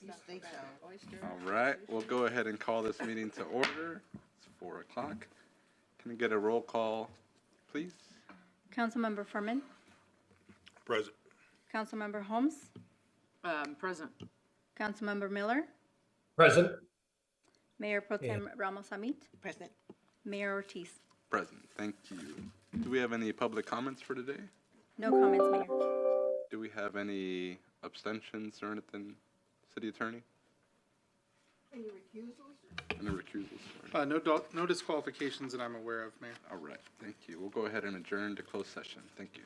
You think so? Oyster. All right, we'll go ahead and call this meeting to order. It's 4 o'clock. Can we get a roll call, please? Councilmember Furman. Present. Councilmember Holmes. Present. Councilmember Miller. Present. Mayor Pro Tem Ramos Amit. Present. Mayor Ortiz. Present, thank you. Do we have any public comments for today? No comments, Mayor. Do we have any abstentions or anything, City Attorney? Any recusals? Any recusals? No disqualifications that I'm aware of, Mayor. All right, thank you. We'll go ahead and adjourn to closed session. Thank you.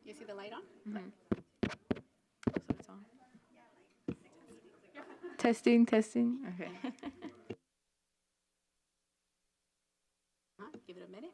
You see the light on? So it's on. Testing, testing. Okay. Give it a minute.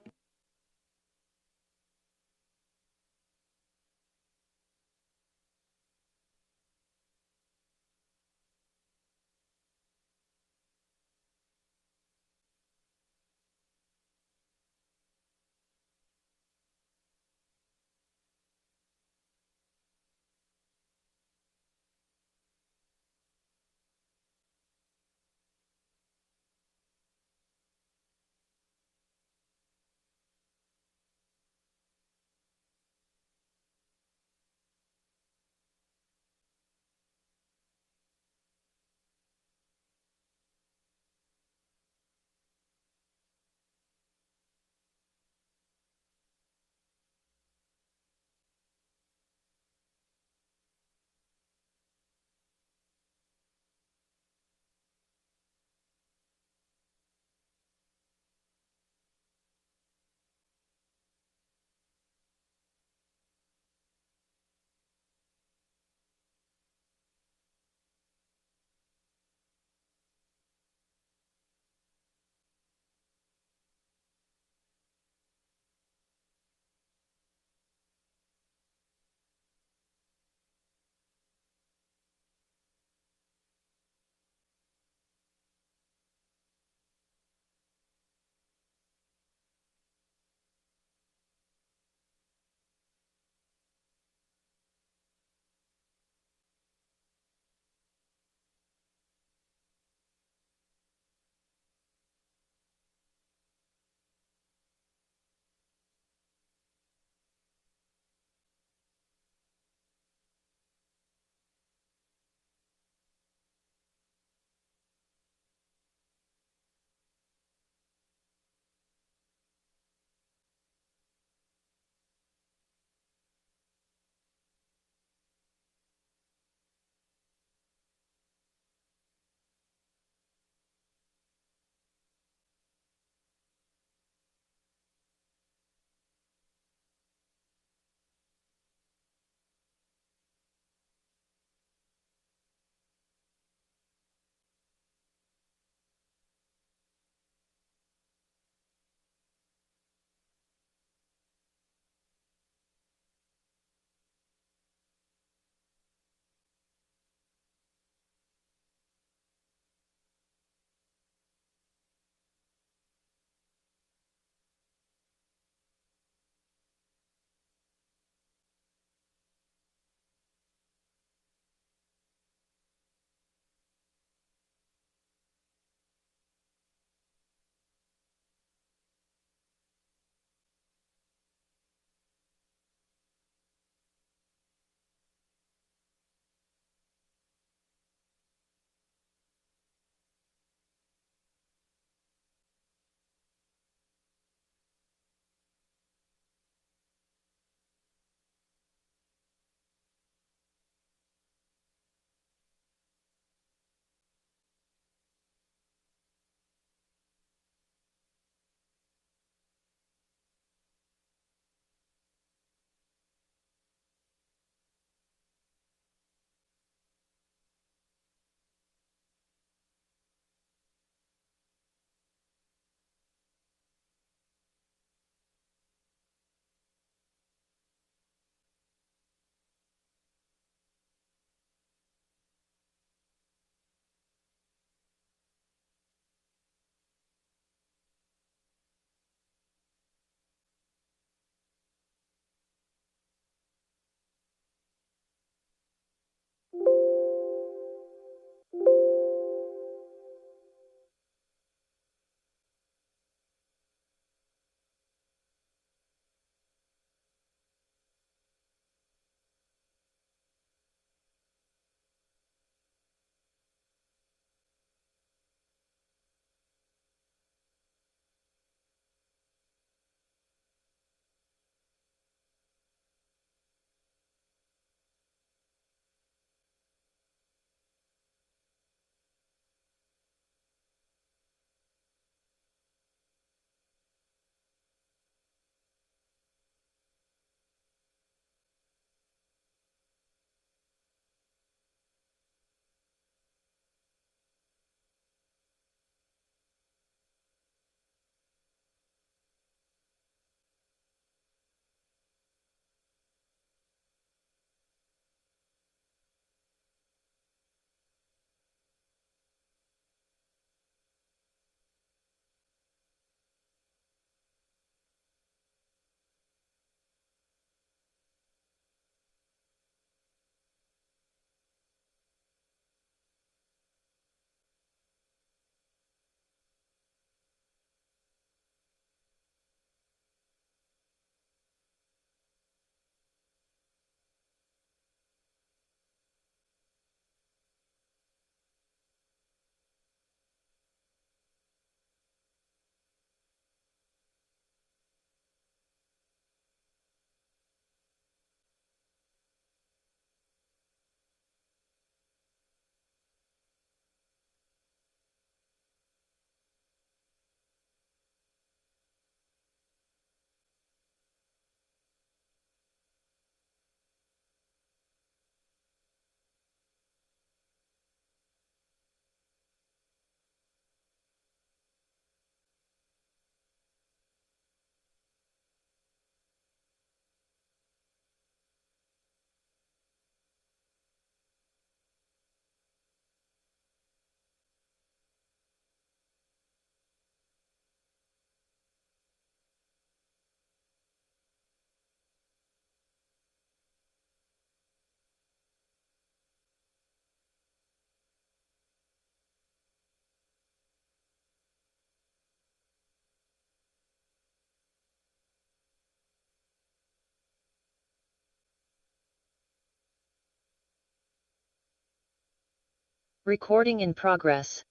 Recording in progress.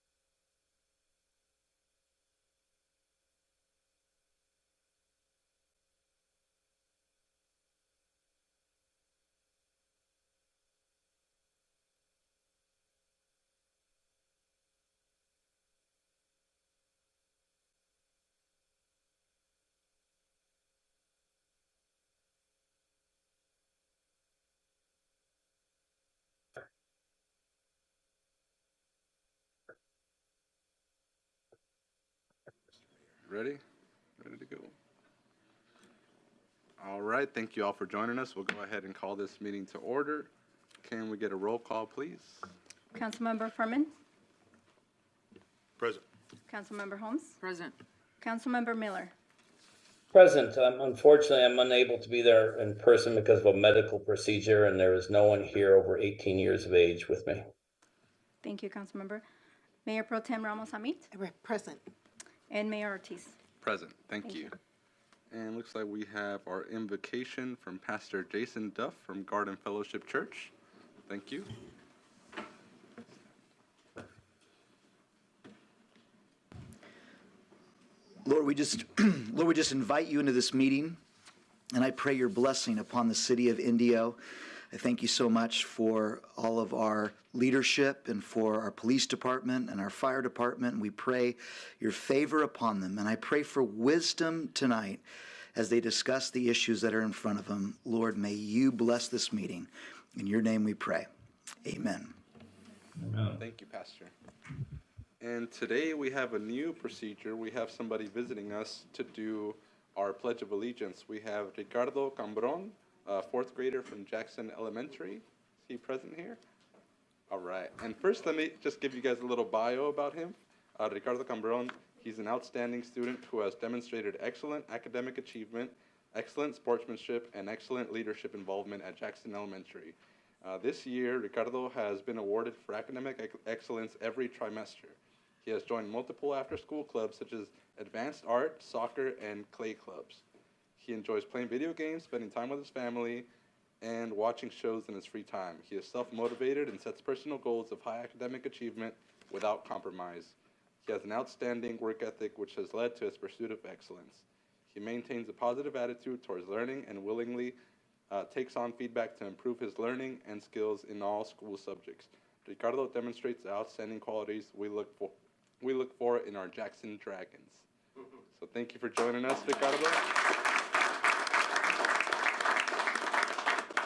Ready? Ready to go. All right, thank you all for joining us. We'll go ahead and call this meeting to order. Can we get a roll call, please? Councilmember Furman, Present. Councilmember Holmes, Present. Councilmember Miller. Present. Unfortunately, I'm unable to be there in person because of a medical procedure, and there is no one here over 18 years of age with me. Thank you, Councilmember. Mayor Pro Tem Ramos Hamid Present. and Mayor Ortiz. Present, thank you. And looks like we have our invocation from Pastor Jason Duff from Garden Fellowship Church. Thank you. Lord, we just invite you into this meeting, and I pray your blessing upon the city of Indio. I thank you so much for all of our leadership and for our police department and our fire department. We pray your favor upon them, and I pray for wisdom tonight as they discuss the issues that are in front of them. Lord, may you bless this meeting. In your name we pray. Amen. Thank you, Pastor. And today we have a new procedure. We have somebody visiting us to do our Pledge of Allegiance. We have Ricardo Cambron, a fourth grader from Jackson Elementary. Is he present here? All right. And first, let me just give you guys a little bio about him. Ricardo Cambron, he's an outstanding student who has demonstrated excellent academic achievement, excellent sportsmanship, and excellent leadership involvement at Jackson Elementary. This year, Ricardo has been awarded for academic excellence every trimester. He has joined multiple after-school clubs such as advanced art, soccer, and clay clubs. He enjoys playing video games, spending time with his family, and watching shows in his free time. He is self-motivated and sets personal goals of high academic achievement without compromise. He has an outstanding work ethic which has led to his pursuit of excellence. He maintains a positive attitude towards learning and willingly takes on feedback to improve his learning and skills in all school subjects. Ricardo demonstrates the outstanding qualities we look for in our Jackson Dragons. So thank you for joining us, Ricardo.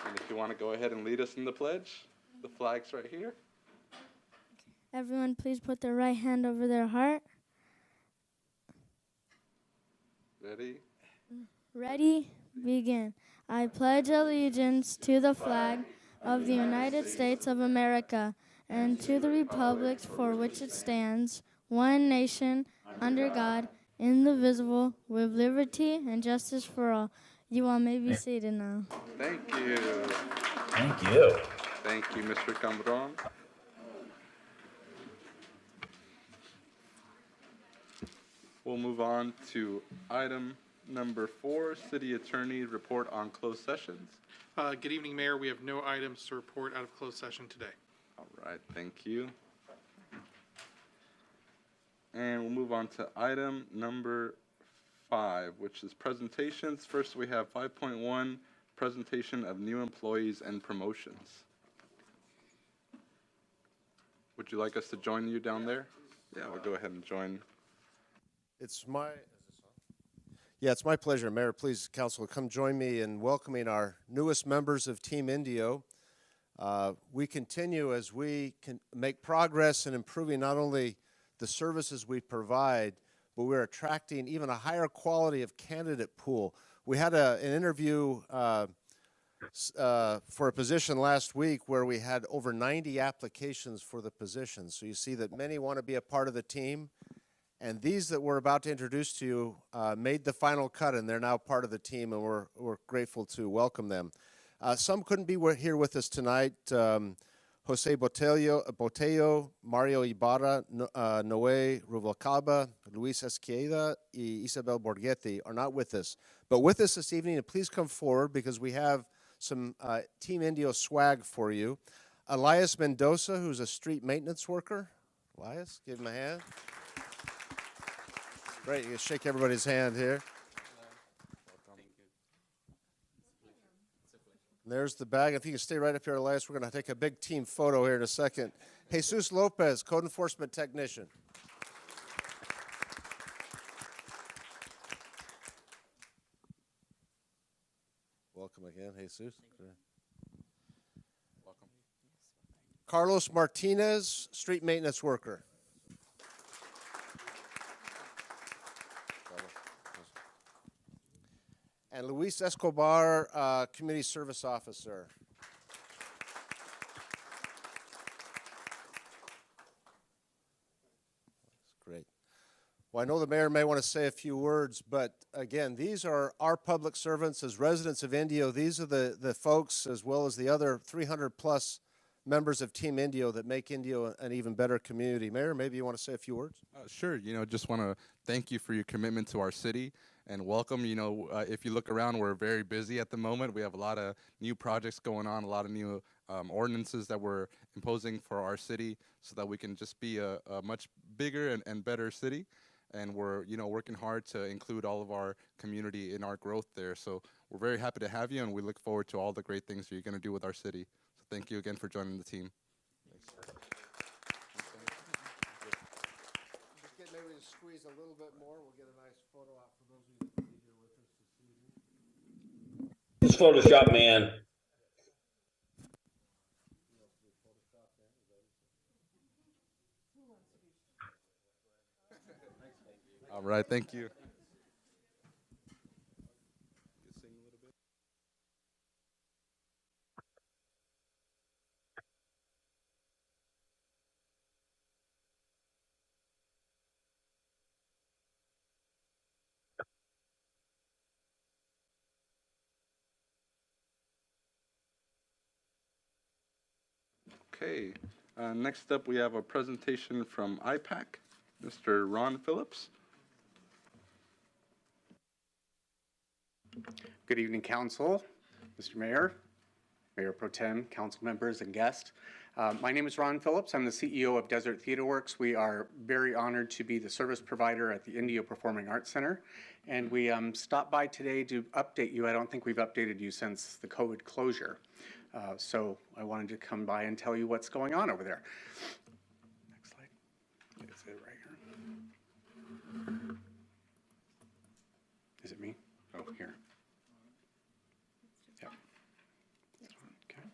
And if you want to go ahead and lead us in the pledge, the flag's right here. Everyone, please put their right hand over their heart. Ready? Ready? Begin. I pledge allegiance to the flag of the United States of America and to the republic for which it stands, one nation, under God, indivisible, with liberty and justice for all. You all may be seated now. Thank you. Thank you. Thank you, Mr. Cambron. We'll move on to item number 4, City Attorney Report on Closed Sessions. Good evening, Mayor. We have no items to report out of closed session today. All right, thank you. And we'll move on to item number 5, which is presentations. First, we have 5.1, presentation of new employees and promotions. Would you like us to join you down there? Yeah, we'll go ahead and join. It's my pleasure, Mayor. Please, Council, come join me in welcoming our newest members of Team Indio. We continue as we can make progress in improving not only the services we provide, but we're attracting even a higher quality of candidate pool. We had an interview for a position last week where we had over 90 applications for the position. So you see that many want to be a part of the team. And these that we're about to introduce to you made the final cut, and they're now part of the team, and we're grateful to welcome them. Some couldn't be here with us tonight. Jose Botello, Mario Ibarra, Noé Rubalcaba, Luis Esquieda, and Isabel Borghetti are not with us. But with us this evening, and please come forward because we have some Team Indio swag for you. Elias Mendoza, who's a street maintenance worker. Elias, give him a hand. Great, you can shake everybody's hand here. And there's the bag. If you can stay right up here, Elias, we're going to take a big team photo here in a second. Jesus Lopez, code enforcement technician. Welcome again, Jesus. Welcome. Carlos Martinez, street maintenance worker. And Luis Escobar, community service officer. That's great. Well, I know the mayor may want to say a few words, but again, these are our public servants as residents of Indio. These are the folks, as well as the other 300 plus members of Team Indio that make Indio an even better community. Mayor, maybe you want to say a few words? Sure. Just want to thank you for your commitment to our city and welcome. If you look around, we're very busy at the moment. We have a lot of new projects going on, a lot of new ordinances that we're imposing for our city so that we can just be a much bigger and better city. And we're, working hard to include all of our community in our growth there. So we're very happy to have you, and we look forward to all the great things that you're going to do with our city. So thank you again for joining the team. Maybe just squeeze a little bit more. We'll get a nice photo out for those of you that will be here with us this evening. Just Photoshop man. All right, thank you. Okay, next up we have a presentation from IPAC, Mr. Ron Phillips. Good evening, Council, Mr. Mayor, Mayor Pro Tem, Council members, and guests. My name is Ron Phillips. I'm the CEO of Desert Theater Works. We are very honored to be the service provider at the Indio Performing Arts Center. And we stopped by today to update you. I don't think we've updated you since the COVID closure. So I wanted to come by and tell you what's going on over there. Next slide. Is it right here? Is it me? Oh, here. Yeah. Okay.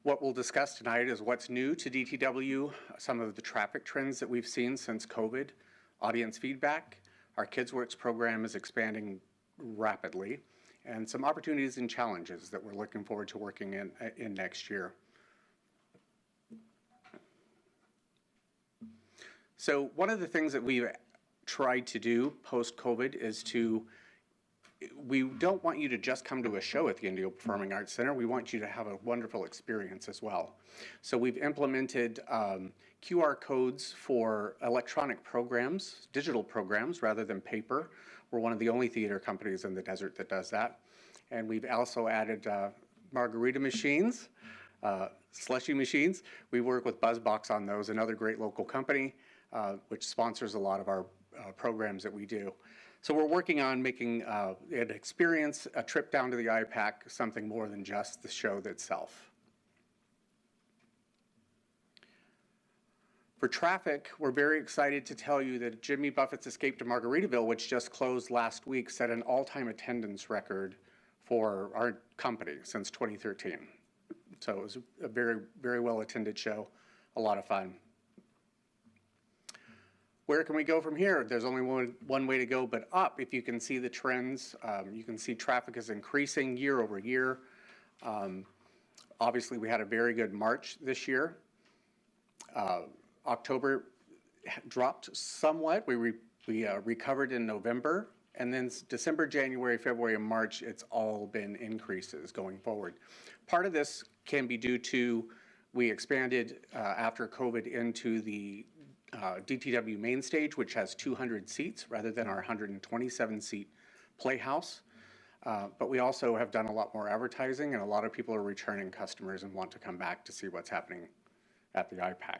What we'll discuss tonight is what's new to DTW, some of the traffic trends that we've seen since COVID, audience feedback. Our Kids Works program is expanding rapidly, and some opportunities and challenges that we're looking forward to working in next year. So one of the things that we've tried to do post-COVID is we don't want you to just come to a show at the Indio Performing Arts Center. We want you to have a wonderful experience as well. So we've implemented QR codes for electronic programs, digital programs rather than paper. We're one of the only theater companies in the desert that does that. And we've also added margarita machines, slushy machines. We work with BuzzBox on those, another great local company, which sponsors a lot of our programs that we do. So we're working on making an experience, a trip down to the IPAC, something more than just the show itself. For traffic, we're very excited to tell you that Jimmy Buffett's Escape to Margaritaville, which just closed last week, set an all-time attendance record for our company since 2013. So it was a very, very well-attended show, a lot of fun. Where can we go from here? There's only one way to go but up. If you can see the trends, you can see traffic is increasing year over year. Obviously, we had a very good March this year. October dropped somewhat. We recovered in November, and then December, January, February, and March, it's all been increases going forward. Part of this can be due to we expanded after COVID into the DTW main stage, which has 200 seats rather than our 127 seat Playhouse. But we also have done a lot more advertising, and a lot of people are returning customers and want to come back to see what's happening at the IPAC.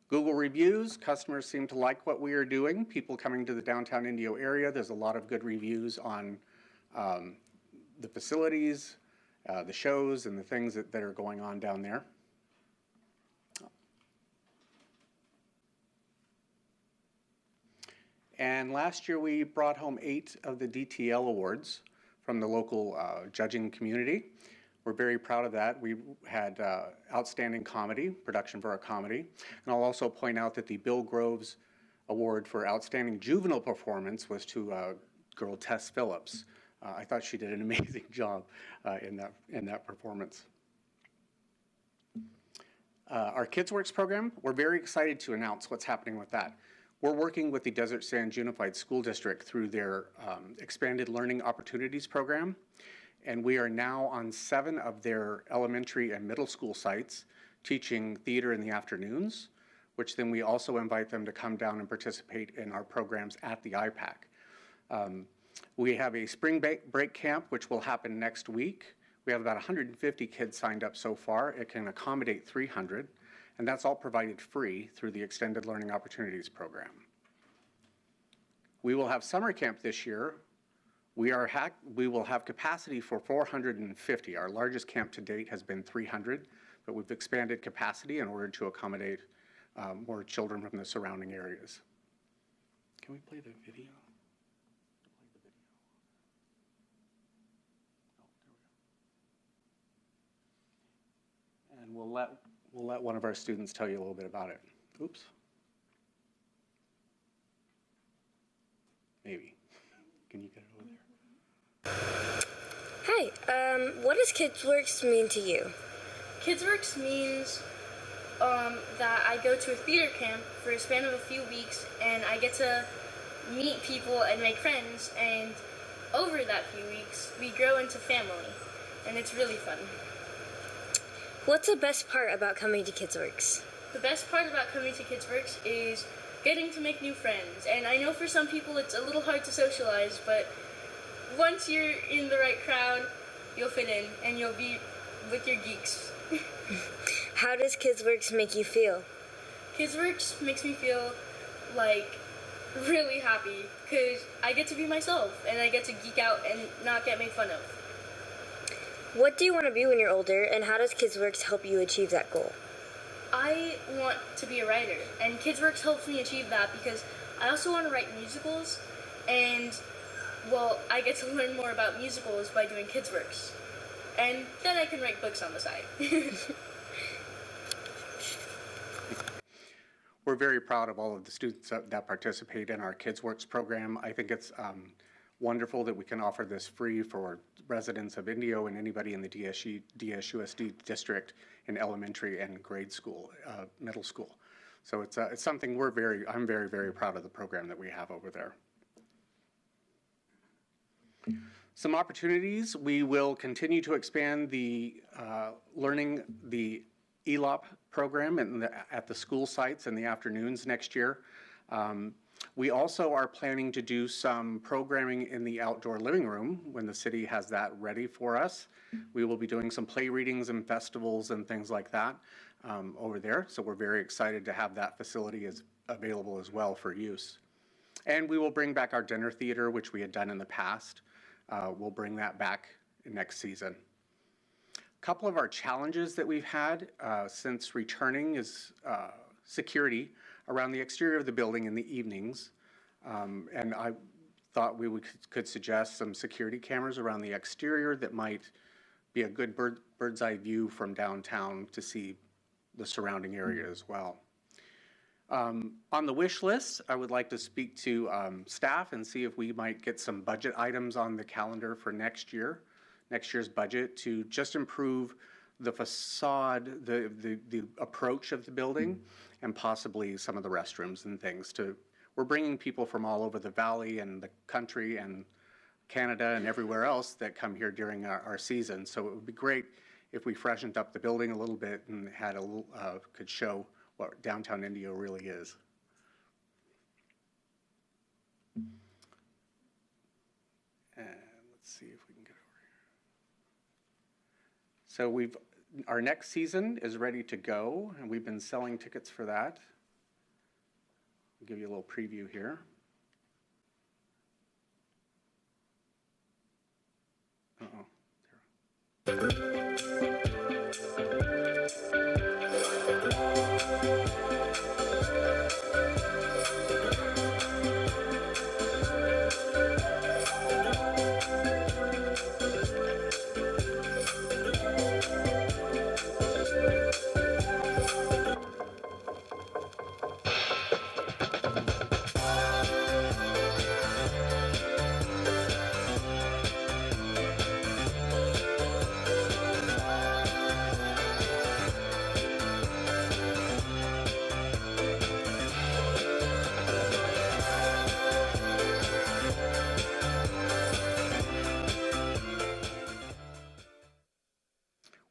Google reviews, customers seem to like what we are doing. People coming to the downtown Indio area, there's a lot of good reviews on the facilities, the shows, and the things that are going on down there. And last year we brought home 8 of the DTL awards from the local judging community. We're very proud of that. We had outstanding comedy, production for a comedy. And I'll also point out that the Bill Groves Award for outstanding juvenile performance was to girl Tess Phillips. I thought she did an amazing job in that performance. Our Kids Works program, we're very excited to announce what's happening with that. We're working with the Desert Sands Unified School District through their Expanded Learning Opportunities program. And we are now on 7 of their elementary and middle school sites teaching theater in the afternoons, which then we also invite them to come down and participate in our programs at the IPAC. We have a spring break camp, which will happen next week. We have about 150 kids signed up so far. It can accommodate 300, and that's all provided free through the Extended Learning Opportunities program. We will have summer camp this year. We will have capacity for 450. Our largest camp to date has been 300, but we've expanded capacity in order to accommodate more children from the surrounding areas. Can we play the video? And we'll let one of our students tell you a little bit about it. Oops. Maybe. Can you get it over there? Hi, what does KidsWorks mean to you? KidsWorks means that I go to a theater camp for a span of a few weeks, and I get to meet people and make friends, and over that few weeks, we grow into family, and it's really fun. What's the best part about coming to KidsWorks? The best part about coming to KidsWorks is getting to make new friends, and I know for some people it's a little hard to socialize, but once you're in the right crowd, you'll fit in, and you'll be with your geeks. How does KidsWorks make you feel? KidsWorks makes me feel, like, really happy, because I get to be myself, and I get to geek out and not get made fun of. What do you want to be when you're older, and how does KidsWorks help you achieve that goal? I want to be a writer, and KidsWorks helps me achieve that because I also want to write musicals, and, well, I get to learn more about musicals by doing KidsWorks. And then I can write books on the side. We're very proud of all of the students that participate in our KidsWorks program. I think it's wonderful that we can offer this free for residents of Indio and anybody in the DSUSD district in elementary and grade school, middle school. So it's something I'm very, very proud of the program that we have over there. Some opportunities, we will continue to expand the the ELOP program at the school sites in the afternoons next year. We also are planning to do some programming in the outdoor living room when the city has that ready for us. We will be doing some play readings and festivals and things like that over there. So we're very excited to have that facility available as well for use. And we will bring back our dinner theater, which we had done in the past. We'll bring that back next season. A couple of our challenges that we've had since returning is security around the exterior of the building in the evenings. And I thought we could suggest some security cameras around the exterior that might be a good bird's eye view from downtown to see the surrounding area as well. On the wish list, I would like to speak to staff and see if we might get some budget items on the calendar for next year's budget to just improve the facade, the approach of the building, and possibly some of the restrooms and things. We're bringing people from all over the valley and the country and Canada and everywhere else that come here during our season. So it would be great if we freshened up the building a little bit and had could show what downtown Indio really is. Let's see if we can get over here. So our next season is ready to go, and we've been selling tickets for that. I'll give you a little preview here.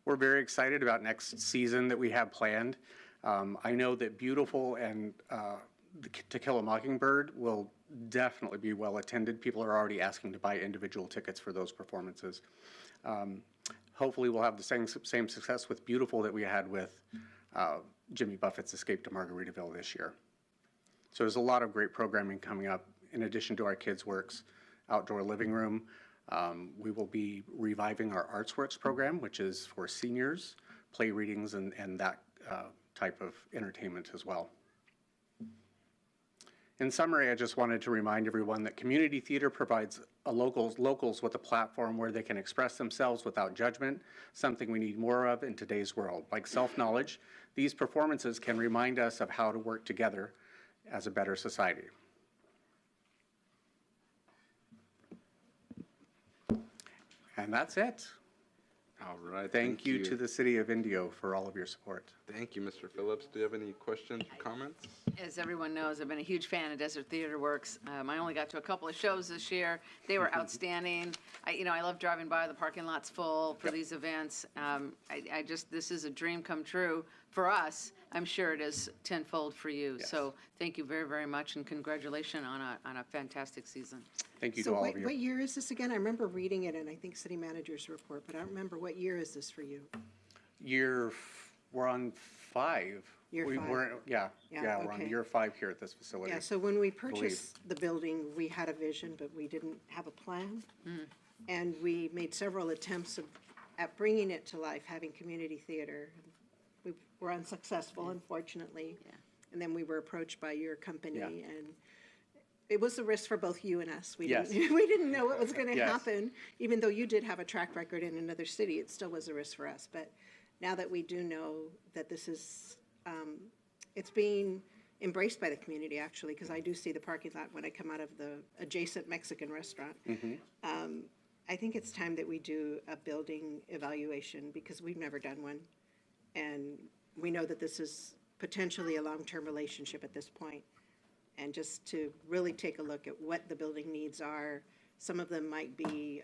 We're very excited about next season that we have planned. I know that Beautiful and To Kill a Mockingbird will definitely be well attended. People are already asking to buy individual tickets for those performances. Hopefully we'll have the same success with Beautiful that we had with Jimmy Buffett's Escape to Margaritaville this year. So there's a lot of great programming coming up in addition to our Kids Works outdoor living room. We will be reviving our Arts Works program, which is for seniors, play readings, and that type of entertainment as well. In summary, I just wanted to remind everyone that community theater provides locals with a platform where they can express themselves without judgment, something we need more of in today's world. Like self-knowledge, these performances can remind us of how to work together as a better society. And that's it. All right. Thank you to the City of Indio for all of your support. Thank you, Mr. Phillips. Do you have any questions or comments? As everyone knows, I've been a huge fan of Desert Theater Works. I only got to a couple of shows this year. They were outstanding. I love driving by. The parking lot's full for these events. This is a dream come true for us. I'm sure it is tenfold for you. Yes. So thank you very, very much, and congratulations on a fantastic season. Thank you So to all of you. what year is this again? I remember reading it in, I think, City Manager's report, but I don't remember what year is this for you? We're on 5. Year 5. Yeah, Yeah, we're on okay. year 5 here at this facility. Yeah, so when we purchased the building, we had a vision, but we didn't have a plan. And we made several attempts at bringing it to life, having community theater. We were unsuccessful, unfortunately. Yeah. And then we were approached by your company, Yeah. and it was a risk for both you and us. We Yes. we didn't know what was going to Yes. happen. Even though you did have a track record in another city, it still was a risk for us. But now that we do know that this is, it's being embraced by the community, actually, because I do see the parking lot when I come out of the adjacent Mexican restaurant. I think it's time that we do a building evaluation, because we've never done one. And we know that this is potentially a long-term relationship at this point. And just to really take a look at what the building needs are. Some of them might be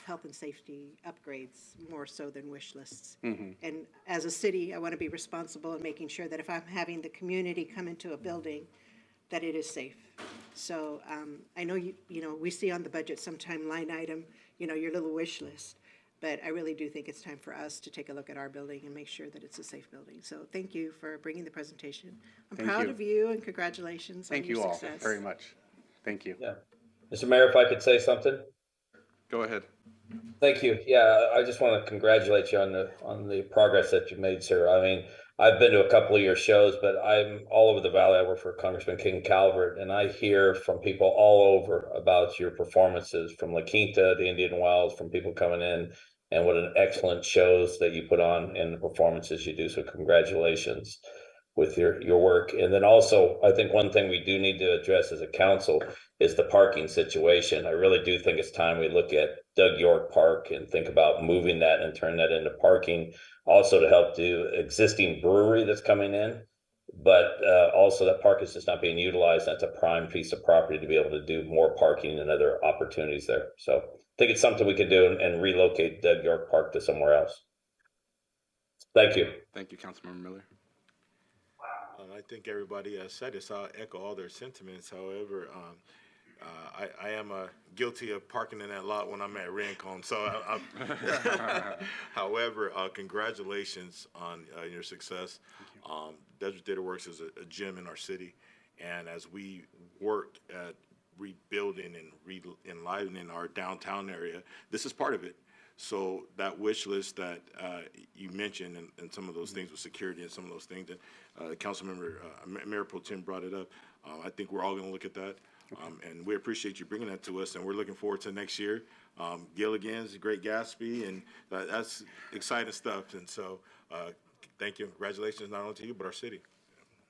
health and safety upgrades, more so than wish lists. And as a city, I want to be responsible in making sure that if I'm having the community come into a building, that it is safe. So I know we see on the budget sometime line item, your little wish list. But I really do think it's time for us to take a look at our building and make sure that it's a safe building. So thank you for bringing the presentation. I'm Thank proud you. of you, and congratulations on Thank your you all success. very much. Thank you. Yeah. Mr. Mayor, if I could say something? Go ahead. Thank you. Yeah, I just want to congratulate you on the progress that you made, sir. I mean, I've been to a couple of your shows, but I'm all over the valley. I work for Congressman King Calvert, and I hear from people all over about your performances, from La Quinta to Indian Wells, from people coming in, and what an excellent shows that you put on and the performances you do. So congratulations with your work. And then also, I think one thing we do need to address as a council is the parking situation. I really do think it's time we look at Doug York Park and think about moving that and turn that into parking, also to help do existing brewery that's coming in. But also that park is just not being utilized. That's a prime piece of property to be able to do more parking and other opportunities there. So I think it's something we could do and relocate Doug York Park to somewhere else. Thank you. Thank you, Councilmember Miller. I think everybody said it, so I'll echo all their sentiments. However, I am guilty of parking in that lot when I'm at Rincon. So, however, congratulations on your success. Desert Data Works is a gem in our city, and as we work at rebuilding and enlivening our downtown area, this is part of it. So that wish list that you mentioned, and some of those things with security and some of those things that Councilmember Mayor Pro Tem brought it up, I think we're all going to look at that. And we appreciate you bringing that to us, and we're looking forward to next year. Gilligan's, Great Gatsby, and that's exciting stuff. And so thank you. Congratulations not only to you, but our city.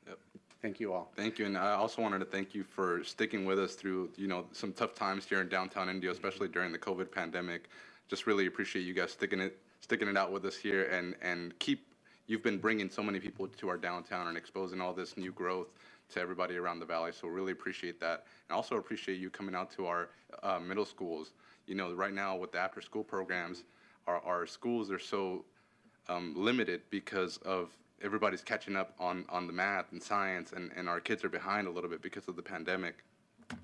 Yep. Thank you all. Thank you, and I also wanted to thank you for sticking with us through, some tough times here in downtown Indio, especially during the COVID pandemic. Just really appreciate you guys sticking it out with us here, and you've been bringing so many people to our downtown and exposing all this new growth to everybody around the valley. So really appreciate that, and also appreciate you coming out to our middle schools. Right now with the after-school programs, our schools are so limited because of everybody's catching up on the math and science, and our kids are behind a little bit because of the pandemic.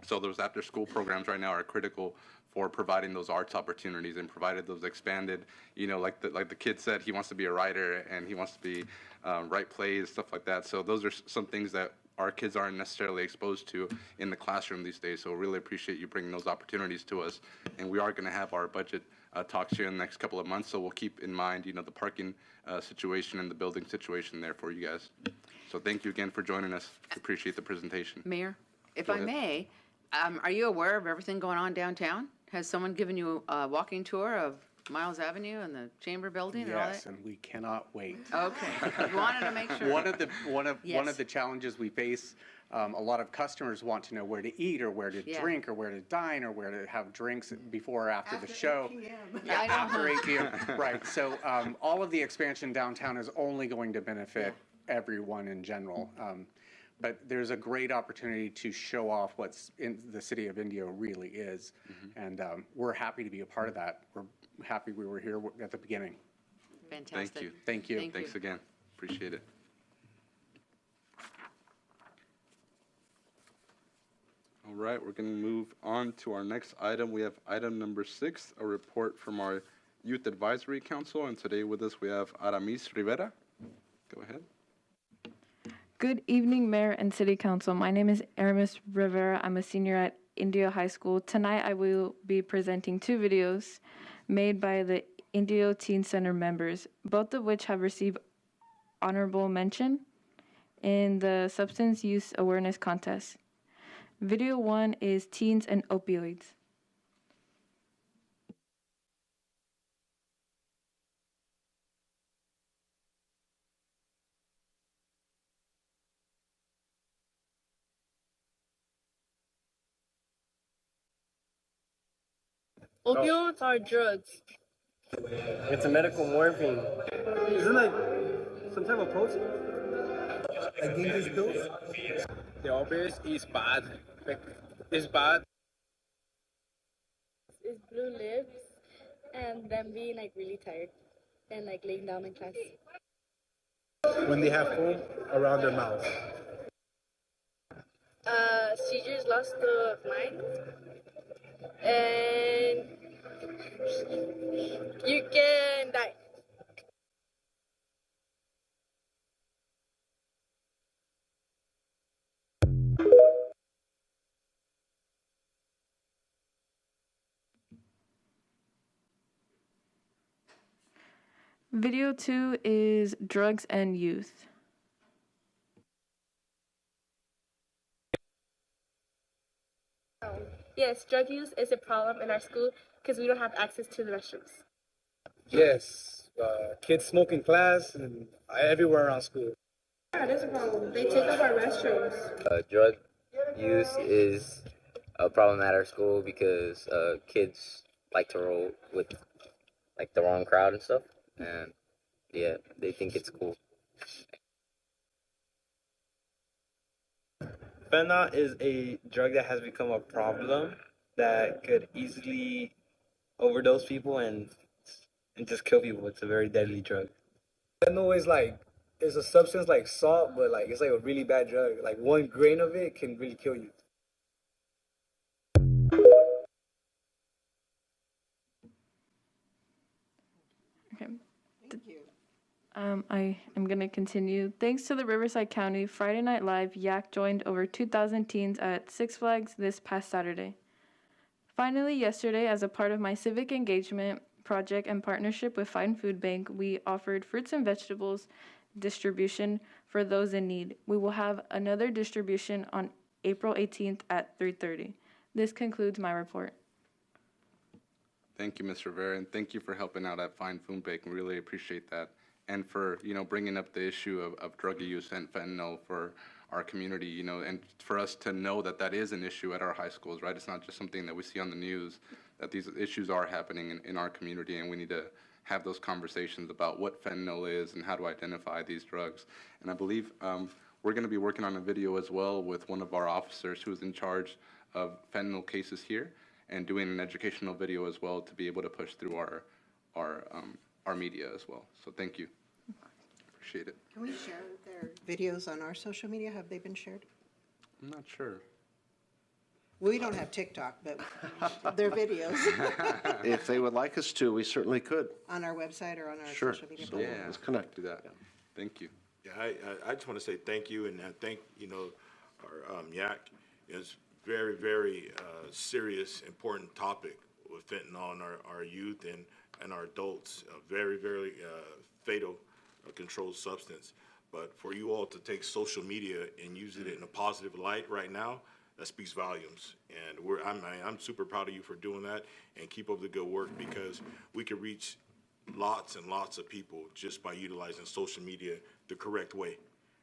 So those after-school programs right now are critical for providing those arts opportunities and provided those expanded, like the kid said, he wants to be a writer and he wants to be write plays, stuff like that. So those are some things that our kids aren't necessarily exposed to in the classroom these days. So really appreciate you bringing those opportunities to us. And we are going to have our budget talks here in the next couple of months. So we'll keep in mind, the parking situation and the building situation there for you guys. So thank you again for joining us. Appreciate the presentation. Mayor, if Go I ahead. may, are you aware of everything going on downtown? Has someone given you a walking tour of Miles Avenue and the Chamber Building and all that? Yes, and we cannot wait. Okay, wanted to make sure. One of the Yes. challenges we face, a lot of customers want to know where to eat or where to Yeah. drink or where to dine or where to have drinks before or after the show. Yeah, I know. After 8 p.m. Right. So all of the expansion downtown is only going to benefit everyone in general. But there's a great opportunity to show off what's in the city of Indio really is. And we're happy to be a part of that. We're happy we were here at the beginning. Fantastic. Thank you. Thank you. Thanks again. Appreciate it. All right, we're going to move on to our next item. We have item number 6, a report from our Youth Advisory Council. And today with us we have Aramis Rivera. Go ahead. Good evening, Mayor and City Council. My name is Aramis Rivera. I'm a senior at Indio High School. Tonight I will be presenting 2 videos made by the Indio Teen Center members, both of which have received honorable mention in the Substance Use Awareness Contest. Video 1 is Teens and Opioids. Opioids are drugs. It's a medical morphine. Isn't it like some type of protein? Like dangerous pills? The opioids is bad. It's bad. It's blue lips and them being like really tired and like laying down in class. When they have foam around their mouth. Seizures, loss of mind, and you can die. Video 2 is Drugs and Youth. Yes, drug use is a problem in our school because we don't have access to the restrooms. Yes, kids smoke in class and everywhere around school. Yeah, that's a problem. They take up our restrooms. Drug use is a problem at our school because kids like to roll with like the wrong crowd and stuff, and yeah, they think it's cool. Fentanyl is a drug that has become a problem that could easily overdose people and just kill people. It's a very deadly drug. Fentanyl is it's a substance like salt, but it's like a really bad drug. Like 1 grain of it can really kill you. I am going to continue. Thanks to the Riverside County Friday Night Live, Yak joined over 2,000 teens at Six Flags this past Saturday. Finally, yesterday, as a part of my civic engagement project and partnership with Fine Food Bank, we offered fruits and vegetables distribution for those in need. We will have another distribution on April 18th at 3:30. This concludes my report. Thank you, Ms. Rivera, and thank you for helping out at Fine Food Bank. We really appreciate that. And for, bringing up the issue of drug use and fentanyl for our community, and for us to know that that is an issue at our high schools, right? It's not just something that we see on the news, that these issues are happening in our community, and we need to have those conversations about what fentanyl is and how to identify these drugs. And I believe we're going to be working on a video as well with one of our officers who's in charge of fentanyl cases here, and doing an educational video as well to be able to push through our media as well. So thank you. Appreciate it. Can we share their videos on our social media? Have they been shared? I'm not sure. We don't have TikTok, but their videos If they would like us to, we certainly could. on our website or on our Sure. social media. So platform. let's connect. Do that. Thank you. Yeah, I just want to say thank you, and thank, our Yak. It's very, very serious, important topic with fentanyl in our youth and our adults. A very, very fatal controlled substance. But for you all to take social media and use it in a positive light right now, that speaks volumes. And I'm super proud of you for doing that, and keep up the good work, because we can reach lots and lots of people just by utilizing social media the correct way,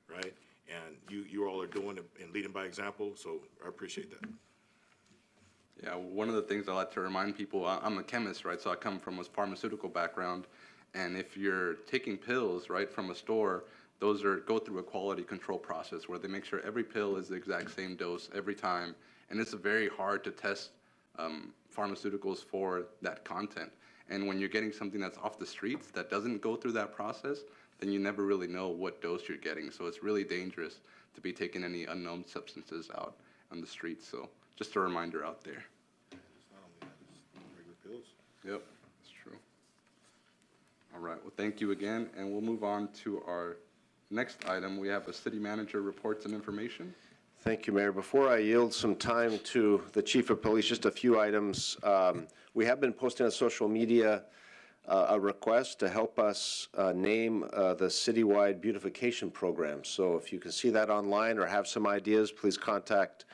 right? And you all are doing it and leading by example, so I appreciate that. Yeah, one of the things I like to remind people, I'm a chemist, right? So I come from a pharmaceutical background, and if you're taking pills, right, from a store, those go through a quality control process where they make sure every pill is the exact same dose every time, and it's very hard to test pharmaceuticals for that content. And when you're getting something that's off the streets that doesn't go through that process, then you never really know what dose you're getting. So it's really dangerous to be taking any unknown substances out on the streets. So just a reminder out there. It's not only that, it's regular pills. Yep, that's true. All right, well, thank you again, and we'll move on to our next item. We have a city manager reports and information. Thank you, Mayor. Before I yield some time to the Chief of Police, just a few items. We have been posting on social media a request to help us name the citywide beautification program. So if you can see that online or have some ideas, please contact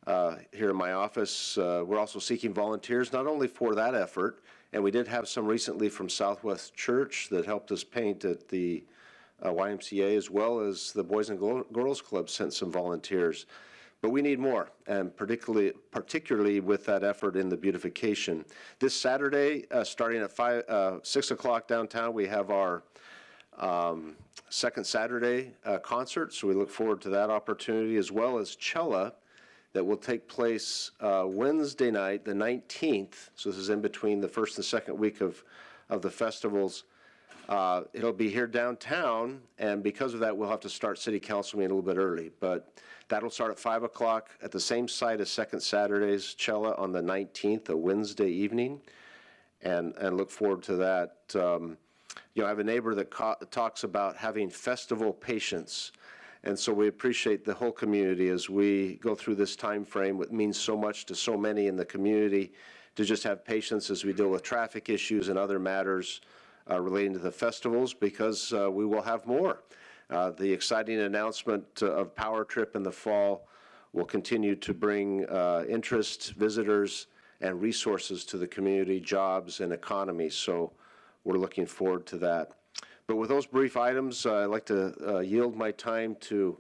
here in my office. We're also seeking volunteers, not only for that effort, and we did have some recently from Southwest Church that helped us paint at the YMCA, as well as the Boys and Girls Club sent some volunteers. But we need more, and particularly with that effort in the beautification. This Saturday, starting at 6 o'clock downtown, we have our second Saturday concert, so we look forward to that opportunity, as well as Cella, that will take place Wednesday night, the 19th. So this is in between the first and second week of the festivals. It'll be here downtown, and because of that, we'll have to start city council meeting a little bit early. But that'll start at 5 o'clock at the same site as second Saturday's Cella on the 19th, a Wednesday evening, and look forward to that. I have a neighbor that talks about having festival patience. And so we appreciate the whole community as we go through this time frame. It means so much to so many in the community to just have patience as we deal with traffic issues and other matters relating to the festivals, because we will have more. The exciting announcement of Power Trip in the fall will continue to bring interest, visitors, and resources to the community, jobs, and economy. So we're looking forward to that. But with those brief items, I'd like to yield my time to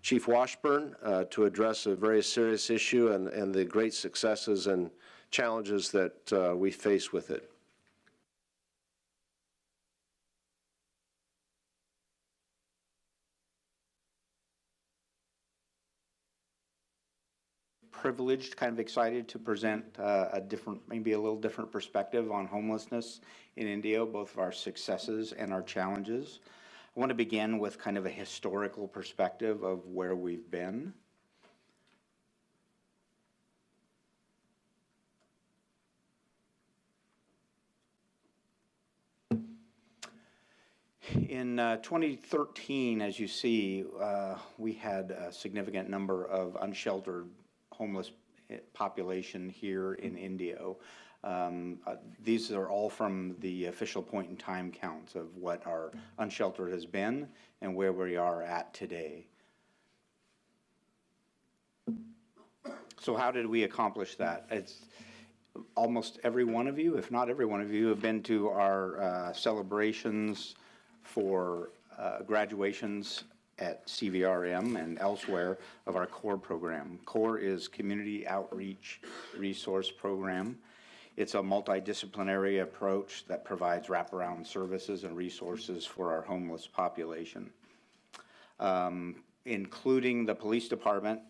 Chief Washburn to address a very serious issue and the great successes and challenges that we face with it. Privileged, kind of excited to present maybe a little different perspective on homelessness in Indio, both of our successes and our challenges. I want to begin with kind of a historical perspective of where we've been. In 2013, as you see, we had a significant number of unsheltered homeless population here in Indio. These are all from the official point in time counts of what our unsheltered has been and where we are at today. So how did we accomplish that? It's almost every one of you, if not every one of you, have been to our celebrations for graduations at CVRM and elsewhere of our CORE program. CORE is Community Outreach Resource Program. It's a multidisciplinary approach that provides wraparound services and resources for our homeless population. Including the police department,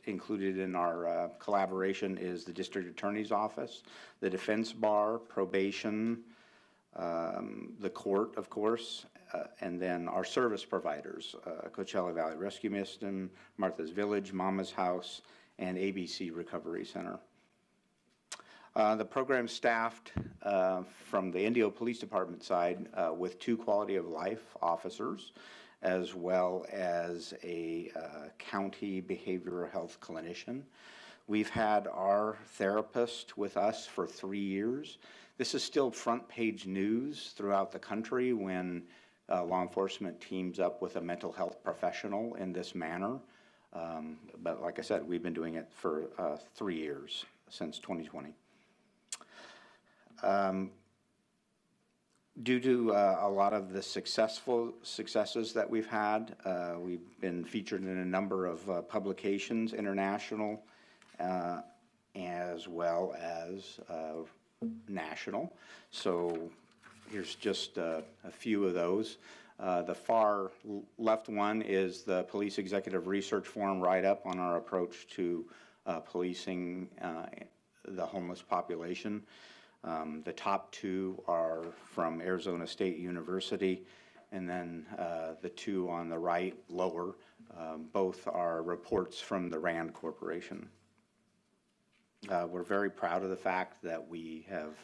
included in our collaboration is the district attorney's office, the defense bar, probation, the court, of course, and then our service providers, Coachella Valley Rescue Mission, Martha's Village, Mama's House, and ABC Recovery Center. The program staffed from the Indio Police Department side with 2 quality of life officers, as well as a county behavioral health clinician. We've had our therapist with us for 3 years. This is still front page news throughout the country when law enforcement teams up with a mental health professional in this manner. But like I said, we've been doing it for 3 years, since 2020. Due to a lot of the successes that we've had, we've been featured in a number of publications, international, as well as national. So here's just a few of those. The far left one is the Police Executive Research Forum write-up on our approach to policing the homeless population. The top 2 are from Arizona State University, and then the 2 on the right, lower, both are reports from the RAND Corporation. We're very proud of the fact that we have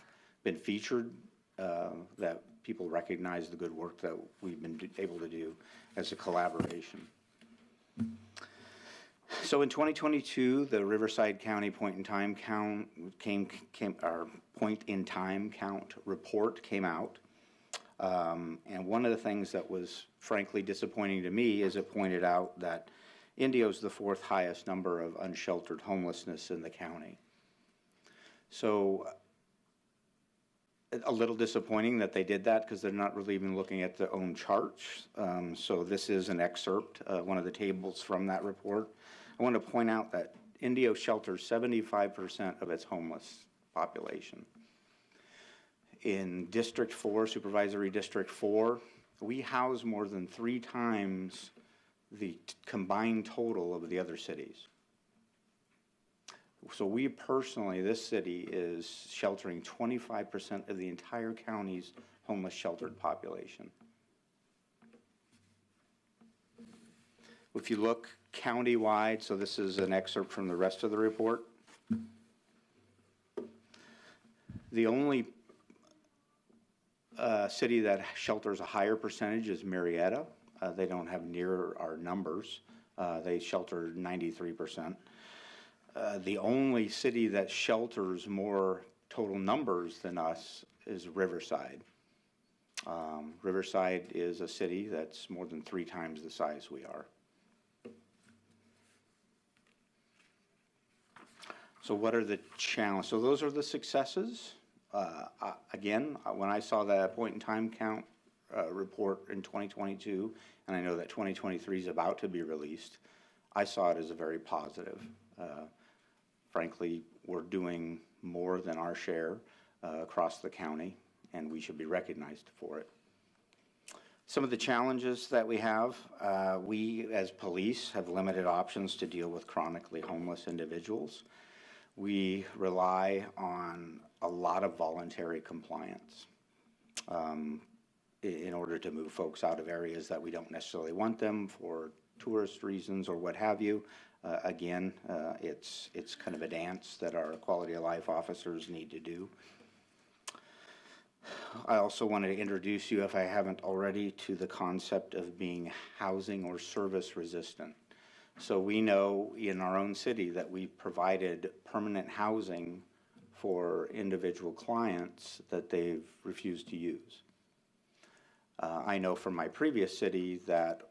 been featured, that people recognize the good work that we've been able to do as a collaboration. So in 2022, the Riverside County point in time count our point in time count report came out. And one of the things that was frankly disappointing to me is it pointed out that Indio's the 4th highest number of unsheltered homelessness in the county. So a little disappointing that they did that because they're not really even looking at their own charts. So this is an excerpt, one of the tables from that report. I want to point out that Indio shelters 75% of its homeless population. In District 4, Supervisory District 4, we house more than 3 times the combined total of the other cities. So we personally, this city is sheltering 25% of the entire county's homeless sheltered population. If you look county-wide, so this is an excerpt from the rest of the report. The only city that shelters a higher percentage is Marietta. They don't have near our numbers. They shelter 93%. The only city that shelters more total numbers than us is Riverside. Riverside is a city that's more than 3 times the size we are. So what are the challenges? So those are the successes. Again, when I saw that point in time count report in 2022, and I know that 2023 is about to be released, I saw it as a very positive. Frankly, we're doing more than our share across the county, and we should be recognized for it. Some of the challenges that we have, we as police have limited options to deal with chronically homeless individuals. We rely on a lot of voluntary compliance in order to move folks out of areas that we don't necessarily want them for tourist reasons or what have you. Again, it's kind of a dance that our quality of life officers need to do. I also wanted to introduce you, if I haven't already, to the concept of being housing or service resistant. So we know in our own city that we provided permanent housing for individual clients that they've refused to use. I know from my previous city that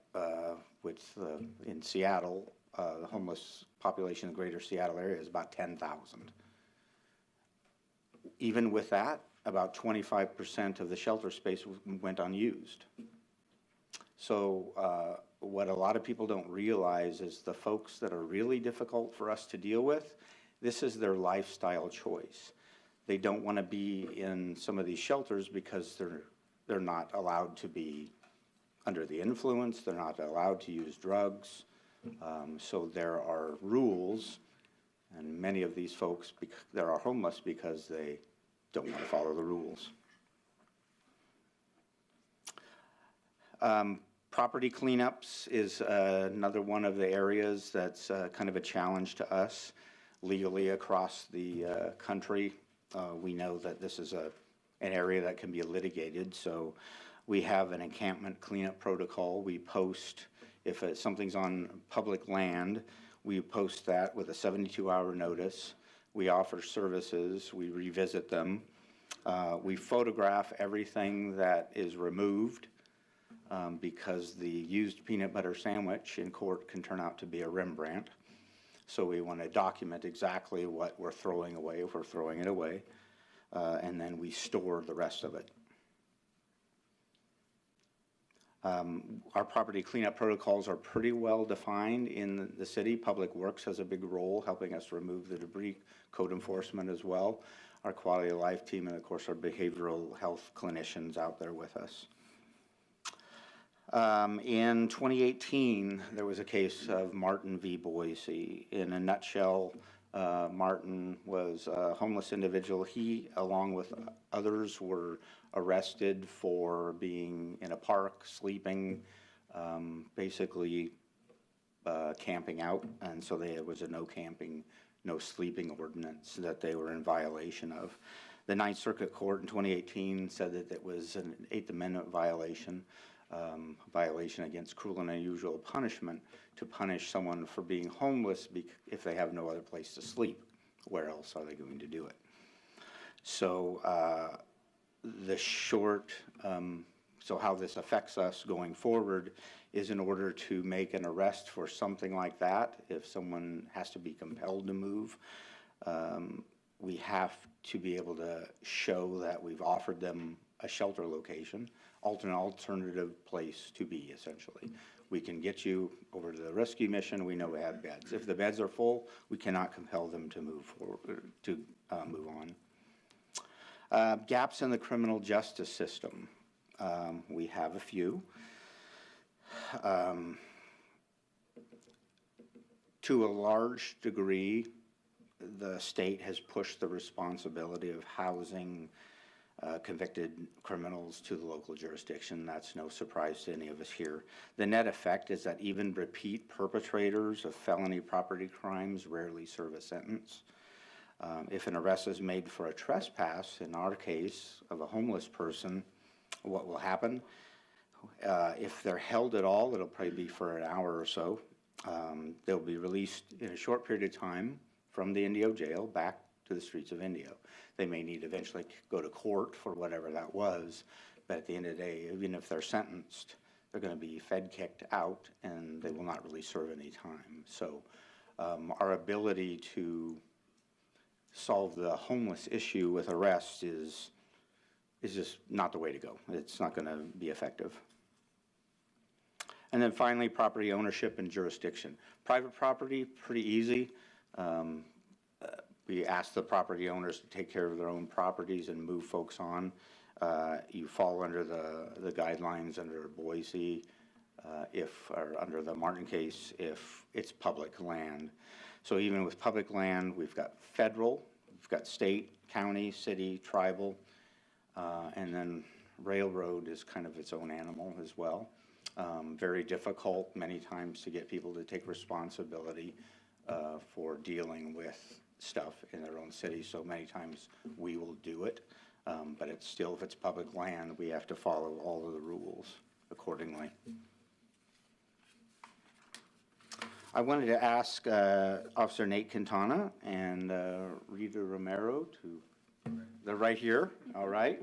in Seattle, the homeless population in the greater Seattle area is about 10,000. Even with that, about 25% of the shelter space went unused. So what a lot of people don't realize is the folks that are really difficult for us to deal with, this is their lifestyle choice. They don't want to be in some of these shelters because they're not allowed to be under the influence, they're not allowed to use drugs. So there are rules, and many of these folks that are homeless because they don't want to follow the rules. Property cleanups is another one of the areas that's kind of a challenge to us legally across the country. We know that this is an area that can be litigated, so we have an encampment cleanup protocol. We post, if something's on public land, we post that with a 72-hour notice. We offer services, we revisit them. We photograph everything that is removed because the used peanut butter sandwich in court can turn out to be a Rembrandt. So we want to document exactly what we're throwing away if we're throwing it away, and then we store the rest of it. Our property cleanup protocols are pretty well defined in the city. Public Works has a big role helping us remove the debris, code enforcement as well. Our quality of life team, and of course our behavioral health clinicians out there with us. In 2018, there was a case of Martin v. Boise. In a nutshell, Martin was a homeless individual. He, along with others, were arrested for being in a park, sleeping, basically camping out, and so there was a no camping, no sleeping ordinance that they were in violation of. The Ninth Circuit Court in 2018 said that it was an Eighth Amendment violation, violation against cruel and unusual punishment to punish someone for being homeless if they have no other place to sleep. Where else are they going to do it? So so how this affects us going forward is in order to make an arrest for something like that, if someone has to be compelled to move, we have to be able to show that we've offered them a shelter location, an alternative place to be, essentially. We can get you over to the rescue mission. We know we have beds. If the beds are full, we cannot compel them to move forward, to move on. Gaps in the criminal justice system. We have a few. To a large degree, the state has pushed the responsibility of housing convicted criminals to the local jurisdiction. That's no surprise to any of us here. The net effect is that even repeat perpetrators of felony property crimes rarely serve a sentence. If an arrest is made for a trespass, in our case of a homeless person, what will happen? If they're held at all, it'll probably be for an hour or so. They'll be released in a short period of time from the Indio jail back to the streets of Indio. They may need to eventually go to court for whatever that was, but at the end of the day, even if they're sentenced, they're going to be kicked out, and they will not really serve any time. So our ability to solve the homeless issue with arrest is just not the way to go. It's not going to be effective. And then finally, property ownership and jurisdiction. Private property, pretty easy. We ask the property owners to take care of their own properties and move folks on. You fall under the guidelines under Boise, or under the Martin case, if it's public land. So even with public land, we've got federal, we've got state, county, city, tribal, and then railroad is kind of its own animal as well. Very difficult many times to get people to take responsibility for dealing with stuff in their own city, so many times we will do it. But it's still, if it's public land, we have to follow all of the rules accordingly. I wanted to ask Officer Nate Quintana and Rita Romero they're right here, all right?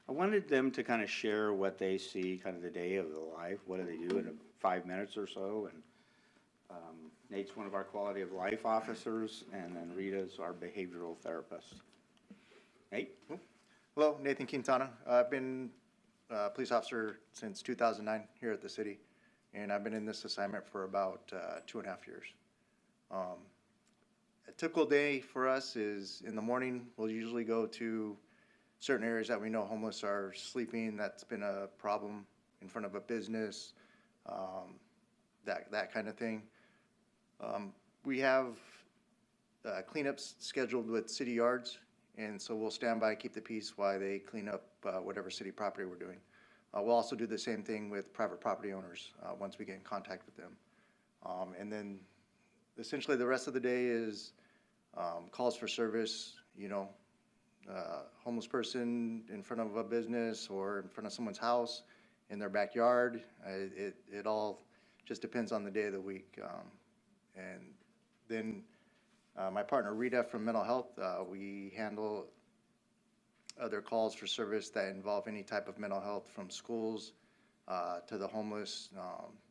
I wanted them to kind of share what they see, kind of the day of the life, what do they do in 5 minutes or so, and Nate's one of our quality of life officers, and then Rita's our behavioral therapist. Nate? Hello, Nathan Quintana. I've been a police officer since 2009 here at the city, and I've been in this assignment for about 2.5 years. A typical day for us is in the morning, we'll usually go to certain areas that we know homeless are sleeping. That's been a problem in front of a business, that kind of thing. We have cleanups scheduled with city yards, and so we'll stand by, keep the peace while they clean up whatever city property we're doing. We'll also do the same thing with private property owners once we get in contact with them. And then essentially the rest of the day is calls for service, homeless person in front of a business or in front of someone's house, in their backyard. It all just depends on the day of the week. And then my partner Rita from mental health, we handle other calls for service that involve any type of mental health, from schools to the homeless,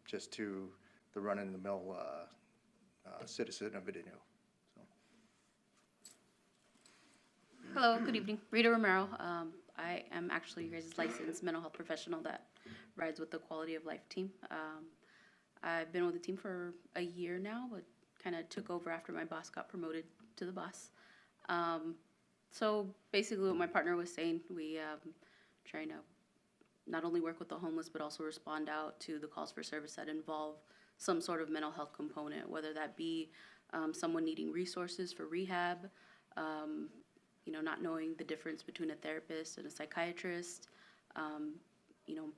just to the run-in-the-mill citizen of Indio. Hello, good evening. Rita Romero. I am actually your guys' licensed mental health professional that rides with the Quality of Life team. I've been with the team for a year now, but kind of took over after my boss got promoted to the boss. So basically what my partner was saying, we trying to not only work with the homeless, but also respond out to the calls for service that involve some sort of mental health component, whether that be someone needing resources for rehab, not knowing the difference between a therapist and a psychiatrist,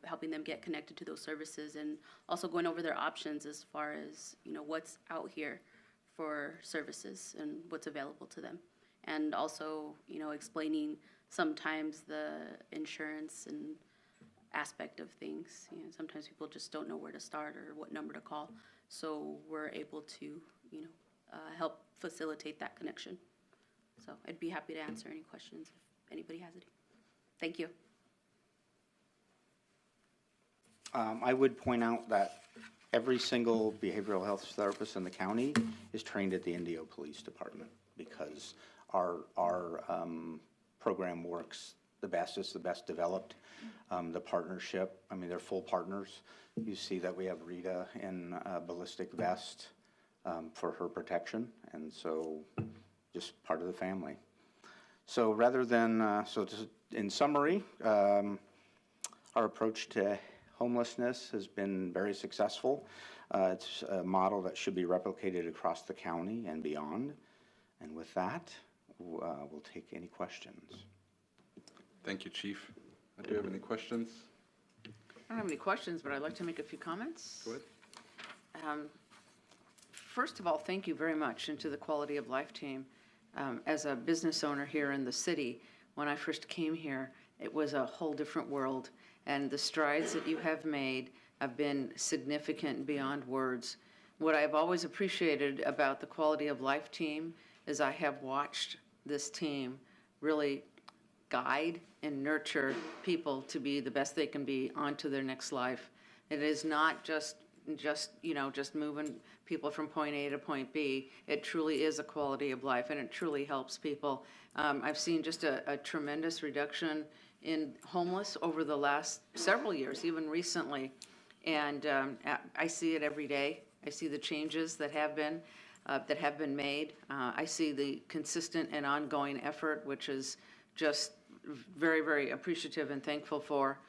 helping them get connected to those services, and also going over their options as far as, what's out here for services and what's available to them. And also, explaining sometimes the insurance and aspect of things. Sometimes people just don't know where to start or what number to call. So we're able to, help facilitate that connection. So I'd be happy to answer any questions if anybody has any. Thank you. I would point out that every single behavioral health therapist in the county is trained at the Indio Police Department, because our program works the best, it's the best developed. The partnership, they're full partners. You see that we have Rita in a ballistic vest for her protection, and so just part of the family. So rather than, just in summary, our approach to homelessness has been very successful. It's a model that should be replicated across the county and beyond. And with that, we'll take any questions. Thank you, Chief. Do you have any questions? I don't have any questions, but I'd like to make a few comments. Go ahead. First of all, thank you very much, and to the Quality of Life team. As a business owner here in the city, when I first came here, it was a whole different world, and the strides that you have made have been significant beyond words. What I've always appreciated about the Quality of Life team is I have watched this team really guide and nurture people to be the best they can be onto their next life. It is not just moving people from point A to point B. It truly is a quality of life, and it truly helps people. I've seen just a tremendous reduction in homeless over the last several years, even recently, and I see it every day. I see the changes that have been made. I see the consistent and ongoing effort, which is just very, very appreciative and thankful for.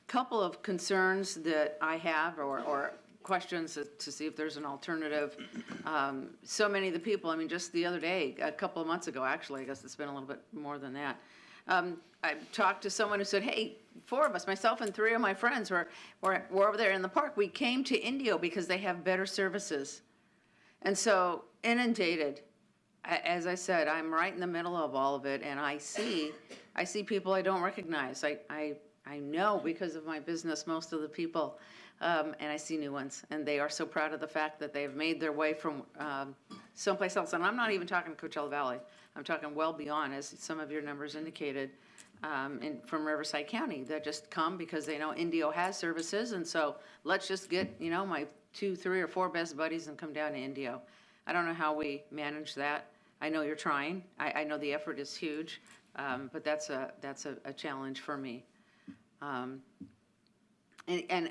Couple of concerns that I have, or questions to see if there's an alternative. So many of the people, just the other day, a couple of months ago, actually, I guess it's been a little bit more than that, I talked to someone who said, hey, 4 of us, myself and 3 of my friends, were over there in the park. We came to Indio because they have better services. And so inundated As I said, I'm right in the middle of all of it, and I see people I don't recognize. I know because of my business most of the people, and I see new ones, and they are so proud of the fact that they've made their way from someplace else. And I'm not even talking Coachella Valley. I'm talking well beyond, as some of your numbers indicated, from Riverside County that just come because they know Indio has services, and so let's just get, you know, my 2, 3, or 4 best buddies and come down to Indio. I don't know how we manage that. I know you're trying. I know the effort is huge, but that's a challenge for me. And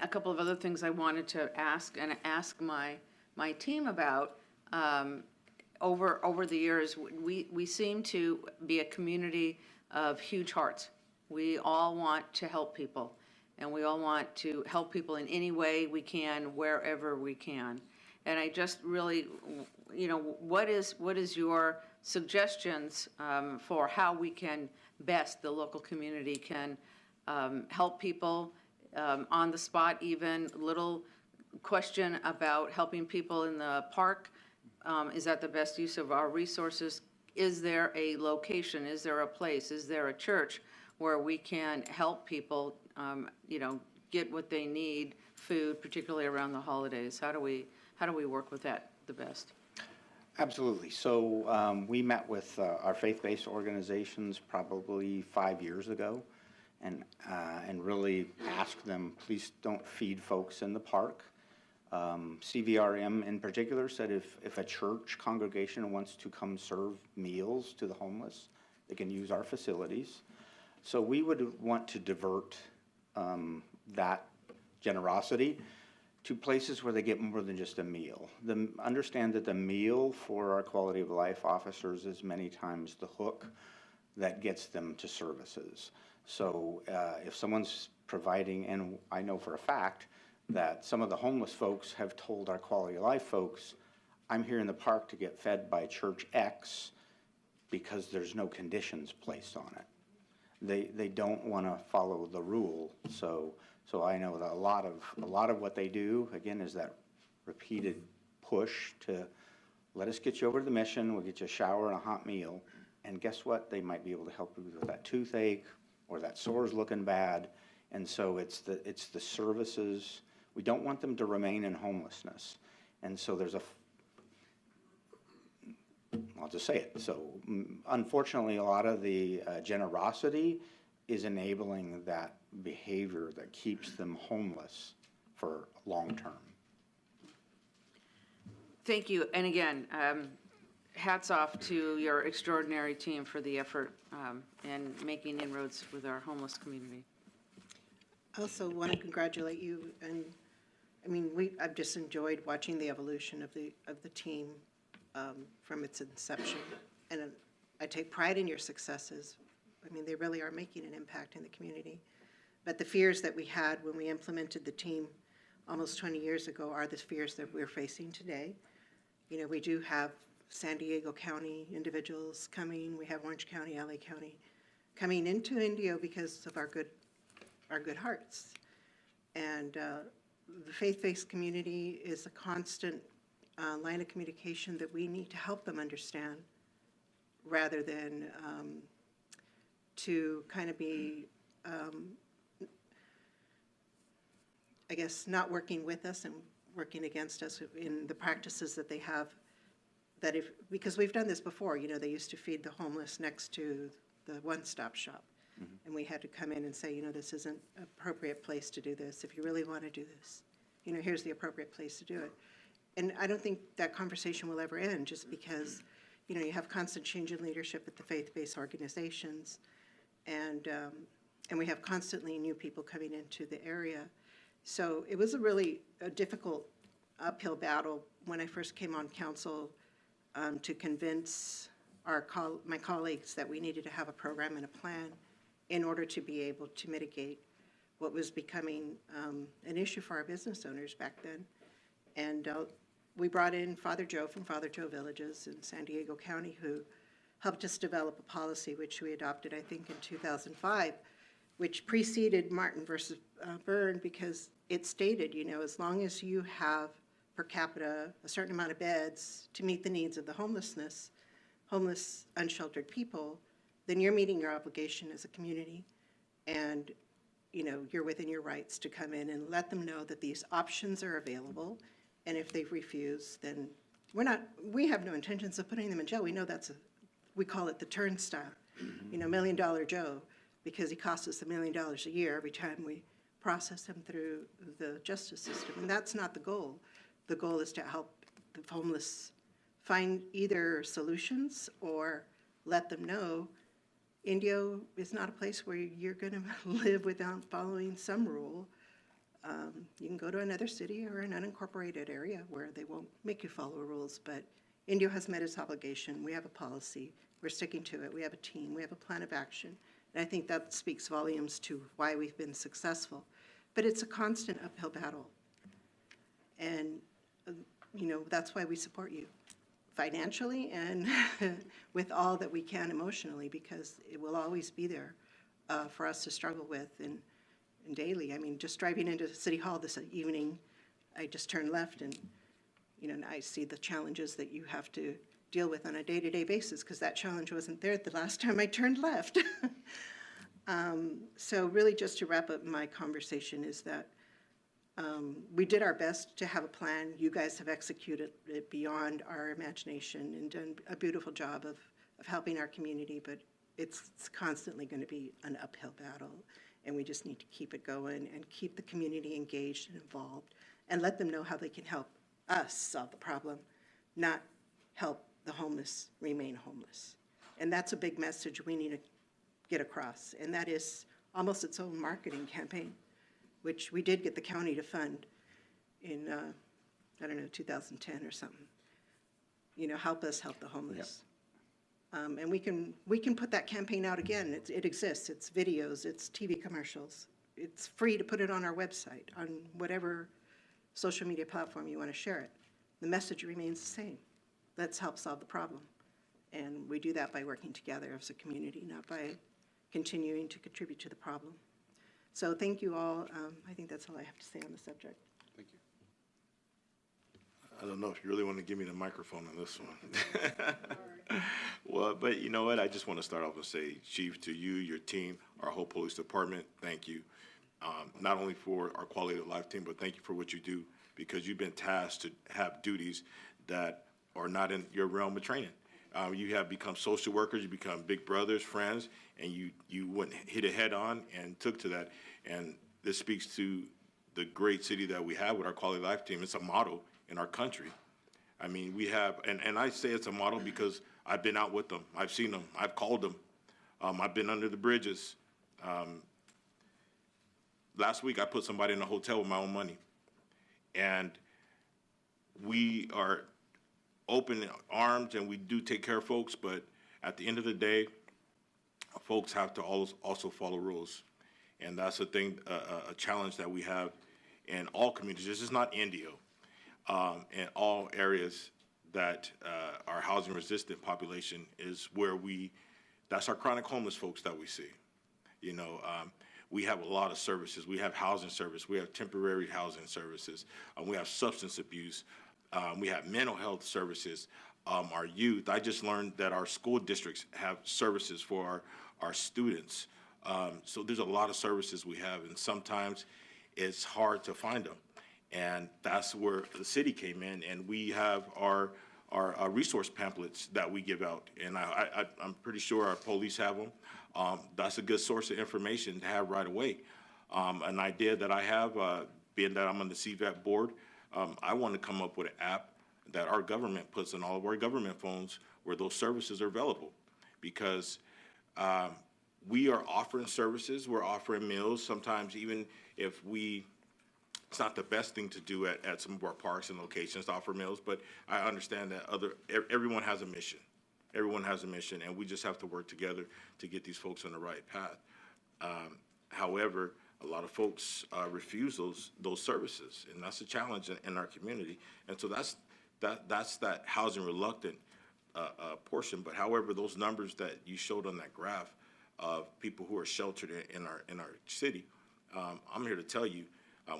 a couple of other things I wanted to ask my team about. Over the years, we seem to be a community of huge hearts. We all want to help people, and we all want to help people in any way we can, wherever we can. And I just really, you know, what is your suggestions for how we can best, the local community can help people on the spot, even little question about helping people in the park. Is that the best use of our resources? Is there a location? Is there a place? Is there a church where we can help people, you know, get what they need, food, particularly around the holidays? How do we work with that the best? Absolutely. So we met with our faith-based organizations probably 5 years ago, and really asked them, please don't feed folks in the park. CVRM in particular said if a church congregation wants to come serve meals to the homeless, they can use our facilities. So we would want to divert that generosity to places where they get more than just a meal. Understand that the meal for our quality of life officers is many times the hook that gets them to services. So if someone's providing, and I know for a fact that some of the homeless folks have told our quality of life folks, I'm here in the park to get fed by Church X because there's no conditions placed on it. They don't want to follow the rule. So I know that a lot of what they do, again, is that repeated push to let us get you over to the mission, we'll get you a shower and a hot meal, and guess what? They might be able to help you with that toothache or that sore's looking bad. And so it's the services. We don't want them to remain in homelessness. And so there's I'll just say it. So unfortunately, a lot of the generosity is enabling that behavior that keeps them homeless for long term. Thank you. And again, hats off to your extraordinary team for the effort and making inroads with our homeless community. I also want to congratulate you, and I mean, I've just enjoyed watching the evolution of the team from its inception, and I take pride in your successes. I mean, they really are making an impact in the community. But the fears that we had when we implemented the team almost 20 years ago are the fears that we're facing today. You know, we do have San Diego County individuals coming. We have Orange County, LA County coming into Indio because of our good hearts. And the faith-based community is a constant line of communication that we need to help them understand, rather than to kind of be, I guess, not working with us and working against us in the practices that they have. That because we've done this before, you know, they used to feed the homeless next to the one-stop shop. Mm-hmm. And we had to come in and say, you know, this isn't an appropriate place to do this. If you really want to do this, you know, here's the appropriate place to do it. And I don't think that conversation will ever end, just because, you know, you have constant change in leadership at the faith-based organizations, and we have constantly new people coming into the area. So it was a difficult uphill battle when I first came on council to convince my colleagues that we needed to have a program and a plan in order to be able to mitigate what was becoming an issue for our business owners back then. And we brought in Father Joe from Father Joe Villages in San Diego County, who helped us develop a policy which we adopted, I think, in 2005, which preceded Martin versus Byrne, because it stated, you know, as long as you have per capita a certain amount of beds to meet the needs of the homeless homeless, unsheltered people, then you're meeting your obligation as a community. And, you know, you're within your rights to come in and let them know that these options are available. And if they refuse, then we have no intentions of putting them in jail. We know we call it the turnstile, you know, $1 Million Joe, because he costs us $1 million a year every time we process him through the justice system. And that's not the goal. The goal is to help the homeless find either solutions or let them know Indio is not a place where you're going to live without following some rule. You can go to another city or an unincorporated area where they won't make you follow rules, but Indio has met its obligation. We have a policy. We're sticking to it. We have a team. We have a plan of action. And I think that speaks volumes to why we've been successful. But it's a constant uphill battle. And, you know, that's why we support you financially and with all that we can emotionally, because it will always be there for us to struggle with and daily. I mean, just driving into City Hall this evening, I just turned left and, you know, I see the challenges that you have to deal with on a day-to-day basis, because that challenge wasn't there the last time I turned left. So really, just to wrap up my conversation, is that we did our best to have a plan. You guys have executed it beyond our imagination and done a beautiful job of helping our community, but it's constantly going to be an uphill battle, and we just need to keep it going and keep the community engaged and involved and let them know how they can help us solve the problem, not help the homeless remain homeless. And that's a big message we need to get across, and that is almost its own marketing campaign, which we did get the county to fund in, I don't know, 2010 or something. You know, help us help the homeless. Yep. And we can put that campaign out again. It exists. It's videos. It's TV commercials. It's free to put it on our website, on whatever social media platform you want to share it. The message remains the same. Let's help solve the problem. And we do that by working together as a community, not by continuing to contribute to the problem. So thank you all. I think that's all I have to say on the subject. Thank you. I don't know if you really want to give me the microphone on this one. Well, but you know what? I just want to start off and say, Chief, to you, your team, our whole police department, thank you. Not only for our quality of life team, but thank you for what you do, because you've been tasked to have duties that are not in your realm of training. You have become social workers, you become big brothers, friends, and you went hit it head on and took to that. And this speaks to the great city that we have with our quality of life team. It's a model in our country. I mean, we have, and I say it's a model because I've been out with them. I've seen them. I've called them. I've been under the bridges. Last week, I put somebody in a hotel with my own money. And we are open arms, and we do take care of folks, but at the end of the day, folks have to also follow rules. And that's a thing, a challenge that we have in all communities. This is not Indio. In all areas that our housing resistant population is where that's our chronic homeless folks that we see. You know, we have a lot of services. We have housing service. We have temporary housing services. We have substance abuse. We have mental health services. Our youth. I just learned that our school districts have services for our students. So there's a lot of services we have, and sometimes it's hard to find them. And that's where the city came in, and we have our resource pamphlets that we give out, and I'm pretty sure our police have them. That's a good source of information to have right away. An idea that I have, being that I'm on the CVAP board, I want to come up with an app that our government puts in all of our government phones where those services are available, because we are offering services, we're offering meals, sometimes even if it's not the best thing to do at some of our parks and locations to offer meals, but I understand that everyone has a mission. Everyone has a mission, and we just have to work together to get these folks on the right path. However, a lot of folks refuse those services, and that's a challenge in our community. And so that's that housing reluctant portion. But however, those numbers that you showed on that graph of people who are sheltered in our city, I'm here to tell you,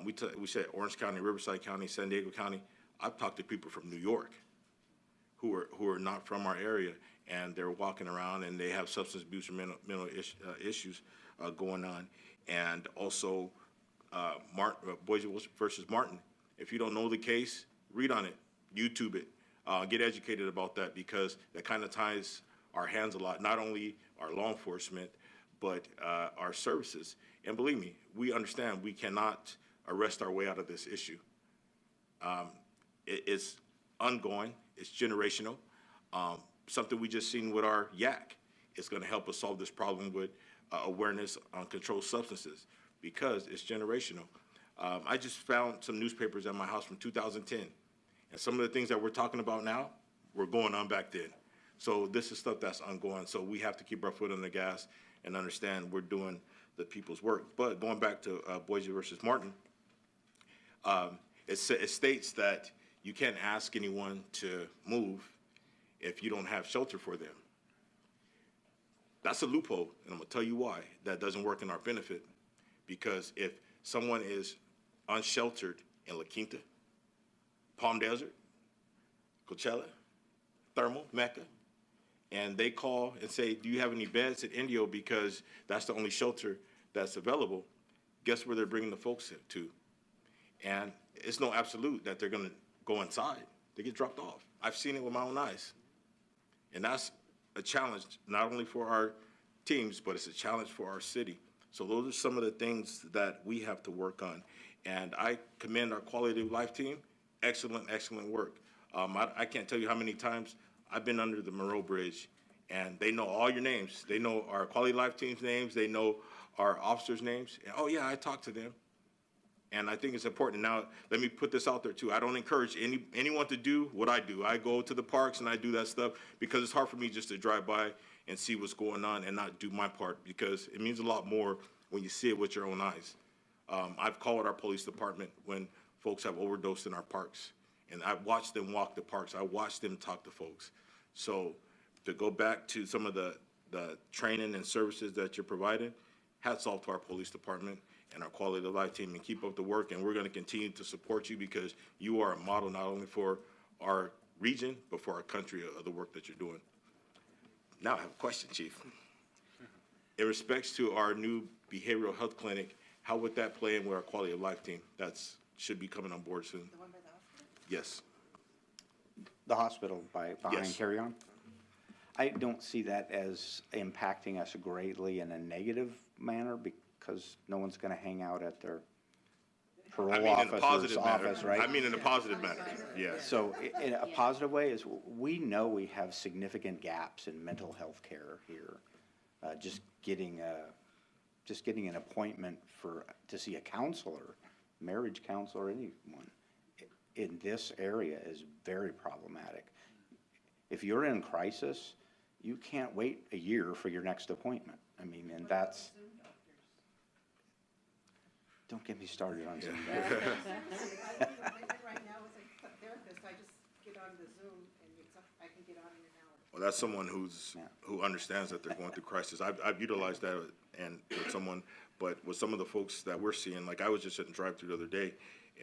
we said Orange County, Riverside County, San Diego County. I've talked to people from New York who are not from our area, and they're walking around and they have substance abuse or mental issues going on. And also, Boise versus Martin. If you don't know the case, read on it, YouTube it, get educated about that, because that kind of ties our hands a lot, not only our law enforcement, but our services. And believe me, we understand we cannot arrest our way out of this issue. It's ongoing, it's generational. Something we just seen with our yak is going to help us solve this problem with awareness on controlled substances, because it's generational. I just found some newspapers at my house from 2010, and some of the things that we're talking about now were going on back then. So this is stuff that's ongoing, so we have to keep our foot on the gas and understand we're doing the people's work. But going back to Boise versus Martin, it states that you can't ask anyone to move if you don't have shelter for them. That's a loophole, and I'm gonna tell you why that doesn't work in our benefit. Because if someone is unsheltered in La Quinta, Palm Desert, Coachella, Thermal, Mecca, and they call and say, do you have any beds at Indio, because that's the only shelter that's available, guess where they're bringing the folks to? And it's no absolute that they're gonna go inside. They get dropped off. I've seen it with my own eyes. And that's a challenge, not only for our teams, but it's a challenge for our city. So those are some of the things that we have to work on. And I commend our quality of life team. Excellent, excellent work. I can't tell you how many times I've been under the Monroe Bridge, and they know all your names. They know our quality of life team's names. They know our officers' names. And, oh, yeah, I talked to them. And I think it's important. Now, let me put this out there, too. I don't encourage anyone to do what I do. I go to the parks and I do that stuff, because it's hard for me just to drive by and see what's going on and not do my part, because it means a lot more when you see it with your own eyes. I've called our police department when folks have overdosed in our parks, and I've watched them walk the parks. I watched them talk to folks. So to go back to some of the training and services that you're providing, hats off to our police department and our quality of life team, and keep up the work. And we're going to continue to support you, because you are a model not only for our region, but for our country of the work that you're doing. Now I have a question, Chief. In respects to our new behavioral health clinic, how would that play in with our quality of life team? That's should be coming on board soon. The one by the hospital? Yes. The hospital behind Yes. Carry On? I don't see that as impacting us greatly in a negative manner, because no one's going to hang out at their parole I mean, in a officer's positive manner. office, right? I mean, in a positive manner. Yeah. So in a positive way is, we know we have significant gaps in mental health care here. Just getting an appointment to see a counselor, marriage counselor, anyone in this area is very problematic. If you're in crisis, you can't wait a year for your next appointment. I mean, and that's, don't get me started on Zoom. Right now, as a therapist, I just get on the Zoom and I can get on in an hour. Well, that's someone who understands that they're going through crisis. I've utilized that and with someone, but with some of the folks that we're seeing, like I was just at the drive-thru the other day,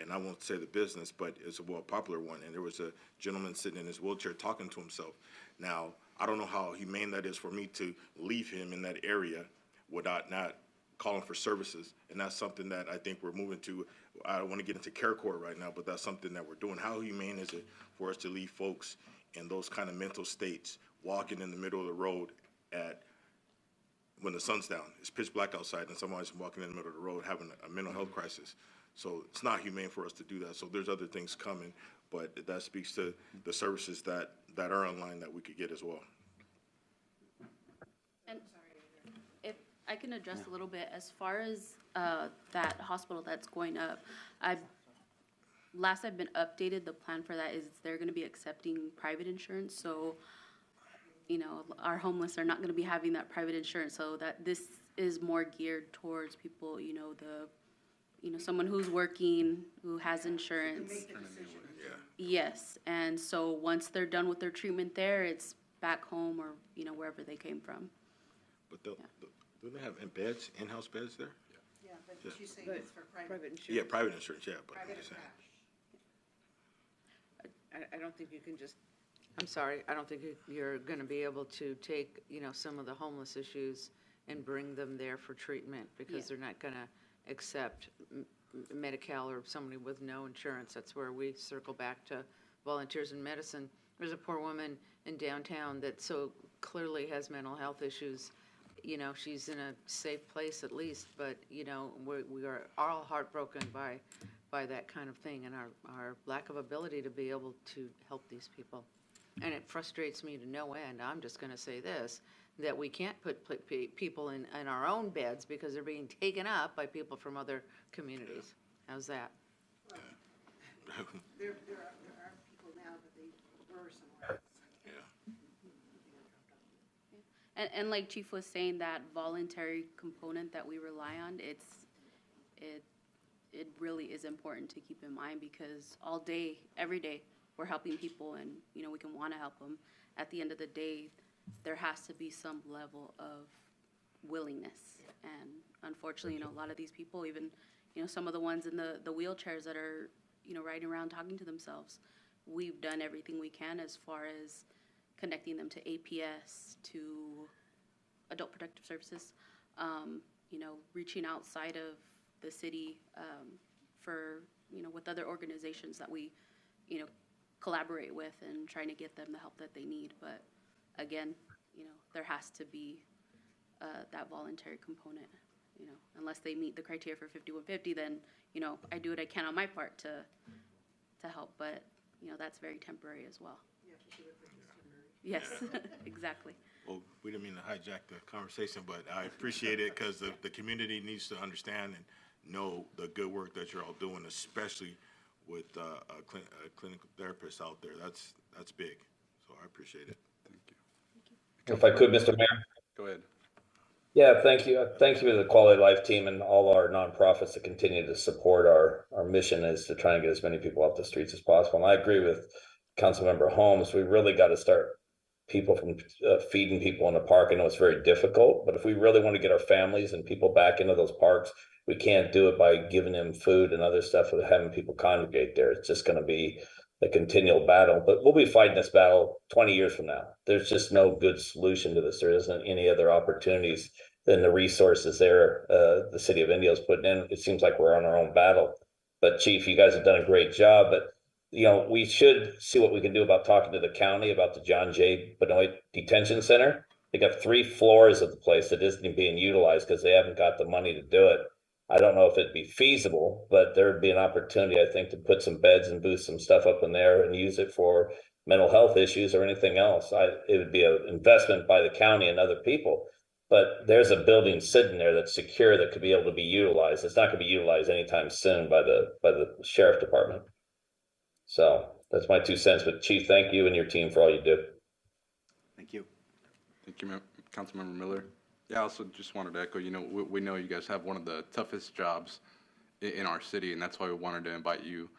and I won't say the business, but it's a popular one, and there was a gentleman sitting in his wheelchair talking to himself. Now, I don't know how humane that is for me to leave him in that area without not calling for services, and that's something that I think we're moving to. I don't want to get into care court right now, but that's something that we're doing. How humane is it for us to leave folks in those kind of mental states walking in the middle of the road when the sun's down? It's pitch black outside, and someone's walking in the middle of the road having a mental health crisis. So it's not humane for us to do that. So there's other things coming, but that speaks to the services that are online that we could get as well. And if I can address a little bit, as far as that hospital that's going up, last I've been updated, the plan for that is they're going to be accepting private insurance. So, you know, our homeless are not going to be having that private insurance. So that this is more geared towards people, someone who's working, who has insurance. Yes, and so once they're done with their treatment there, it's back home or, wherever they came from. But do they have beds, in-house beds there? Yeah, but she's saying it's for private insurance. Yeah, private insurance, yeah. But Private I'm just saying. I don't think you can just I'm sorry, I don't think you're going to be able to take, some of the homeless issues and bring them there for treatment because they're not going to accept Medi-Cal or somebody with no insurance. That's where we circle back to volunteers in medicine. There's a poor woman in downtown that so clearly has mental health issues. She's in a safe place at least, but, we are all heartbroken by that kind of thing and our lack of ability to be able to help these people. And it frustrates me to no end. I'm just going to say this, that we can't put people in our own beds because they're being taken up by people from other communities. How's that? There are people now, but they were somewhere else. And like Chief was saying, that voluntary component that we rely on, it really is important to keep in mind because all day, every day, we're helping people and, we can want to help them. At the end of the day, there has to be some level of willingness. And unfortunately, a lot of these people, even, some of the ones in the wheelchairs that are, riding around talking to themselves, we've done everything we can as far as connecting them to APS, to Adult Protective Services, reaching outside of the city for, with other organizations that we, collaborate with and trying to get them the help that they need. But again, there has to be that voluntary component, unless they meet the criteria for 5150, then, I do what I can on my part to help, but, that's very temporary as well. Yes, exactly. Well, we didn't mean to hijack the conversation, but I appreciate it because the community needs to understand and know the good work that you're all doing, especially with clinical therapists out there. That's big. So I appreciate it. Thank you. If I could, Mr. Mayor. Go ahead. Yeah, thank you. Thank you to the Quality of Life team and all our nonprofits that continue to support our mission is to try and get as many people off the streets as possible. And I agree with Councilmember Holmes. We really got to start people from feeding people in the park. I know it's very difficult, but if we really want to get our families and people back into those parks, we can't do it by giving them food and other stuff with having people congregate there. It's just going to be a continual battle, but we'll be fighting this battle 20 years from now. There's just no good solution to this. There isn't any other opportunities than the resources there the City of Indio is putting in. It seems like we're on our own battle. But Chief, you guys have done a great job, but we should see what we can do about talking to the county about the John J. Benoit Detention Center. They got 3 floors of the place that isn't being utilized because they haven't got the money to do it. I don't know if it'd be feasible, but there'd be an opportunity, I think, to put some beds and boost some stuff up in there and use it for mental health issues or anything else. It would be an investment by the county and other people, but there's a building sitting there that's secure that could be able to be utilized. It's not going to be utilized anytime soon by the sheriff department. So that's my 2 cents. But Chief, thank you and your team for all you do. Thank you. Thank you, Councilmember Miller. Yeah, I also just wanted to echo, we know you guys have one of the toughest jobs in our city, and that's why we wanted to invite you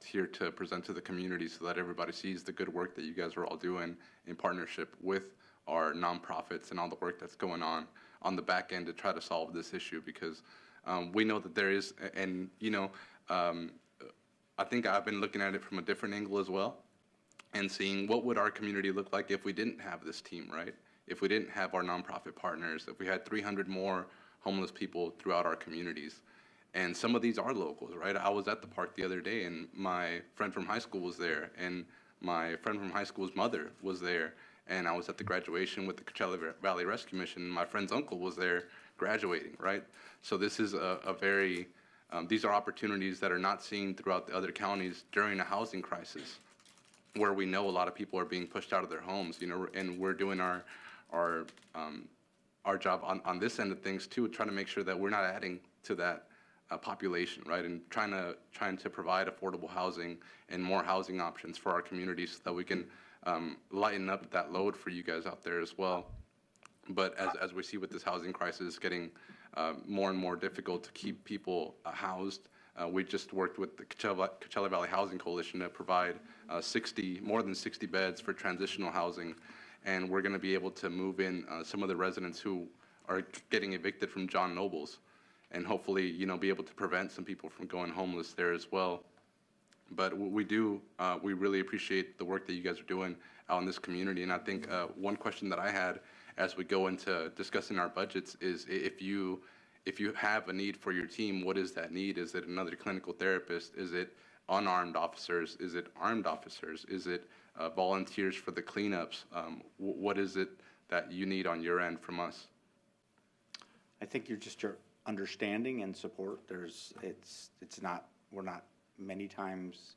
here to present to the community so that everybody sees the good work that you guys are all doing in partnership with our nonprofits and all the work that's going on the back end to try to solve this issue because we know that there is, and I think I've been looking at it from a different angle as well and seeing what would our community look like if we didn't have this team, right? If we didn't have our nonprofit partners, if we had 300 more homeless people throughout our communities. And some of these are locals, right? I was at the park the other day and my friend from high school was there and my friend from high school's mother was there. And I was at the graduation with the Coachella Valley Rescue Mission. My friend's uncle was there graduating, right? So this is a very, these are opportunities that are not seen throughout the other counties during a housing crisis where we know a lot of people are being pushed out of their homes, and we're doing our job on this end of things too, trying to make sure that we're not adding to that population, right? And trying to provide affordable housing and more housing options for our communities so that we can lighten up that load for you guys out there as well. But as we see with this housing crisis getting more and more difficult to keep people housed, we just worked with the Coachella Valley Housing Coalition to provide more than 60 beds for transitional housing. And we're going to be able to move in some of the residents who are getting evicted from John Noble's and hopefully, be able to prevent some people from going homeless there as well. But we really appreciate the work that you guys are doing out in this community. And I think one question that I had as we go into discussing our budgets is if you have a need for your team, what is that need? Is it another clinical therapist? Is it unarmed officers? Is it armed officers? Is it volunteers for the cleanups? What is it that you need on your end from us? I think you're just your understanding and support. We're not many times,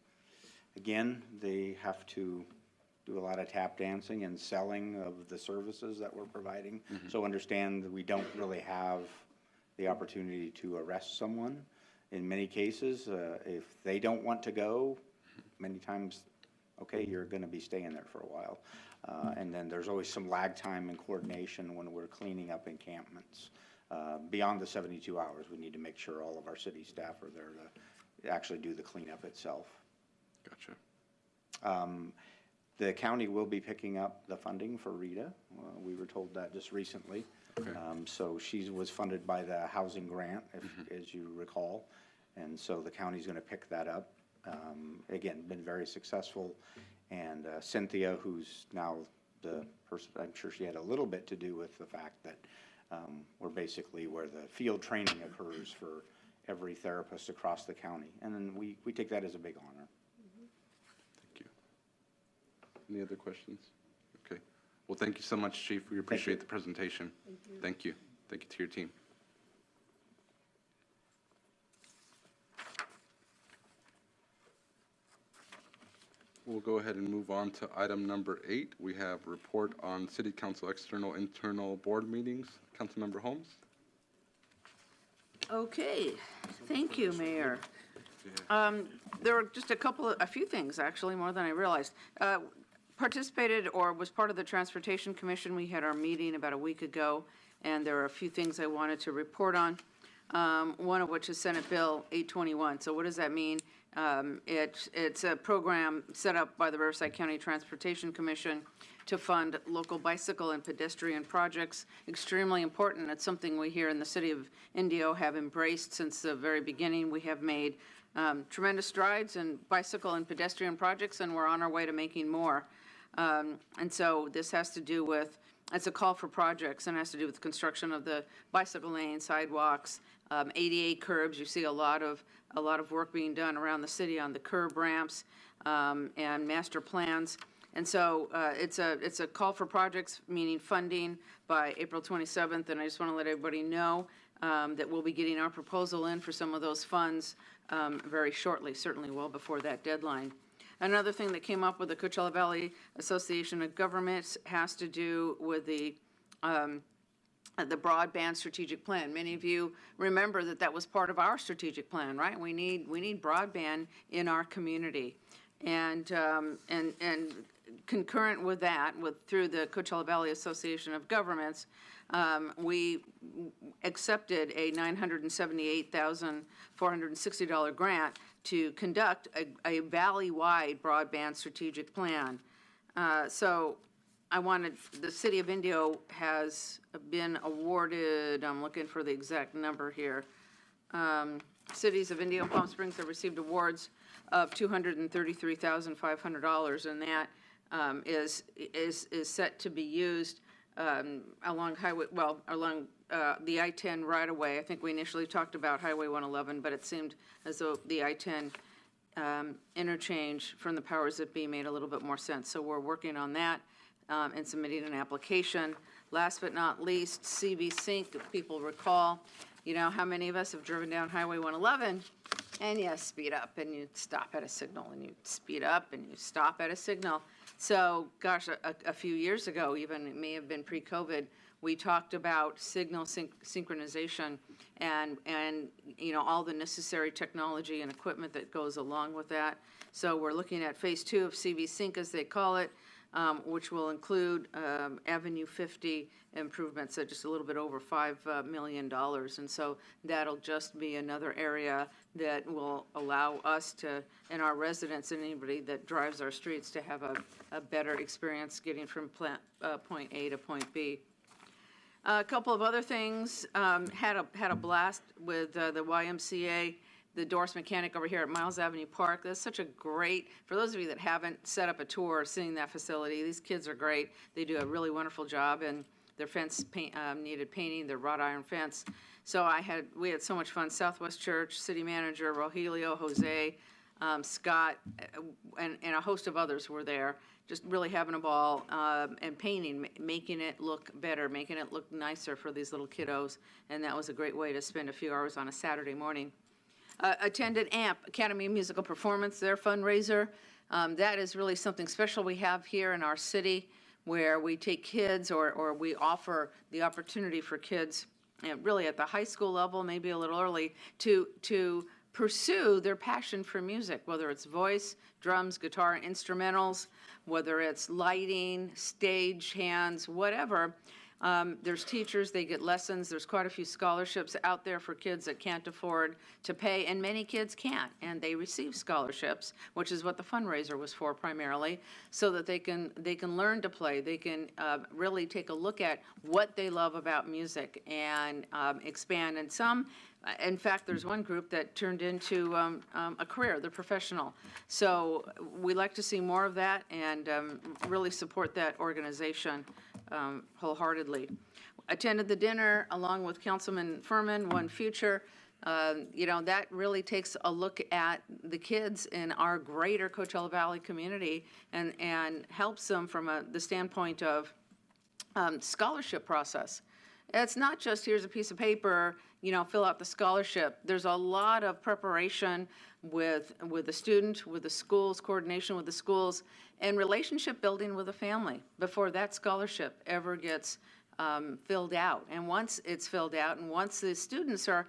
again, they have to do a lot of tap dancing and selling of the services that we're providing. Mm-hmm. So understand that we don't really have the opportunity to arrest someone. In many cases, if they don't want to go, many times, okay, you're going to be staying there for a while. And then there's always some lag time in coordination when we're cleaning up encampments. Beyond the 72 hours, we need to make sure all of our city staff are there to actually do the cleanup itself. Gotcha. The county will be picking up the funding for Rita. We were told that just recently. Okay. So she was funded by the housing grant, as you recall. And so the county's going to pick that up. Again, been very successful. And Cynthia, who's now the person, I'm sure she had a little bit to do with the fact that we're basically where the field training occurs for every therapist across the county. And then we take that as a big honor. Thank you. Any other questions? Okay. Well, thank you so much, Chief. We appreciate the presentation. Thank you. Thank you. Thank you to your team. We'll go ahead and move on to item number 8. We have report on City Council external internal board meetings. Councilmember Holmes. Okay, thank you, Mayor. There were just a few things, actually, more than I realized. Participated or was part of the Transportation Commission. We had our meeting about a week ago, and there are a few things I wanted to report on, one of which is Senate Bill 821. So what does that mean? It's a program set up by the Riverside County Transportation Commission to fund local bicycle and pedestrian projects. Extremely important. It's something we here in the City of Indio have embraced since the very beginning. We have made tremendous strides in bicycle and pedestrian projects, and we're on our way to making more. And so this has to do with, it's a call for projects, and has to do with construction of the bicycle lane, sidewalks, ADA curbs. You see a lot of work being done around the city on the curb ramps and master plans. And so it's a call for projects, meaning funding by April 27th. And I just want to let everybody know that we'll be getting our proposal in for some of those funds very shortly, certainly well before that deadline. Another thing that came up with the Coachella Valley Association of Governments has to do with the broadband strategic plan. Many of you remember that was part of our strategic plan, right? We need broadband in our community, and concurrent with that, through the Coachella Valley Association of Governments, we accepted a $978,460 grant to conduct a valley-wide broadband strategic plan. So the City of Indio has been awarded, I'm looking for the exact number here, Cities of Indio and Palm Springs have received awards of $233,500, and that is set to be used along the I-10 right-of-way. I think we initially talked about Highway 111, but it seemed as though the I-10 interchange from the powers that be made a little bit more sense. So we're working on that and submitting an application. Last but not least, CV Sync, if people recall, you know how many of us have driven down Highway 111 and you speed up and you stop at a signal, and you speed up and you stop at a signal. So, gosh, a few years ago, even it may have been pre-COVID, we talked about signal synchronization and all the necessary technology and equipment that goes along with that. So we're looking at phase 2 of CV Sync, as they call it, which will include Avenue 50 improvements at just a little bit over $5 million. And so that'll just be another area that will allow us to, and our residents and anybody that drives our streets, to have a better experience getting from point A to point B. A couple of other things, had a blast with the YMCA the Doors mechanic over here at Miles Avenue Park. That's such a great, for those of you that haven't set up a tour or seen that facility, these kids are great. They do a really wonderful job, and their fence needed painting, their wrought iron fence. So we had so much fun. Southwest Church, city manager, Rogelio, Jose, Scott, and a host of others were there, just really having a ball, and painting, making it look better, making it look nicer for these little kiddos. And that was a great way to spend a few hours on a Saturday morning. Attended AMP, Academy of Musical Performance, their fundraiser. That is really something special we have here in our city, where we take kids, or we offer the opportunity for kids, really at the high school level, maybe a little early, to pursue their passion for music, whether it's voice, drums, guitar, instrumentals, whether it's lighting, stage hands, whatever. There's teachers, they get lessons. There's quite a few scholarships out there for kids that can't afford to pay, and many kids can't, and they receive scholarships, which is what the fundraiser was for primarily, so that they can learn to play. They can really take a look at what they love about music and expand. And some, in fact, there's one group that turned into a career. They're professional. So we like to see more of that, and really support that organization wholeheartedly. Attended the dinner along with Councilman Furman, One Future. That really takes a look at the kids in our greater Coachella Valley community, and helps them from the standpoint of scholarship process. It's not just here's a piece of paper, fill out the scholarship. There's a lot of preparation with the student, with the schools, coordination with the schools, and relationship building with the family before that scholarship ever gets filled out. And once it's filled out, and once the students are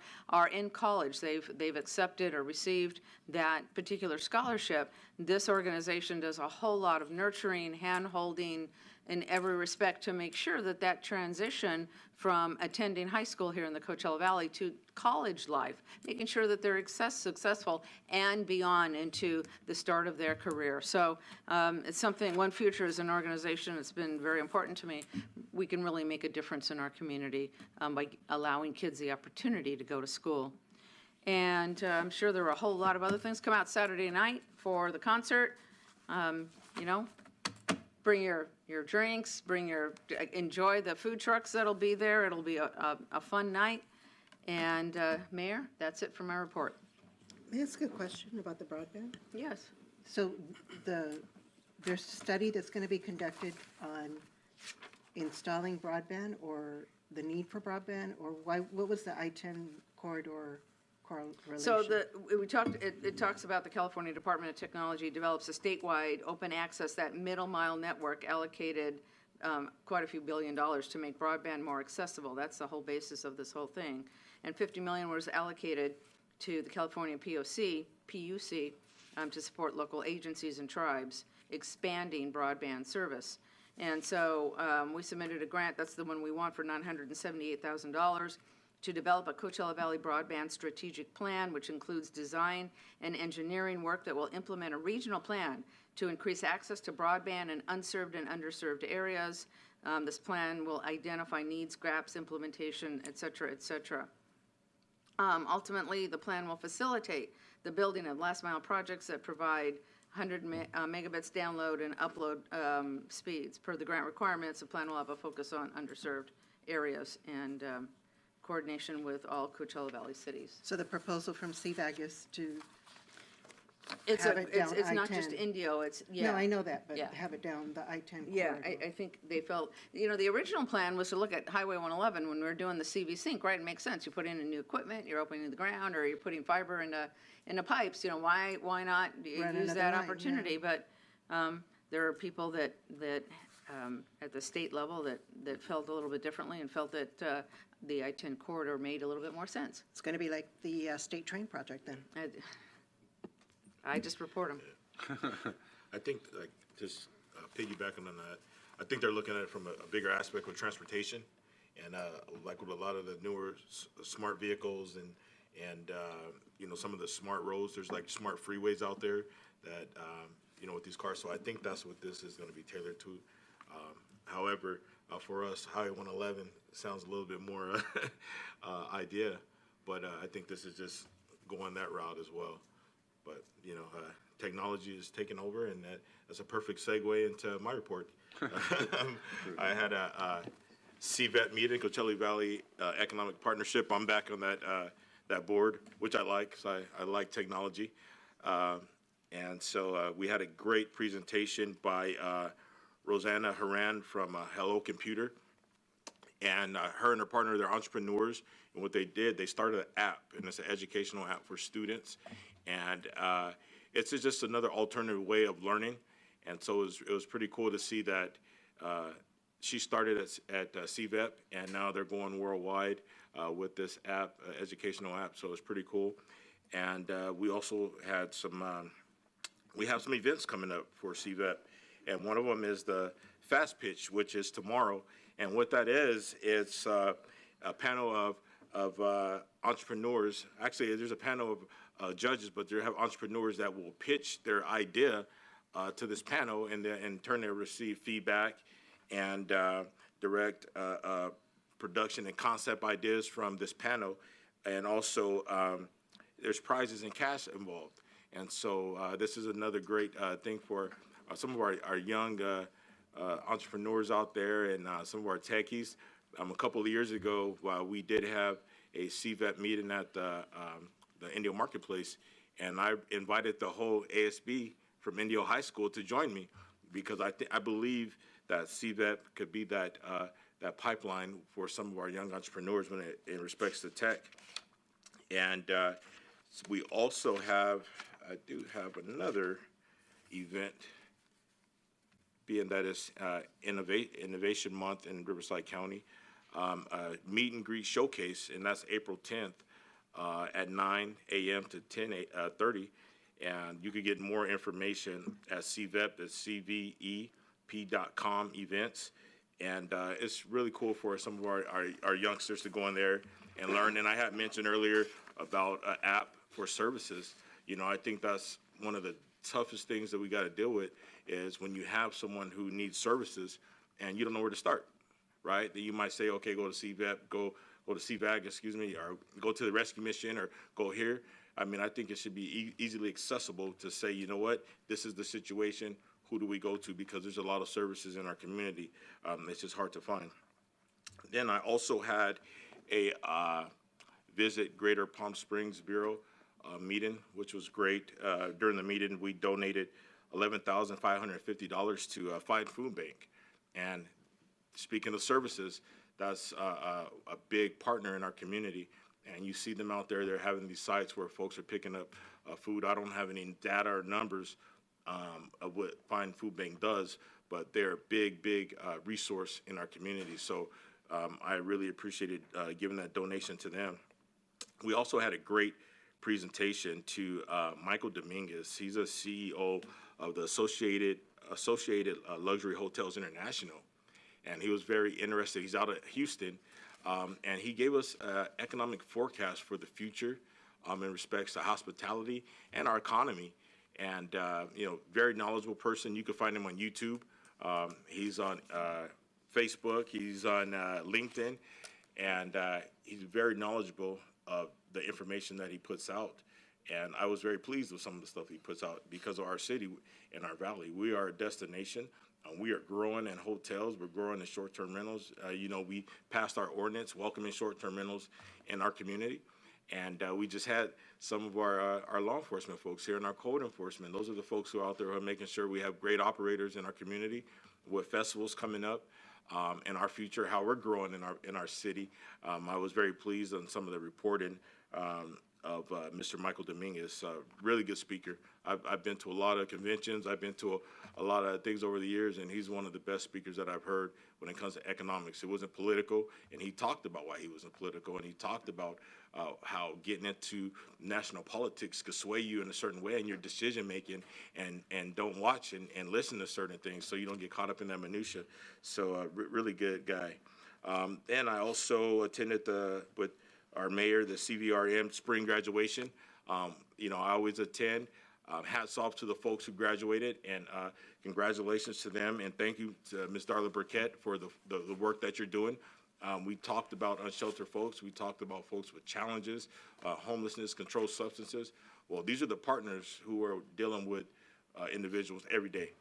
in college, they've accepted or received that particular scholarship, this organization does a whole lot of nurturing, hand-holding in every respect to make sure that that transition from attending high school here in the Coachella Valley to college life, making sure that they're successful and beyond into the start of their career. So it's something, One Future is an organization that's been very important to me. We can really make a difference in our community by allowing kids the opportunity to go to school. And I'm sure there were a whole lot of other things come out Saturday night for the concert. Bring your drinks, enjoy the food trucks that'll be there. It'll be a fun night. And Mayor, that's it for my report. May I ask a question about the broadband? Yes. So there's a study that's going to be conducted on installing broadband, or the need for broadband, or what was the I-10 corridor correlation? So it talks about the California Department of Technology develops a statewide open access, that middle mile network, allocated quite a few $1 billion to make broadband more accessible. That's the whole basis of this whole thing. And $50 million was allocated to the California PUC to support local agencies and tribes expanding broadband service. And so we submitted a grant, that's the one we want, for $978,000 to develop a Coachella Valley broadband strategic plan, which includes design and engineering work that will implement a regional plan to increase access to broadband in unserved and underserved areas. This plan will identify needs, gaps, implementation, et cetera, et cetera. Ultimately, the plan will facilitate the building of last mile projects that provide 100 megabits download and upload speeds. Per the grant requirements, the plan will have a focus on underserved areas and coordination with all Coachella Valley cities. So the proposal from CVAG is to It's have it down it's not I-10. just Indio, it's, yeah. No, I know that, but Yeah. have it down the I-10 Yeah, corridor. I think they felt, the original plan was to look at Highway 111 when we were doing the CV sync, right? It makes sense. You put in a new equipment, you're opening the ground, or you're putting fiber into pipes, why not Run use another that line, opportunity? But there are people that at the state level that felt a little bit differently and felt that the I-10 corridor made a little bit more sense. It's going to be like the state train project then. I just report them. I think, just piggybacking on that, I think they're looking at it from a bigger aspect with transportation, and like with a lot of the newer smart vehicles and some of the smart roads, there's like smart freeways out there that with these cars. So I think that's what this is going to be tailored to. However, for us, Highway 111 sounds a little bit more idea, but I think this is just going that route as well. But, technology is taking over, and that's a perfect segue into my report. I had a CVET meeting, Coachella Valley Economic Partnership. I'm back on that board, which I like, because I like technology. And so we had a great presentation by Rosanna Haran from Hello Computer. And her and her partner, they're entrepreneurs. And what they did, they started an app, and it's an educational app for students. And it's just another alternative way of learning. And so it was pretty cool to see that she started at CVEP, and now they're going worldwide with this app, educational app. So it's pretty cool. And we also had we have some events coming up for CVEP. And one of them is the Fast Pitch, which is tomorrow. And what that is, it's a panel of entrepreneurs. Actually, there's a panel of judges, but they have entrepreneurs that will pitch their idea to this panel, and in turn they'll receive feedback and direct production and concept ideas from this panel. And also there's prizes and cash involved. And so this is another great thing for some of our young entrepreneurs out there, and some of our techies. A couple of years ago, we did have a CVET meeting at the Indio Marketplace, and I invited the whole ASB from Indio High School to join me, because I believe that CVET could be that pipeline for some of our young entrepreneurs when it respects to tech. And we also I do have another event, being that is Innovation Month in Riverside County, a meet and greet showcase, and that's April 10th at 9 a.m. to 10:30. And you could get more information at CVEP, that's CVEP.com events. And it's really cool for some of our youngsters to go in there and learn. And I had mentioned earlier about an app for services. I think that's one of the toughest things that we got to deal with, is when you have someone who needs services and you don't know where to start, right? That you might say, okay, go to CVEP, go to CVAG, or go to the rescue mission, or go here. I mean, I think it should be easily accessible to say, you know what, this is the situation, who do we go to? Because there's a lot of services in our community. It's just hard to find. Then I also had a Visit Greater Palm Springs Bureau meeting, which was great. During the meeting, we donated $11,550 to Find Food Bank. And speaking of services, that's a big partner in our community. And you see them out there, they're having these sites where folks are picking up food. I don't have any data or numbers of what Find Food Bank does, but they're a big resource in our community. So I really appreciated giving that donation to them. We also had a great presentation to Michael Dominguez. He's a CEO of the Associated Luxury Hotels International, and he was very interested. He's out of Houston, and he gave us an economic forecast for the future in respects to hospitality and our economy. And very knowledgeable person. You can find him on YouTube. He's on Facebook. He's on LinkedIn, and he's very knowledgeable of the information that he puts out. And I was very pleased with some of the stuff he puts out because of our city and our valley. We are a destination. We are growing in hotels. We're growing in short-term rentals. We passed our ordinance welcoming short-term rentals in our community. And we just had some of our law enforcement folks here and our code enforcement. Those are the folks who are out there who are making sure we have great operators in our community with festivals coming up. In our future, how we're growing in our city. I was very pleased on some of the reporting of Mr. Michael Dominguez, really good speaker. I've been to a lot of conventions. I've been to a lot of things over the years, and he's one of the best speakers that I've heard when it comes to economics. It wasn't political, and he talked about why he wasn't political, and he talked about how getting into national politics could sway you in a certain way in your decision making, and don't watch and listen to certain things so you don't get caught up in that minutia. So really good guy. And I also attended with our mayor, the CVRM spring graduation. I always attend. Hats off to the folks who graduated, and congratulations to them. And thank you to Ms. Darla Burkett for the work that you're doing. We talked about unsheltered folks. We talked about folks with challenges, homelessness, controlled substances. Well, these are the partners who are dealing with individuals every day,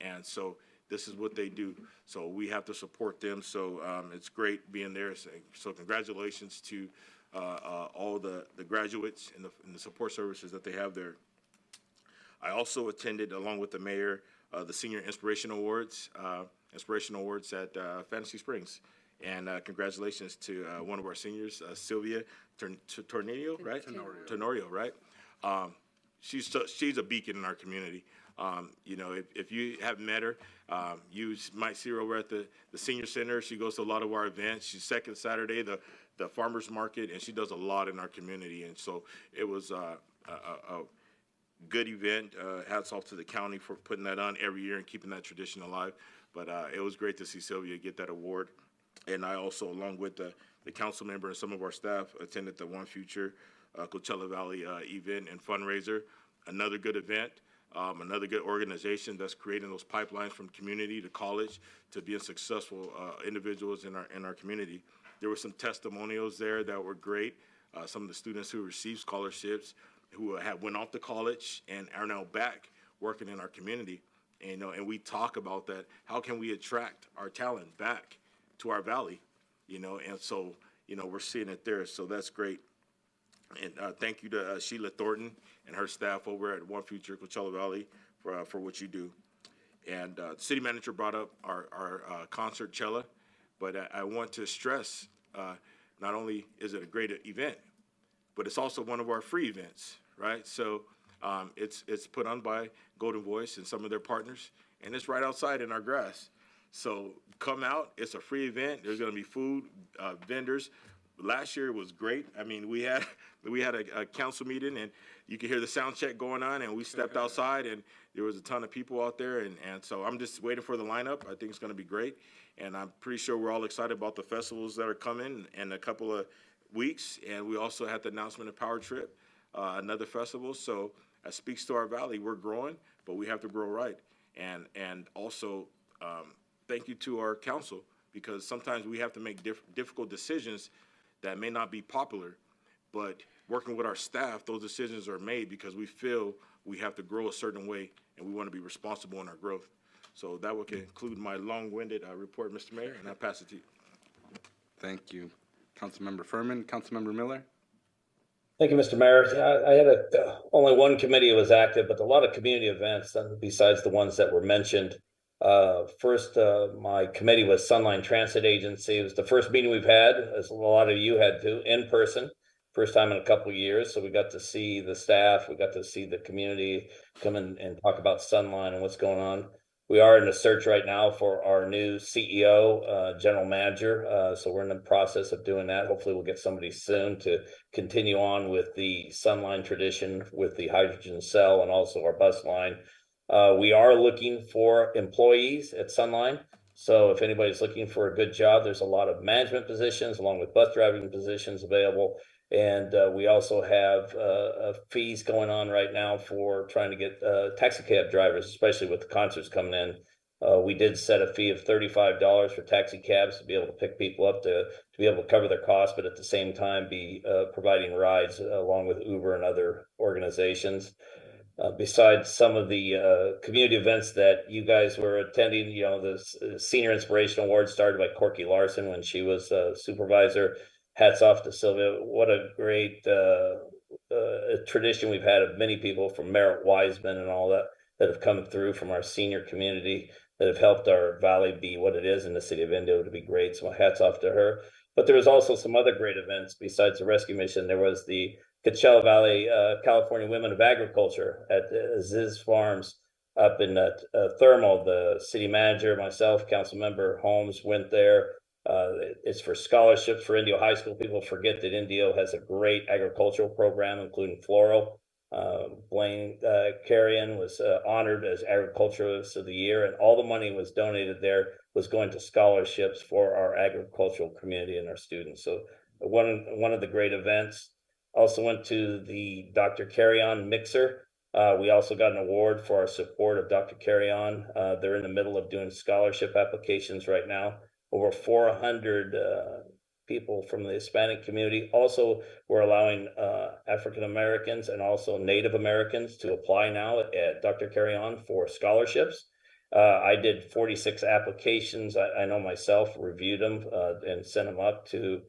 and so this is what they do. So we have to support them. So it's great being there. So congratulations to all the graduates and the support services that they have there. I also attended, along with the mayor, the Senior Inspiration Awards at Fantasy Springs. And congratulations to one of our seniors, Sylvia Tornillo, right? Tenorio, right? She's a beacon in our community. If you haven't met her, you might see her over at the senior center. She goes to a lot of our events. She's second Saturday, the farmers market, and she does a lot in our community. And so it was a good event. Hats off to the county for putting that on every year and keeping that tradition alive. But it was great to see Sylvia get that award. And I also, along with the council member and some of our staff, attended the One Future Coachella Valley event and fundraiser. Another good event, another good organization that's creating those pipelines from community to college to being successful individuals in our community. There were some testimonials there that were great. Some of the students who received scholarships, who went off to college and are now back working in our community. And we talk about that. How can we attract our talent back to our valley? And so, we're seeing it there. So that's great. And thank you to Sheila Thornton and her staff over at One Future Coachella Valley for what you do. And the city manager brought up our concert Cella, but I want to stress, not only is it a great event, but it's also one of our free events, right? So it's put on by Golden Voice and some of their partners, and it's right outside in our grass. So come out. It's a free event. There's going to be food, vendors. Last year was great. I mean, we had a council meeting, and you could hear the sound check going on, and we stepped outside, and there was a ton of people out there, and so I'm just waiting for the lineup. I think it's going to be great, and I'm pretty sure we're all excited about the festivals that are coming in a couple of weeks, and we also had the announcement of Power Trip, another festival. So that speaks to our valley. We're growing, but we have to grow right, and also thank you to our council, because sometimes we have to make difficult decisions that may not be popular, but working with our staff, those decisions are made because we feel we have to grow a certain way and we want to be responsible in our growth. So that will conclude my long-winded report, Mr. Mayor, and I'll pass it to you. Thank you. Councilmember Furman. Councilmember Miller. Thank you, Mr. Mayor. I had only one committee was active, but a lot of community events besides the ones that were mentioned. First, my committee was Sunline Transit Agency. It was the first meeting we've had, as a lot of you had to, in person. First time in a couple of years. So we got to see the staff. We got to see the community come in and talk about Sunline and what's going on. We are in a search right now for our new CEO, general manager. So we're in the process of doing that. Hopefully we'll get somebody soon to continue on with the Sunline tradition with the hydrogen cell and also our bus line. We are looking for employees at Sunline. So if anybody's looking for a good job, there's a lot of management positions along with bus driving positions available. And we also have fees going on right now for trying to get taxi cab drivers, especially with the concerts coming in. We did set a fee of $35 for taxi cabs to be able to pick people up to be able to cover their costs, but at the same time be providing rides along with Uber and other organizations. Besides some of the community events that you guys were attending, the Senior Inspiration Award started by Corky Larson when she was supervisor. Hats off to Sylvia. What a great tradition we've had of many people from Merritt Wiseman and all that have come through from our senior community that have helped our valley be what it is in the city of Indio to be great. So hats off to her. But there was also some other great events besides the rescue mission. There was the Coachella Valley California Women of Agriculture at Aziz Farms up in Thermal. The city manager, myself, council member Holmes went there. It's for scholarships for Indio High School. People forget that Indio has a great agricultural program, including floral. Blaine Carrion was honored as Agriculturalist of the Year, and all the money was donated there was going to scholarships for our agricultural community and our students. So one of the great events. Also went to the Dr. Carrion Mixer. We also got an award for our support of Dr. Carrion. They're in the middle of doing scholarship applications right now. over 400 people from the Hispanic community. Also, we're allowing African Americans and also Native Americans to apply now at Dr. Carry On for scholarships. I did 46 applications. I know myself, reviewed them and sent them up to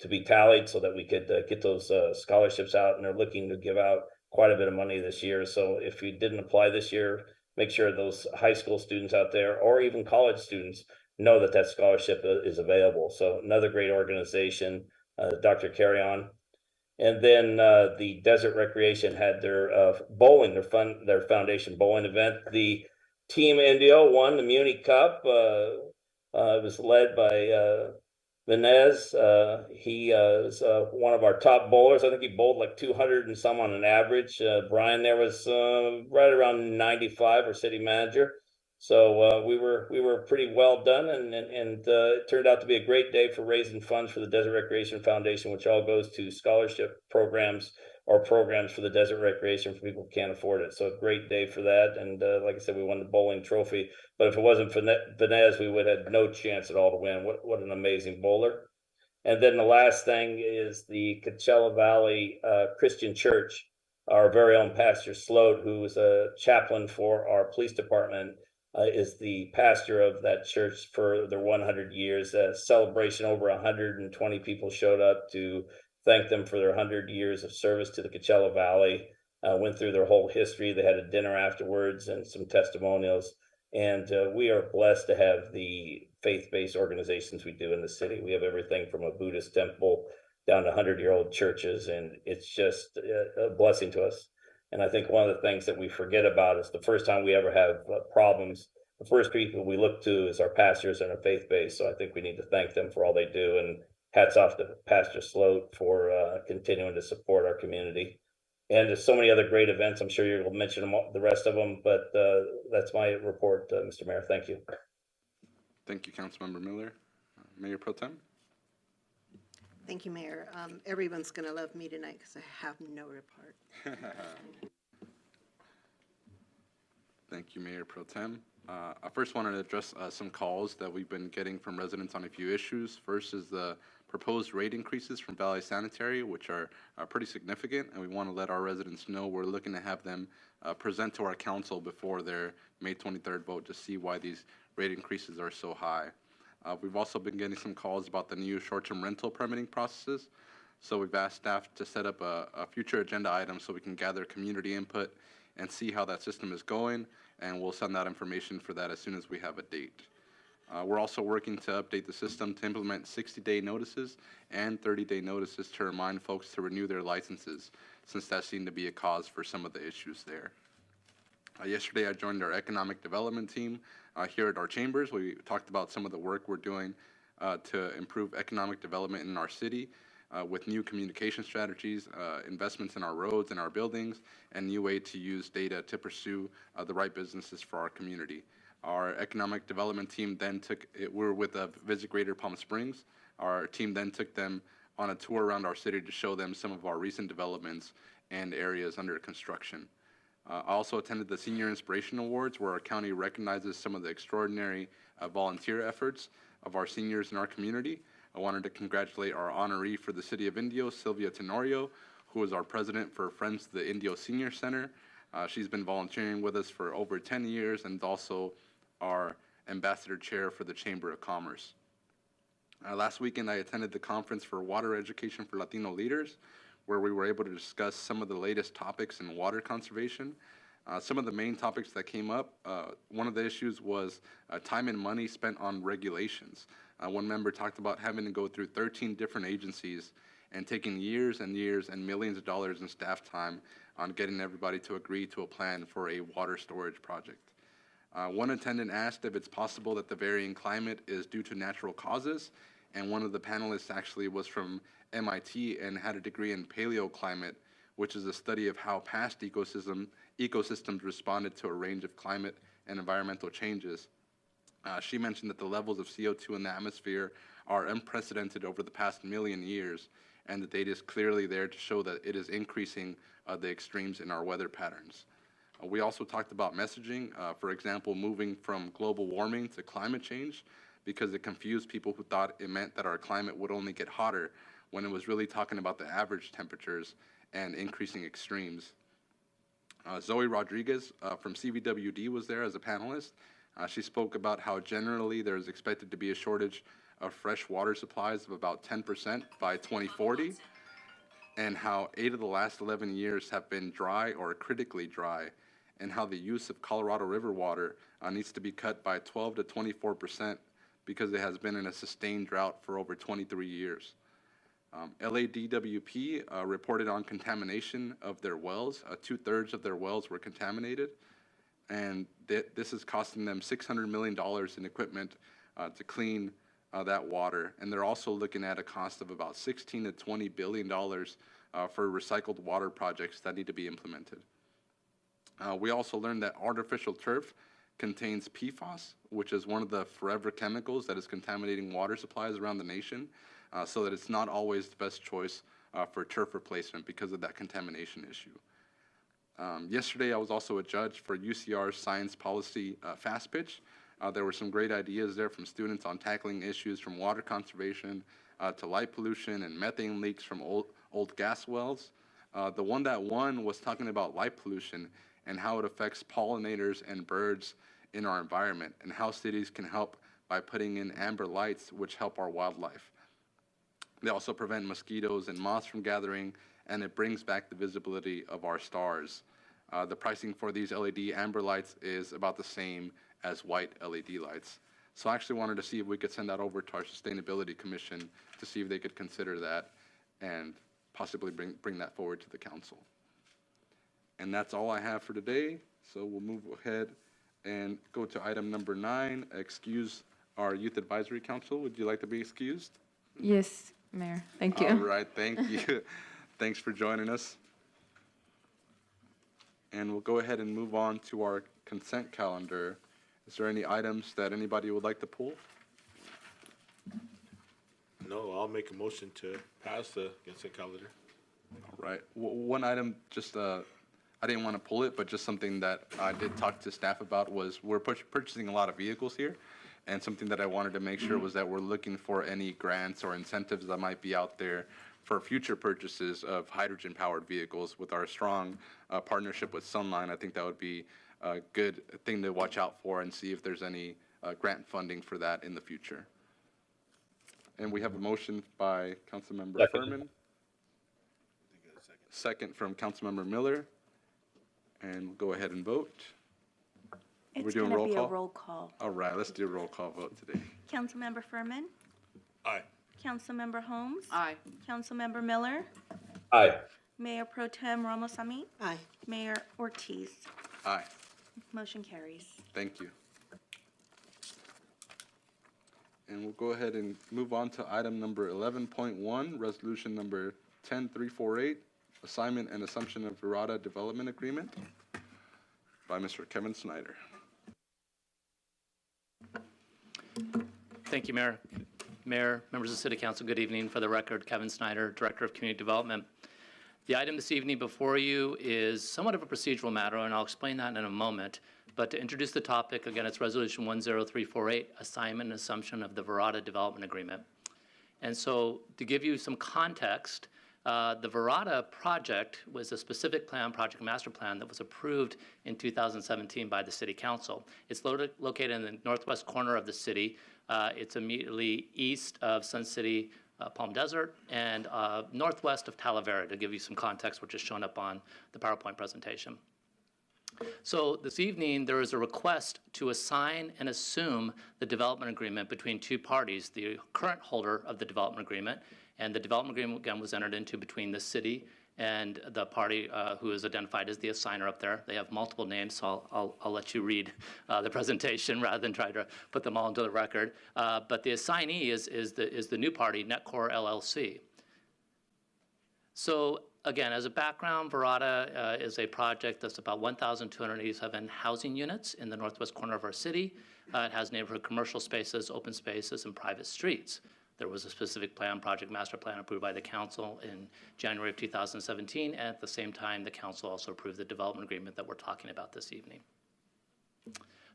be tallied so that we could get those scholarships out. And they're looking to give out quite a bit of money this year. So if you didn't apply this year, make sure those high school students out there or even college students know that that scholarship is available. So another great organization, Dr. Carry On. And then the Desert Recreation had their bowling, their foundation bowling event. The Team Indio won the Muni Cup. It was led by Vinez. He is one of our top bowlers. I think he bowled like 200 and some on an average. Bryan there was right around 95, our city manager. So we were pretty well done, and it turned out to be a great day for raising funds for the Desert Recreation Foundation, which all goes to scholarship programs or programs for the desert recreation for people who can't afford it. So a great day for that. And like I said, we won the bowling trophy. But if it wasn't for Vinez, we would have had no chance at all to win. What an amazing bowler. And then the last thing is the Coachella Valley Christian Church. Our very own Pastor Sloat, who is a chaplain for our police department, is the pastor of that church for their 100 years. Celebration, over 120 people showed up to thank them for their 100 years of service to the Coachella Valley. Went through their whole history. They had a dinner afterwards and some testimonials. And we are blessed to have the faith-based organizations we do in the city. We have everything from a Buddhist temple down to 100-year-old churches, and it's just a blessing to us. And I think one of the things that we forget about is the first time we ever have problems, the first people we look to is our pastors and our faith base. So I think we need to thank them for all they do. And hats off to Pastor Sloat for continuing to support our community. And there's so many other great events. I'm sure you'll mention them all, the rest of them, but that's my report, Mr. Mayor. Thank you. Thank you, Councilmember Miller. Mayor Pro Tem? Thank you, Mayor. Everyone's going to love me tonight because I have no report. Thank you, Mayor Pro Tem. I first wanted to address some calls that we've been getting from residents on a few issues. First is the proposed rate increases from Valley Sanitary, which are pretty significant, and we want to let our residents know we're looking to have them present to our council before their May 23rd vote to see why these rate increases are so high. We've also been getting some calls about the new short-term rental permitting processes. So we've asked staff to set up a future agenda item so we can gather community input and see how that system is going, and we'll send out information for that as soon as we have a date. We're also working to update the system to implement 60-day notices and 30-day notices to remind folks to renew their licenses, since that seemed to be a cause for some of the issues there. Yesterday, I joined our economic development team here at our chambers. We talked about some of the work we're doing to improve economic development in our city with new communication strategies, investments in our roads and our buildings, and new way to use data to pursue the right businesses for our community. Our economic development team then we're with Visit Greater Palm Springs. Our team then took them on a tour around our city to show them some of our recent developments and areas under construction. I also attended the Senior Inspiration Awards, where our county recognizes some of the extraordinary volunteer efforts of our seniors in our community. I wanted to congratulate our honoree for the City of Indio, Sylvia Tenorio, who is our president for Friends of the Indio Senior Center. She's been volunteering with us for over 10 years and also our ambassador chair for the Chamber of Commerce. Last weekend, I attended the conference for Water Education for Latino Leaders, where we were able to discuss some of the latest topics in water conservation. Some of the main topics that came up, one of the issues was time and money spent on regulations. One member talked about having to go through 13 different agencies and taking years and years and millions of dollars in staff time on getting everybody to agree to a plan for a water storage project. One attendant asked if it's possible that the varying climate is due to natural causes, and one of the panelists actually was from MIT and had a degree in paleoclimate, which is a study of how past ecosystems responded to a range of climate and environmental changes. She mentioned that the levels of CO2 in the atmosphere are unprecedented over the past million years, and the data is clearly there to show that it is increasing the extremes in our weather patterns. We also talked about messaging, for example, moving from global warming to climate change, because it confused people who thought it meant that our climate would only get hotter when it was really talking about the average temperatures and increasing extremes. Zoe Rodriguez from CVWD was there as a panelist. She spoke about how generally there is expected to be a shortage of fresh water supplies of about 10% by 2040, and how 8 of the last 11 years have been dry or critically dry, and how the use of Colorado River water needs to be cut by 12 to 24% because it has been in a sustained drought for over 23 years. LADWP reported on contamination of their wells. 2/3 of their wells were contaminated, and this is costing them $600 million in equipment to clean that water. And they're also looking at a cost of about $16 to $20 billion for recycled water projects that need to be implemented. We also learned that artificial turf contains PFAS, which is one of the forever chemicals that is contaminating water supplies around the nation, so that it's not always the best choice for turf replacement because of that contamination issue. Yesterday, I was also a judge for UCR's science policy fast pitch. There were some great ideas there from students on tackling issues from water conservation to light pollution and methane leaks from old gas wells. The one that won was talking about light pollution and how it affects pollinators and birds in our environment, and how cities can help by putting in amber lights, which help our wildlife. They also prevent mosquitoes and moths from gathering, and it brings back the visibility of our stars. The pricing for these LED amber lights is about the same as white LED lights. So I actually wanted to see if we could send that over to our Sustainability Commission to see if they could consider that and possibly bring that forward to the council. And that's all I have for today. So we'll move ahead and go to item number 9, excuse our Youth Advisory Council. Would you like to be excused? Yes, Mayor. Thank you. All right, thank you. Thanks for joining us. And we'll go ahead and move on to our consent calendar. Is there any items that anybody would like to pull? No, I'll make a motion to pass the consent calendar. All right. One item, just I didn't want to pull it, but just something that I did talk to staff about was we're purchasing a lot of vehicles here, and something that I wanted to make sure was that we're looking for any grants or incentives that might be out there for future purchases of hydrogen-powered vehicles. With our strong partnership with Sunline, I think that would be a good thing to watch out for and see if there's any grant funding for that in the future. And we have a motion by Councilmember Furman. Second from Councilmember Miller. And we'll go ahead and vote. We're It's doing going roll to be call? a roll call. All right, let's do a roll call vote today. Councilmember Furman? Aye. Councilmember Holmes? Aye. Councilmember Miller? Aye. Mayor Pro Tem Ramos-Ami? Aye. Mayor Ortiz? Aye. Motion carries. Thank you. And we'll go ahead and move on to item number 11.1, resolution number 10348, assignment and assumption of Virada Development Agreement by Mr. Kevin Snyder. Thank you, Mayor. Mayor, members of the City Council, good evening. For the record, Kevin Snyder, Director of Community Development. The item this evening before you is somewhat of a procedural matter, and I'll explain that in a moment. But to introduce the topic, again, it's Resolution 10348, Assignment and Assumption of the Virada Development Agreement. And so to give you some context, the Virada project was a specific plan, project master plan, that was approved in 2017 by the City Council. It's located in the northwest corner of the city. It's immediately east of Sun City, Palm Desert, and northwest of Talavera, to give you some context, which is shown up on the PowerPoint presentation. So this evening, there is a request to assign and assume the development agreement between two parties, the current holder of the development agreement, and the development agreement, again, was entered into between the city and the party who is identified as the assigner up there. They have multiple names, so I'll let you read the presentation rather than try to put them all into the record. But the assignee is the new party, Netcore LLC. So again, as a background, Virada is a project that's about 1,287 housing units in the northwest corner of our city. It has neighborhood commercial spaces, open spaces, and private streets. There was a specific plan, project master plan, approved by the council in January of 2017, and at the same time, the council also approved the development agreement that we're talking about this evening.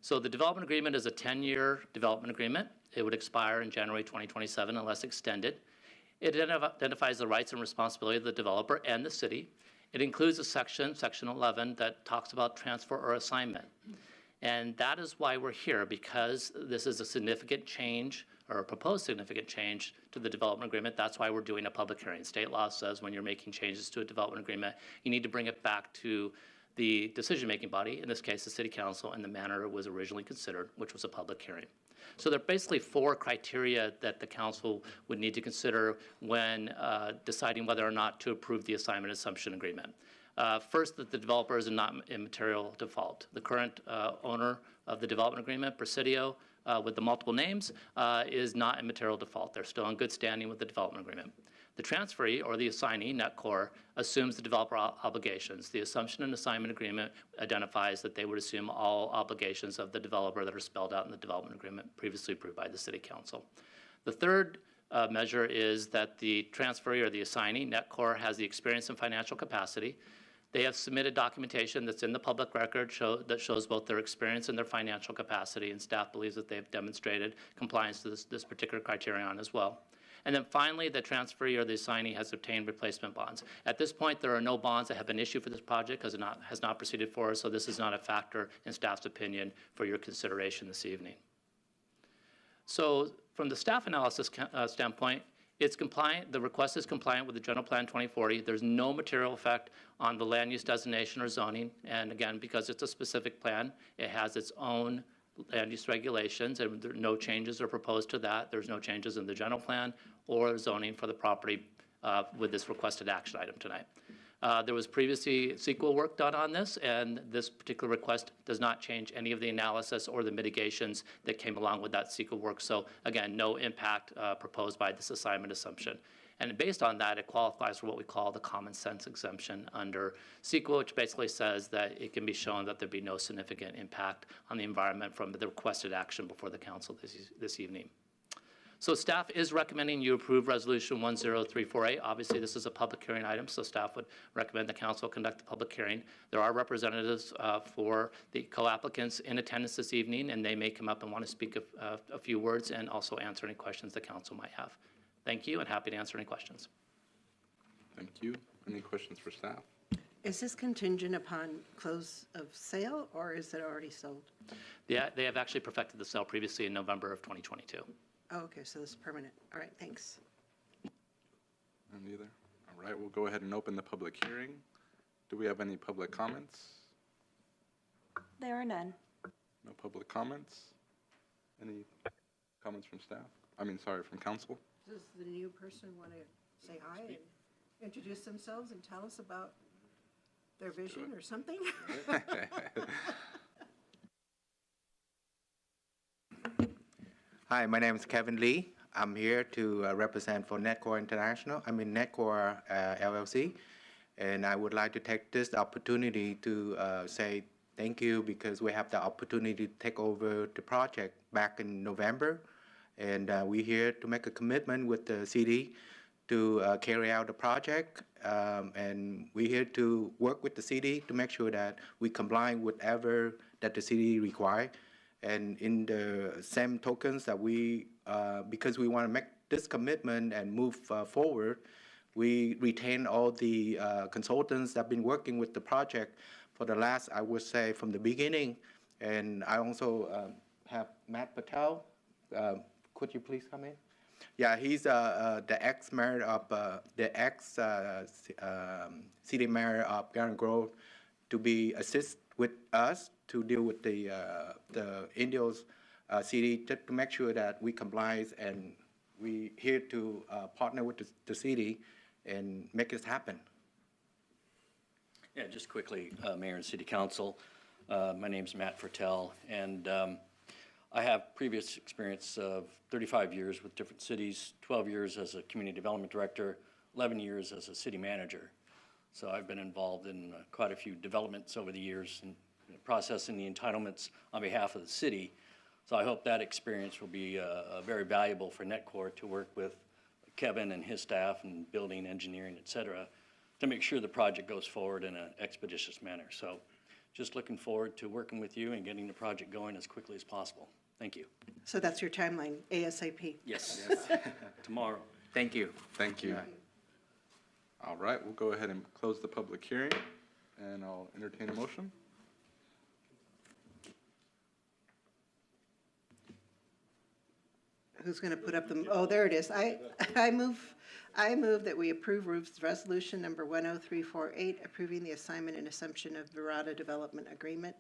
So the development agreement is a 10-year development agreement. It would expire in January 2027 unless extended. It identifies the rights and responsibility of the developer and the city. It includes a section, Section 11, that talks about transfer or assignment. And that is why we're here, because this is a significant change or a proposed significant change to the development agreement. That's why we're doing a public hearing. State law says when you're making changes to a development agreement, you need to bring it back to the decision-making body, in this case, the City Council, in the manner it was originally considered, which was a public hearing. So there are basically 4 criteria that the council would need to consider when deciding whether or not to approve the assignment assumption agreement. First, that the developer is not in material default. The current owner of the development agreement, Presidio, with the multiple names, is not in material default. They're still in good standing with the development agreement. The transferee, or the assignee, NetCore, assumes the developer obligations. The assumption and assignment agreement identifies that they would assume all obligations of the developer that are spelled out in the development agreement previously approved by the City Council. The third measure is that the transferee or the assignee, NetCore, has the experience and financial capacity. They have submitted documentation that's in the public record that shows both their experience and their financial capacity, and staff believes that they have demonstrated compliance to this particular criterion as well. And then finally, the transferee or the assignee has obtained replacement bonds. At this point, there are no bonds that have been issued for this project because it has not proceeded forward, so this is not a factor in staff's opinion for your consideration this evening. So from the staff analysis standpoint, it's compliant. The request is compliant with the General Plan 2040. There's no material effect on the land use designation or zoning. And again, because it's a specific plan, it has its own land use regulations, and there, no changes are proposed to that. There's no changes in the general plan or zoning for the property with this requested action item tonight. There was previously CEQA work done on this, and this particular request does not change any of the analysis or the mitigations that came along with that CEQA work. So again, no impact proposed by this assignment assumption. And based on that, it qualifies for what we call the common sense exemption under CEQA, which basically says that it can be shown that there'd be no significant impact on the environment from the requested action before the council this evening. So staff is recommending you approve Resolution 10348. Obviously, this is a public hearing item, so staff would recommend the council conduct the public hearing. There are representatives for the co-applicants in attendance this evening, and they may come up and want to speak a few words and also answer any questions the council might have. Thank you, and happy to answer any questions. Thank you. Any questions for staff? Is this contingent upon close of sale, or is it already sold? Yeah, they have actually perfected the sale previously in November of 2022. Oh, okay, so this is permanent. All right, thanks. None either. All right, we'll go ahead and open the public hearing. Do we have any public comments? There are none. No public comments? Any comments from staff? I mean, sorry, from council? Does the new person want to say hi and introduce themselves and tell us about their vision or something? Hi, my name is Kevin Lee. I'm here to represent for NetCore International. I'm in NetCore LLC, and I would like to take this opportunity to say thank you because we have the opportunity to take over the project back in November, and we're here to make a commitment with the city to carry out the project, and we're here to work with the city to make sure that we comply with whatever that the city requires. And in the same tokens that we, because we want to make this commitment and move forward, we retain all the consultants that have been working with the project for the last, I would say, from the beginning. And I also have Matt Patel. Could you please come in? Yeah, he's the ex-mayor of city mayor of Garden Grove to be assist with us to deal with the Indio's city to make sure that we comply, and we here to partner with the city and make this happen. Yeah, just quickly, Mayor and City Council, my name's Matt Fertel, and I have previous experience of 35 years with different cities, 12 years as a community development director, 11 years as a city manager. So I've been involved in quite a few developments over the years and processing the entitlements on behalf of the city. So I hope that experience will be very valuable for NetCore to work with Kevin and his staff and building, engineering, et cetera, to make sure the project goes forward in an expeditious manner. So just looking forward to working with you and getting the project going as quickly as possible. Thank you. So that's your timeline, ASAP. Yes. Tomorrow. Thank you. Thank you. All right, we'll go ahead and close the public hearing, and I'll entertain a motion. Who's going to put up the, oh, there it is. I move that we approve Roof's resolution number 10348, approving the assignment and assumption of Virada Development Agreement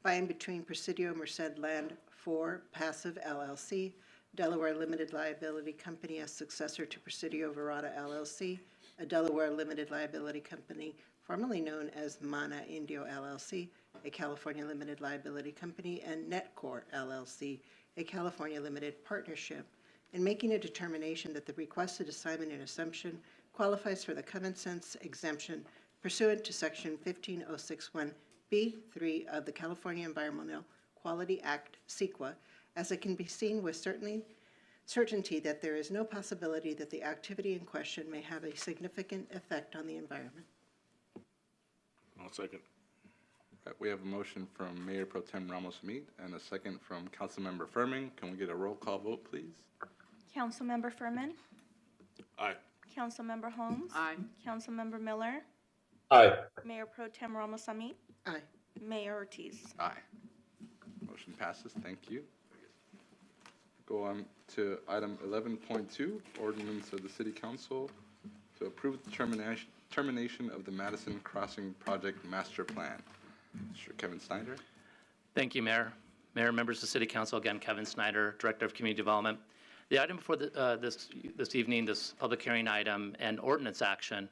by and between Presidio Merced Land 4 Passive LLC, Delaware Limited Liability Company as successor to Presidio Virada LLC, a Delaware Limited Liability Company formerly known as Mana Indio LLC, a California Limited Liability Company, and Netcore LLC, a California Limited Partnership, in making a determination that the requested assignment and assumption qualifies for the common sense exemption pursuant to Section 15061B3 of the California Environmental Quality Act, CEQA, as it can be seen with certainty that there is no possibility that the activity in question may have a significant effect on the environment. I'll second. We have a motion from Mayor Pro Tem Ramos-Amit and a second from Councilmember Furman. Can we get a roll call vote, please? Councilmember Furman. Aye. Councilmember Holmes. Aye. Councilmember Miller. Aye. Mayor Pro Tem Ramos-Amit. Aye. Mayor Ortiz. Aye. Motion passes. Thank you. Go on to item 11.2, ordinance of the City Council to approve the termination of the Madison Crossing Project Master Plan. Mr. Kevin Snyder. Thank you, Mayor. Mayor, members of the City Council, again, Kevin Snyder, Director of Community Development. The item before this evening, this public hearing item and ordinance action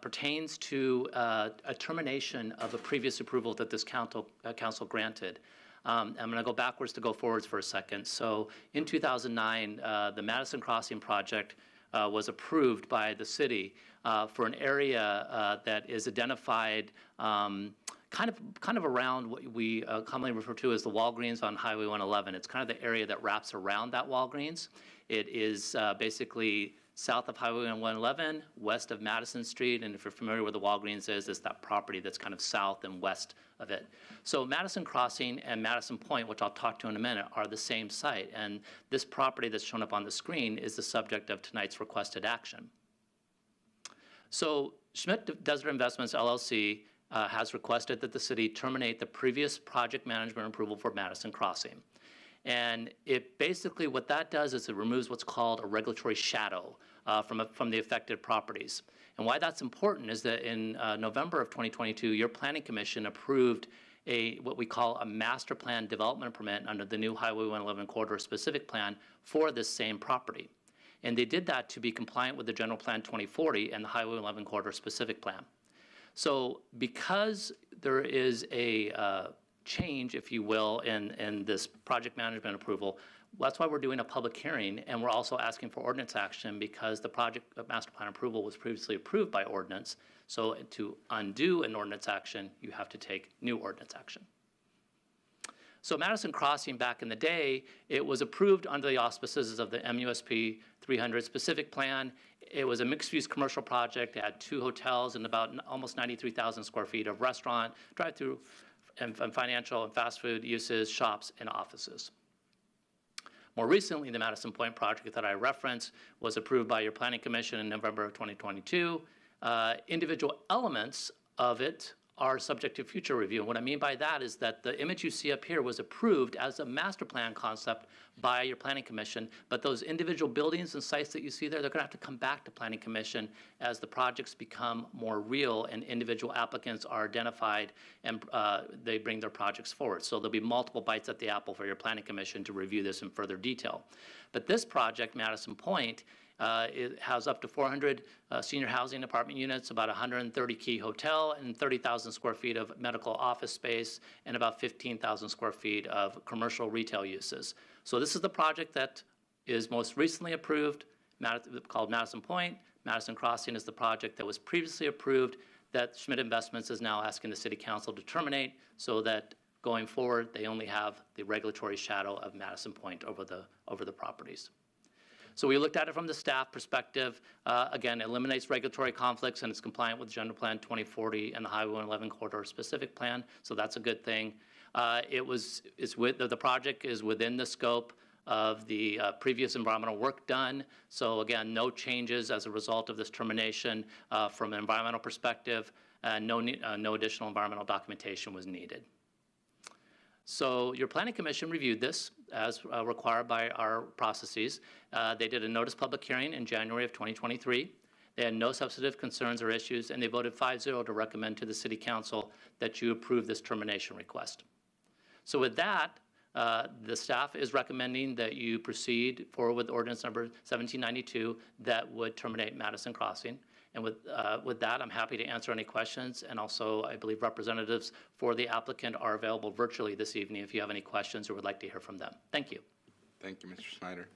pertains to a termination of a previous approval that this council granted. I'm going to go backwards to go forwards for a second. So in 2009, the Madison Crossing project was approved by the city for an area that is identified kind of around what we commonly refer to as the Walgreens on Highway 111. It's kind of the area that wraps around that Walgreens. It is basically south of Highway 111, west of Madison Street, and if you're familiar with the Walgreens is, it's that property that's kind of south and west of it. So Madison Crossing and Madison Point, which I'll talk to in a minute, are the same site, and this property that's shown up on the screen is the subject of tonight's requested action. So Schmidt Desert Investments, LLC, has requested that the city terminate the previous project management approval for Madison Crossing. And it basically, what that does is it removes what's called a regulatory shadow from the affected properties. And why that's important is that in November of 2022, your Planning Commission approved what we call a master plan development permit under the new Highway 111 corridor specific plan for this same property. And they did that to be compliant with the General Plan 2040 and the Highway 111 corridor specific plan. So because there is a change, if you will, in this project management approval, that's why we're doing a public hearing, and we're also asking for ordinance action because the project master plan approval was previously approved by ordinance. So to undo an ordinance action, you have to take new ordinance action. So Madison Crossing, back in the day, it was approved under the auspices of the MUSP 300 specific plan. It was a mixed-use commercial project. It had 2 hotels and about almost 93,000 square feet of restaurant, drive-through, and financial and fast food uses, shops, and offices. More recently, the Madison Point project that I referenced was approved by your Planning Commission in November of 2022. Individual elements of it are subject to future review. And what I mean by that is that the image you see up here was approved as a master plan concept by your Planning Commission, but those individual buildings and sites that you see there, they're going to have to come back to Planning Commission as the projects become more real and individual applicants are identified and they bring their projects forward. So there'll be multiple bites at the apple for your Planning Commission to review this in further detail. But this project, Madison Point, it has up to 400 senior housing apartment units, about 130 key hotel, and 30,000 square feet of medical office space, and about 15,000 square feet of commercial retail uses. So this is the project that is most recently approved, called Madison Point. Madison Crossing is the project that was previously approved that Schmidt Investments is now asking the City Council to terminate so that going forward, they only have the regulatory shadow of Madison Point over the properties. So we looked at it from the staff perspective. Again, it eliminates regulatory conflicts and it's compliant with General Plan 2040 and the Highway 111 corridor specific plan. So that's a good thing. The project is within the scope of the previous environmental work done. So again, no changes as a result of this termination from an environmental perspective, and no additional environmental documentation was needed. So your Planning Commission reviewed this as required by our processes. They did a notice public hearing in January of 2023. They had no substantive concerns or issues, and they voted 5-0 to recommend to the City Council that you approve this termination request. So with that, the staff is recommending that you proceed forward with ordinance number 1792 that would terminate Madison Crossing. And with that, I'm happy to answer any questions. And also, I believe representatives for the applicant are available virtually this evening if you have any questions or would like to hear from them. Thank you. Thank you, Mr. Snyder.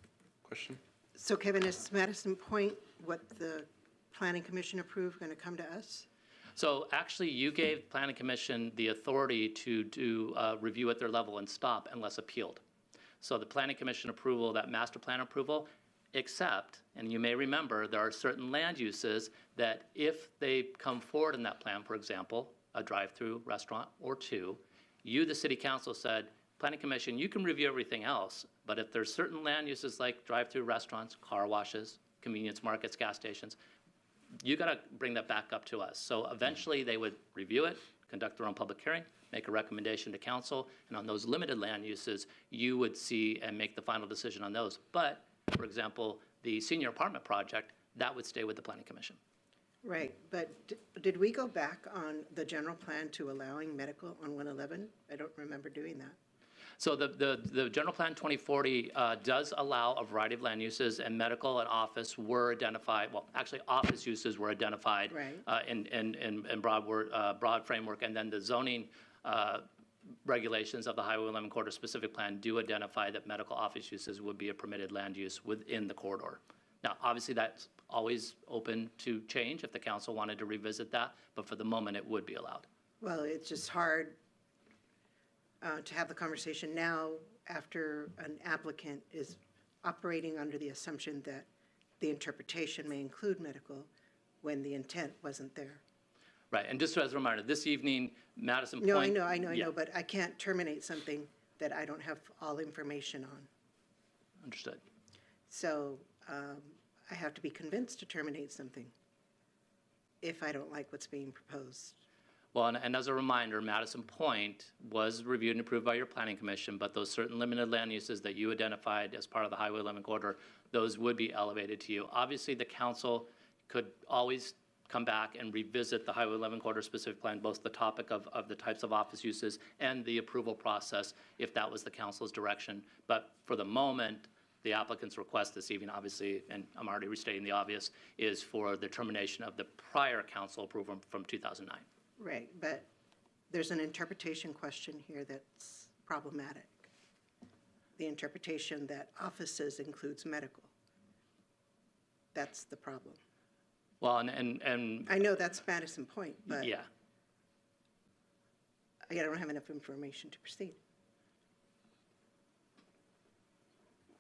Question? So Kevin, is Madison Point what the Planning Commission approved going to come to us? So actually, you gave Planning Commission the authority to do review at their level and stop unless appealed. So the Planning Commission approval, that master plan approval, except, and you may remember, there are certain land uses that if they come forward in that plan, for example, a drive-through restaurant or two, you, the City Council, said, Planning Commission, you can review everything else, but if there's certain land uses like drive-through restaurants, car washes, convenience markets, gas stations, you got to bring that back up to us. So eventually they would review it, conduct their own public hearing, make a recommendation to council, and on those limited land uses, you would see and make the final decision on those. But, for example, the senior apartment project, that would stay with the Planning Commission. Right, but did we go back on the general plan to allowing medical on 111? I don't remember doing that. So the General Plan 2040 does allow a variety of land uses, and medical and office were identified. Well, actually, office uses were identified in broad framework, and then the zoning regulations of the Highway 11 Corridor Specific Plan do identify that medical office uses would be a permitted land use within the corridor. Now, obviously, that's always open to change if the council wanted to revisit that, but for the moment, it would be allowed. Well, it's just hard to have the conversation now after an applicant is operating under the assumption that the interpretation may include medical when the intent wasn't there. Right, and just as a reminder, this evening, Madison No, Point... I know, but I can't terminate something that I don't have all information on. Understood. So I have to be convinced to terminate something if I don't like what's being proposed. Well, and as a reminder, Madison Point was reviewed and approved by your Planning Commission, but those certain limited land uses that you identified as part of the Highway 11 corridor, those would be elevated to you. Obviously, the council could always come back and revisit the Highway 11 corridor specific plan, both the topic of the types of office uses and the approval process, if that was the council's direction. But for the moment, the applicant's request this evening, obviously, and I'm already restating the obvious, is for the termination of the prior council approval from 2009. Right, but there's an interpretation question here that's problematic. The interpretation that offices includes medical. That's the problem. Well, and I know that's Madison Point, but yeah. I don't have enough information to proceed.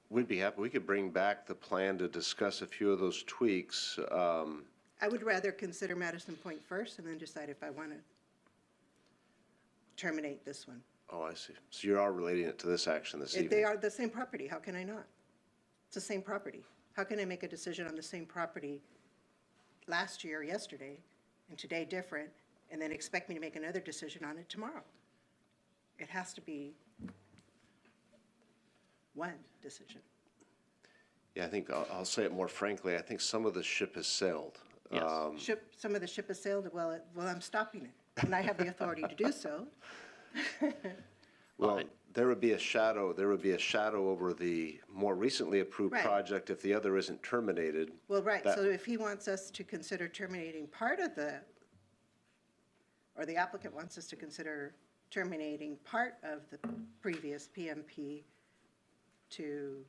We'd be happy. We could bring back the plan to discuss a few of those tweaks. I would rather consider Madison Point first and then decide if I want to terminate this one. Oh, I see. So you are relating it to this action this evening? They are the same property. How can I not? It's the same property. How can I make a decision on the same property last year, yesterday, and today different, and then expect me to make another decision on it tomorrow? It has to be one decision. Yeah, I think I'll say it more frankly. I think some of the ship has sailed. Yes. Some of the ship has sailed. Well, I'm stopping it, and I have the authority to do so. Well, there would be a shadow. There would be a shadow over the more recently approved Right. project if the other isn't terminated. Well, right, That- so if he wants us to consider terminating part of or the applicant wants us to consider terminating part of the previous PMP to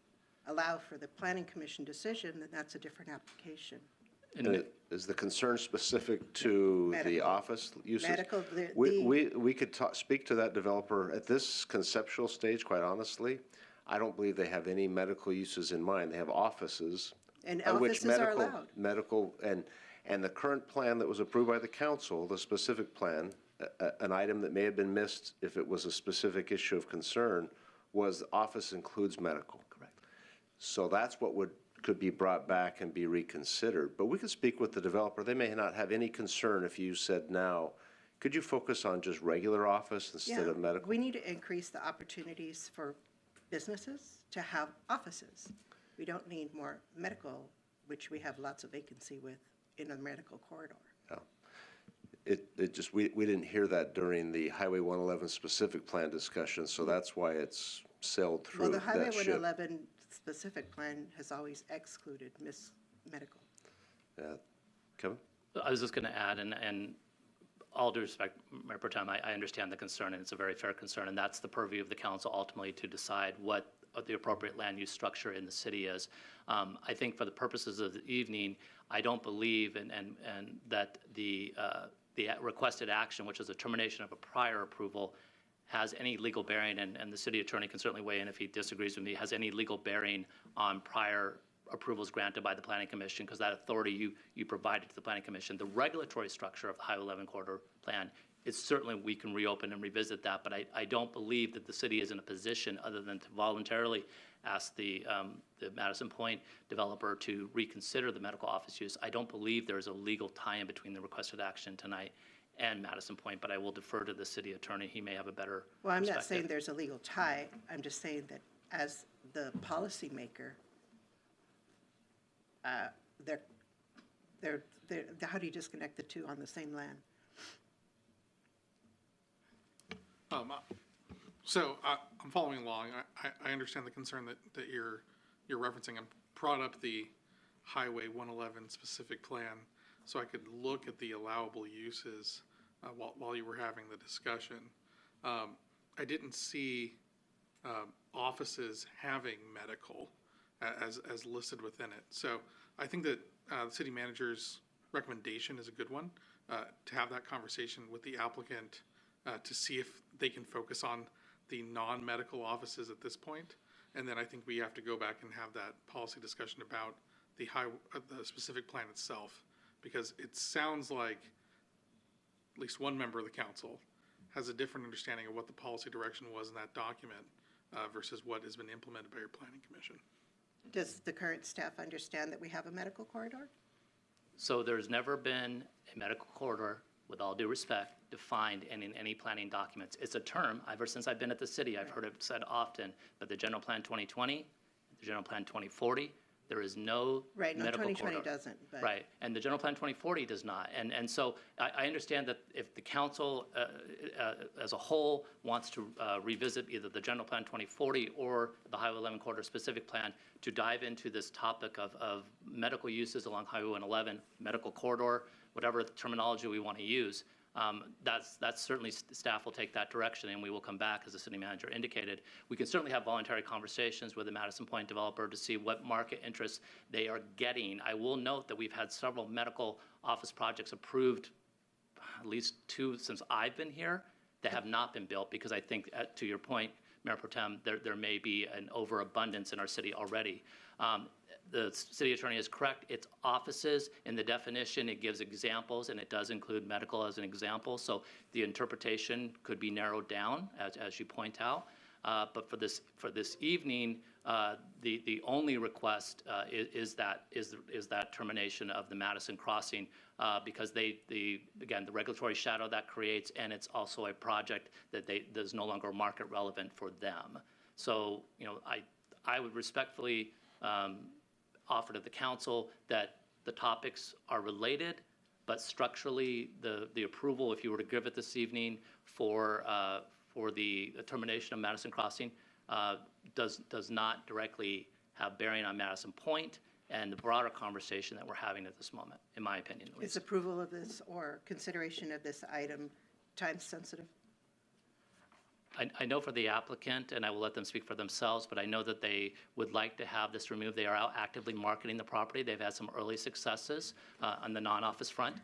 allow for the Planning Commission decision, then that's a different application. And is the concern specific to the Medical. office uses? Medical, We could speak to that developer at this conceptual stage, quite honestly. I don't believe they have any medical uses in mind. They have offices. And at which offices are allowed. and the current plan that was approved by the council, the specific plan, an item that may have been missed if it was a specific issue of concern was the office includes medical. Correct. So that's what could be brought back and be reconsidered. But we could speak with the developer. They may not have any concern if you said now, could you focus on just regular office instead of medical? We need to increase the opportunities for businesses to have offices. We don't need more medical, which we have lots of vacancy with in a medical corridor. It just, we didn't hear that during the Highway 111 specific plan discussion, so that's why it's sailed through Well, the Highway that ship. 111 specific plan has always excluded medical. Yeah. Kevin? I was just going to add, and all due respect, Mayor Pro Tem, I understand the concern, and it's a very fair concern, and that's the purview of the council ultimately to decide what the appropriate land use structure in the city is. I think for the purposes of the evening, I don't believe and that the requested action, which is a termination of a prior approval, has any legal bearing, and the city attorney can certainly weigh in if he disagrees with me, has any legal bearing on prior approvals granted by the Planning Commission, because that authority you provided to the Planning Commission. The regulatory structure of the Highway 11 corridor plan, it's certainly we can reopen and revisit that, but I don't believe that the city is in a position other than to voluntarily ask the Madison Point developer to reconsider the medical office use. I don't believe there's a legal tie-in between the requested action tonight and Madison Point, but I will defer to the city attorney. He may have a better Well, I'm not perspective. saying there's a legal tie. I'm just saying that as the policymaker, how do you disconnect the two on the same land? So I'm following along. I understand the concern that you're referencing. I brought up the Highway 111 specific plan so I could look at the allowable uses while you were having the discussion. I didn't see offices having medical as listed within it. So I think that the city manager's recommendation is a good one, to have that conversation with the applicant to see if they can focus on the non-medical offices at this point. And then I think we have to go back and have that policy discussion about the specific plan itself, because it sounds like at least one member of the council has a different understanding of what the policy direction was in that document versus what has been implemented by your planning commission. Does the current staff understand that we have a medical corridor? So there's never been a medical corridor, with all due respect, defined in any planning documents. It's a term, ever since I've been at the city, I've heard it said often, but the General Plan 2020, the General Plan 2040, there is no Right, no, medical 2020 corridor. doesn't. But Right, and the General Plan 2040 does not. And so I understand that if the council as a whole wants to revisit either the General Plan 2040 or the Highway 11 corridor specific plan to dive into this topic of medical uses along Highway 111, medical corridor, whatever terminology we want to use, that's certainly staff will take that direction, and we will come back, as the city manager indicated. We can certainly have voluntary conversations with the Madison Point developer to see what market interest they are getting. I will note that we've had several medical office projects approved, at least 2 since I've been here, that have not been built, because I think, to your point, Mayor Pro Tem, there may be an overabundance in our city already. The city attorney is correct. It's offices. In the definition, it gives examples, and it does include medical as an example. So the interpretation could be narrowed down, as you point out. But for this evening, the only request is that termination of the Madison crossing, because again, the regulatory shadow that creates, and it's also a project that is no longer market relevant for them. So I would respectfully offer to the council that the topics are related, but structurally, the approval, if you were to give it this evening for the termination of Madison Crossing, does not directly have bearing on Madison Point and the broader conversation that we're having at this moment, in my opinion. is approval of this or consideration of this item time sensitive? I know for the applicant, and I will let them speak for themselves, but I know that they would like to have this removed. They are out actively marketing the property. They've had some early successes on the non-office front.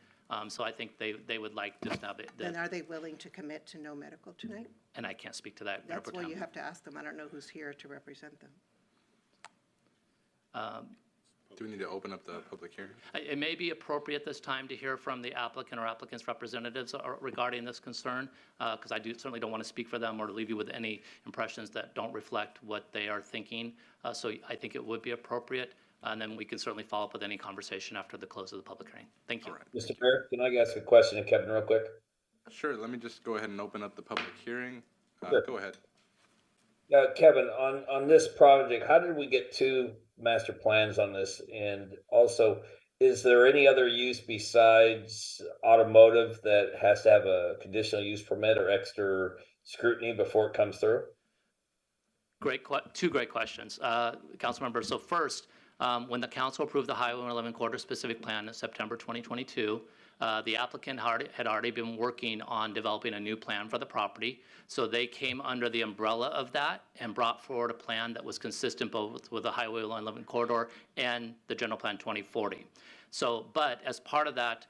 So I think they would like just to have it. Then are they willing to commit to no medical tonight? And I can't speak to that, Mayor That's Pro what Tem. you have to ask them. I don't know who's here to represent them. Do we need to open up the public hearing? It may be appropriate this time to hear from the applicant or applicant's representatives regarding this concern, because I certainly don't want to speak for them or to leave you with any impressions that don't reflect what they are thinking. So I think it would be appropriate, and then we can certainly follow up with any conversation after the close of the public hearing. Thank you. Mr. Mayor, can I ask a question to Kevin real quick? Sure, let me just go ahead and open up the public hearing. Sure. Go ahead. Kevin, on this project, how did we get two master plans on this? And also, is there any other use besides automotive that has to have a conditional use permit or extra scrutiny before it comes through? Two great questions, Councilmember. So first, when the council approved the Highway 111 corridor specific plan in September 2022, the applicant had already been working on developing a new plan for the property. So they came under the umbrella of that and brought forward a plan that was consistent both with the Highway 111 corridor and the General Plan 2040. So, but as part of that,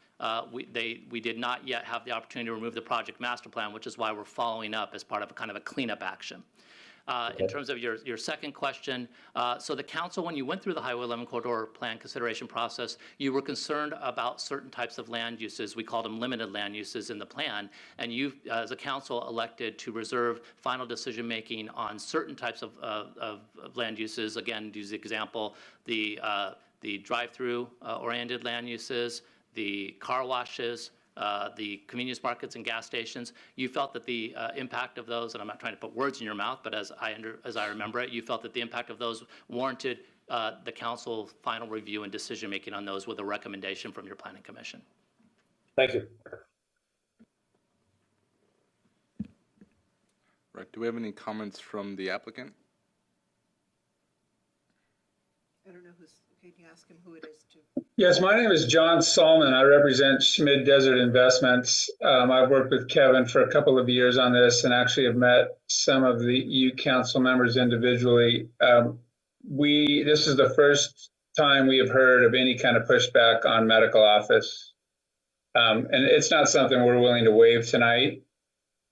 we did not yet have the opportunity to remove the project master plan, which is why we're following up as part of a kind of a cleanup action. In terms of your second question, so the council, when you went through the Highway 11 corridor plan consideration process, you were concerned about certain types of land uses. We called them limited land uses in the plan, and you, as a council, elected to reserve final decision making on certain types of land uses. Again, to use the example, the drive-through oriented land uses, the car washes, the convenience markets and gas stations. You felt that the impact of those, and I'm not trying to put words in your mouth, but as I remember it, you felt that the impact of those warranted the council final review and decision making on those with a recommendation from your planning commission. Thank you. Right. Do we have any comments from the applicant? I don't know can you ask him who it is too? Yes, my name is John Solomon. I represent Schmid Desert Investments. I've worked with Kevin for a couple of years on this and actually have met some of the EU council members individually. This is the first time we have heard of any kind of pushback on medical office. And it's not something we're willing to waive tonight.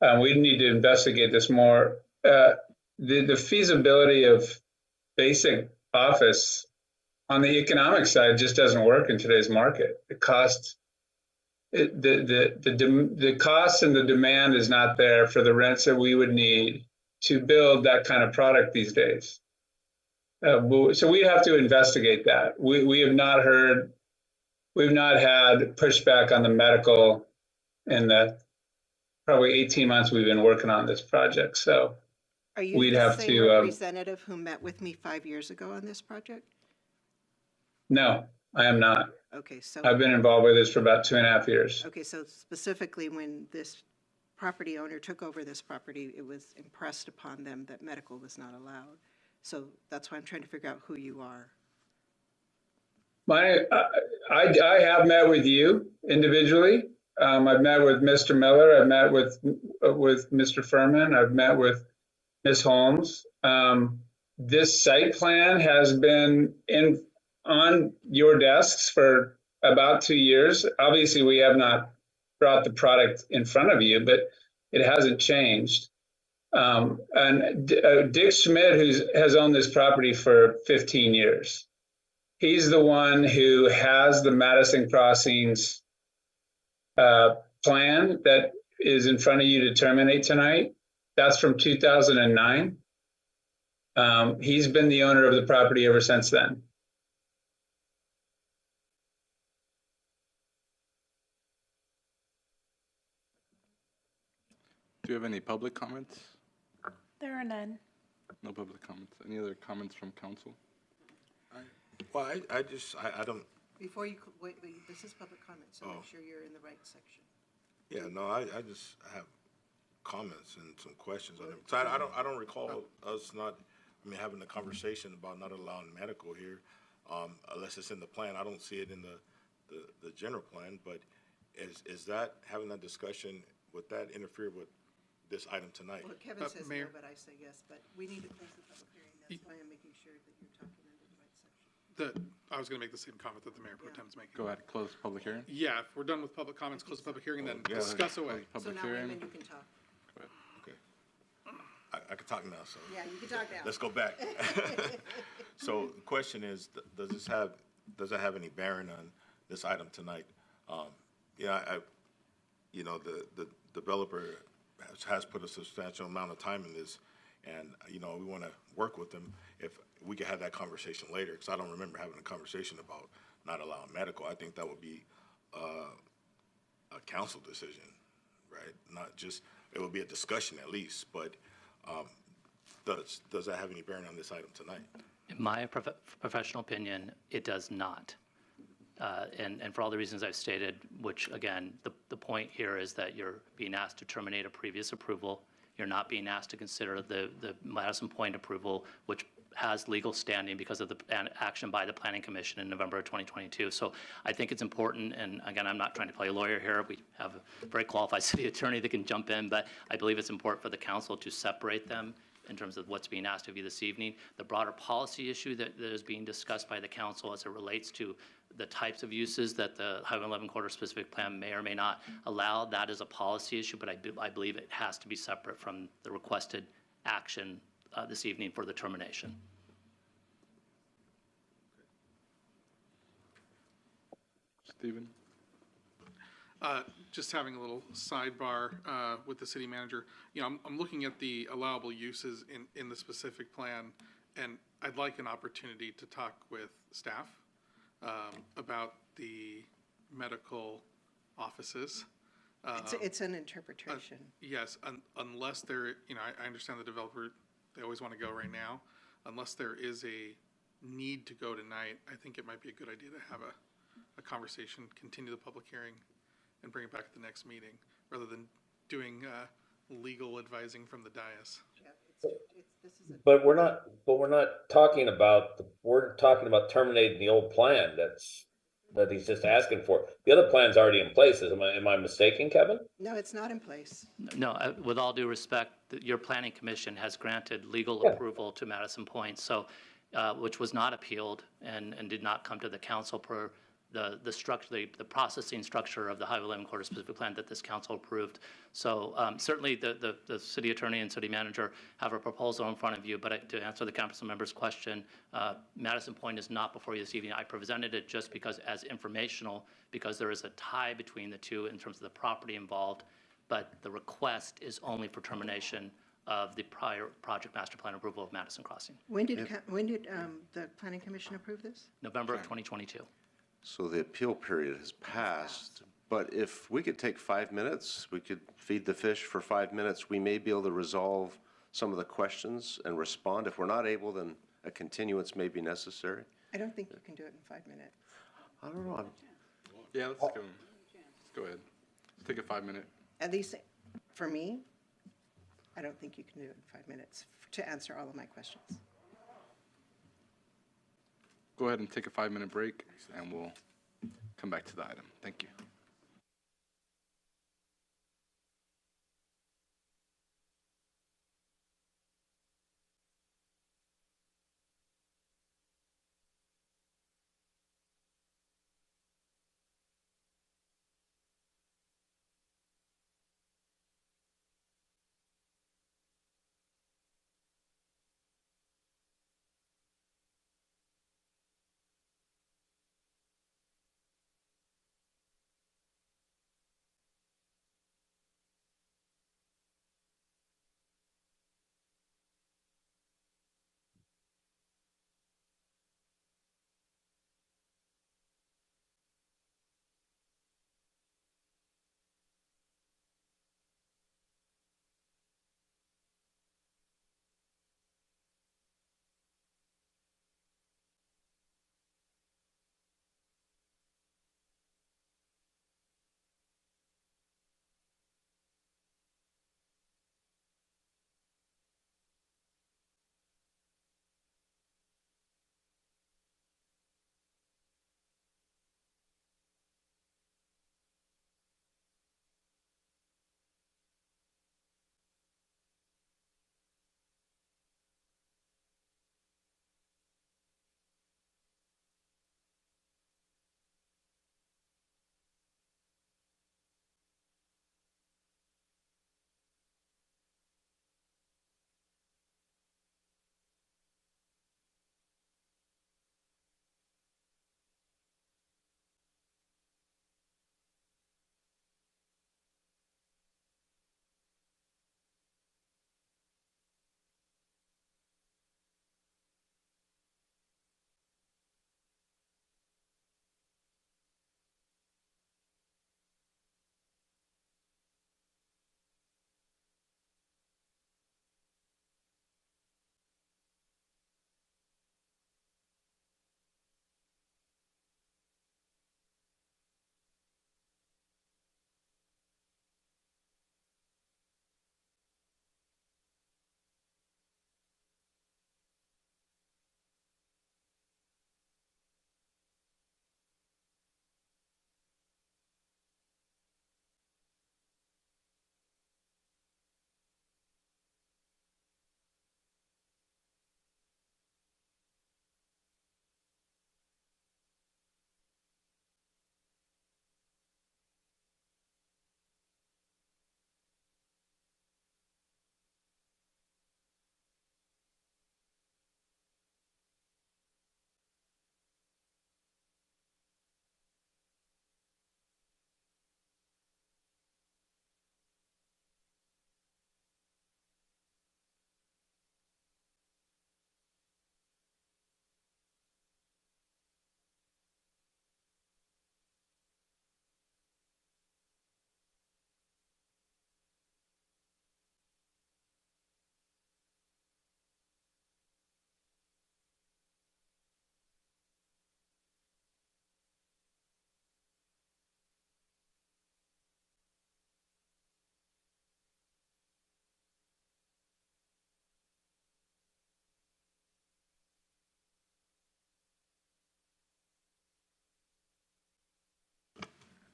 We need to investigate this more. The feasibility of basic office on the economic side just doesn't work in today's market. The cost and the demand is not there for the rents that we would need to build that kind of product these days. So we have to investigate that. We've not had pushback on the medical in the probably 18 months we've been working on this project. So Are you we'd the have same to representative who met with me 5 years ago on this project? No, I am not. Okay, so I've been involved with this for about 2.5 years. Okay, so specifically when this property owner took over this property, it was impressed upon them that medical was not allowed. So that's why I'm trying to figure out who you are. I have met with you individually. I've met with Mr. Miller. I've met with Mr. Furman. I've met with Ms. Holmes. This site plan has been on your desks for about 2 years. Obviously, we have not brought the product in front of you, but it hasn't changed. And Dick Schmidt, who has owned this property for 15 years, he's the one who has the Madison Crossings plan that is in front of you to terminate tonight. That's from 2009. He's been the owner of the property ever since then. Do you have any public comments? There are none. No public comments. Any other comments from council? Well, I don't. Before you, wait, this is public comment, so make sure you're in the right section. Yeah, no, I just have comments and some questions on it. So I don't recall us having a conversation about not allowing medical here, unless it's in the plan. I don't see it in the general plan, but is that, having that discussion, would that interfere with this item tonight? Well, Kevin says no, but I say yes, but we need to close the public hearing. That's why I'm making sure that you're talking under the right section. I was going to make the same comment that the Mayor Pro Tem is making. Go ahead, close public hearing. Yeah, if we're done with public comments, close the public hearing, then discuss away. Public so now, hearing. Raymond, you can talk. Okay. I can talk now, so. Yeah, you can talk now. Let's go back. So the question is, does this have does that have any bearing on this item tonight? Yeah, you know, the developer has put a substantial amount of time in this, and, you know, we want to work with them. If we could have that conversation later, because I don't remember having a conversation about not allowing medical. I think that would be a council decision, right? Not just, it would be a discussion at least, but does that have any bearing on this item tonight? In my professional opinion, it does not. And for all the reasons I've stated, which again, the point here is that you're being asked to terminate a previous approval. You're not being asked to consider the Madison Point approval, which has legal standing because of the action by the Planning Commission in November of 2022. So I think it's important, and again, I'm not trying to play a lawyer here. We have a very qualified city attorney that can jump in, but I believe it's important for the council to separate them in terms of what's being asked of you this evening. The broader policy issue that is being discussed by the council as it relates to the types of uses that the Highway 11 Corridor specific plan may or may not allow, that is a policy issue, but I believe it has to be separate from the requested action this evening for the termination. Stephen? Just having a little sidebar with the city manager. You know, I'm looking at the allowable uses in the specific plan, and I'd like an opportunity to talk with staff about the medical offices. It's an interpretation. Yes, unless there, you know, I understand the developer, they always want to go right now. Unless there is a need to go tonight, I think it might be a good idea to have a conversation, continue the public hearing, and bring it back to the next meeting, rather than doing legal advising from the dais. But we're not talking about, we're talking about terminating the old plan that he's just asking for. The other plan's already in place. Am I mistaken, Kevin? No, it's not in place. No, with all due respect, your planning commission has granted legal approval to Madison Point, so which was not appealed and did not come to the council per the structure, the processing structure of the Highway 11 Corridor specific plan that this council approved. So certainly the city attorney and city manager have a proposal in front of you, but to answer the council member's question, Madison Point is not before you this evening. I presented it just because as informational, because there is a tie between the two in terms of the property involved, but the request is only for termination of the prior project master plan approval of Madison Crossing. When did the Planning Commission approve this? November of 2022. So the appeal period has passed, but if we could take 5 minutes, we could feed the fish for 5 minutes, we may be able to resolve some of the questions and respond. If we're not able, then a continuance may be necessary. I don't think you can do it in 5 minutes. I don't know. Yeah, let's go ahead. Let's take a 5 minute. At least for me, I don't think you can do it in 5 minutes to answer all of my questions. Go ahead and take a 5 minute break, and we'll come back to the item. Thank you.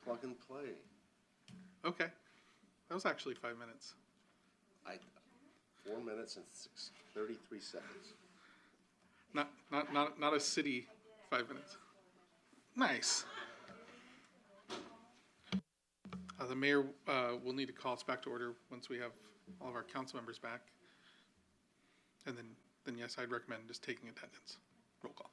plug and play. Okay. That was actually 5 minutes. 4 minutes and 33 seconds. Not a city 5 minutes. Nice. The mayor will need to call us back to order once we have all of our council members back. And then yes, I'd recommend just taking attendance. Roll call.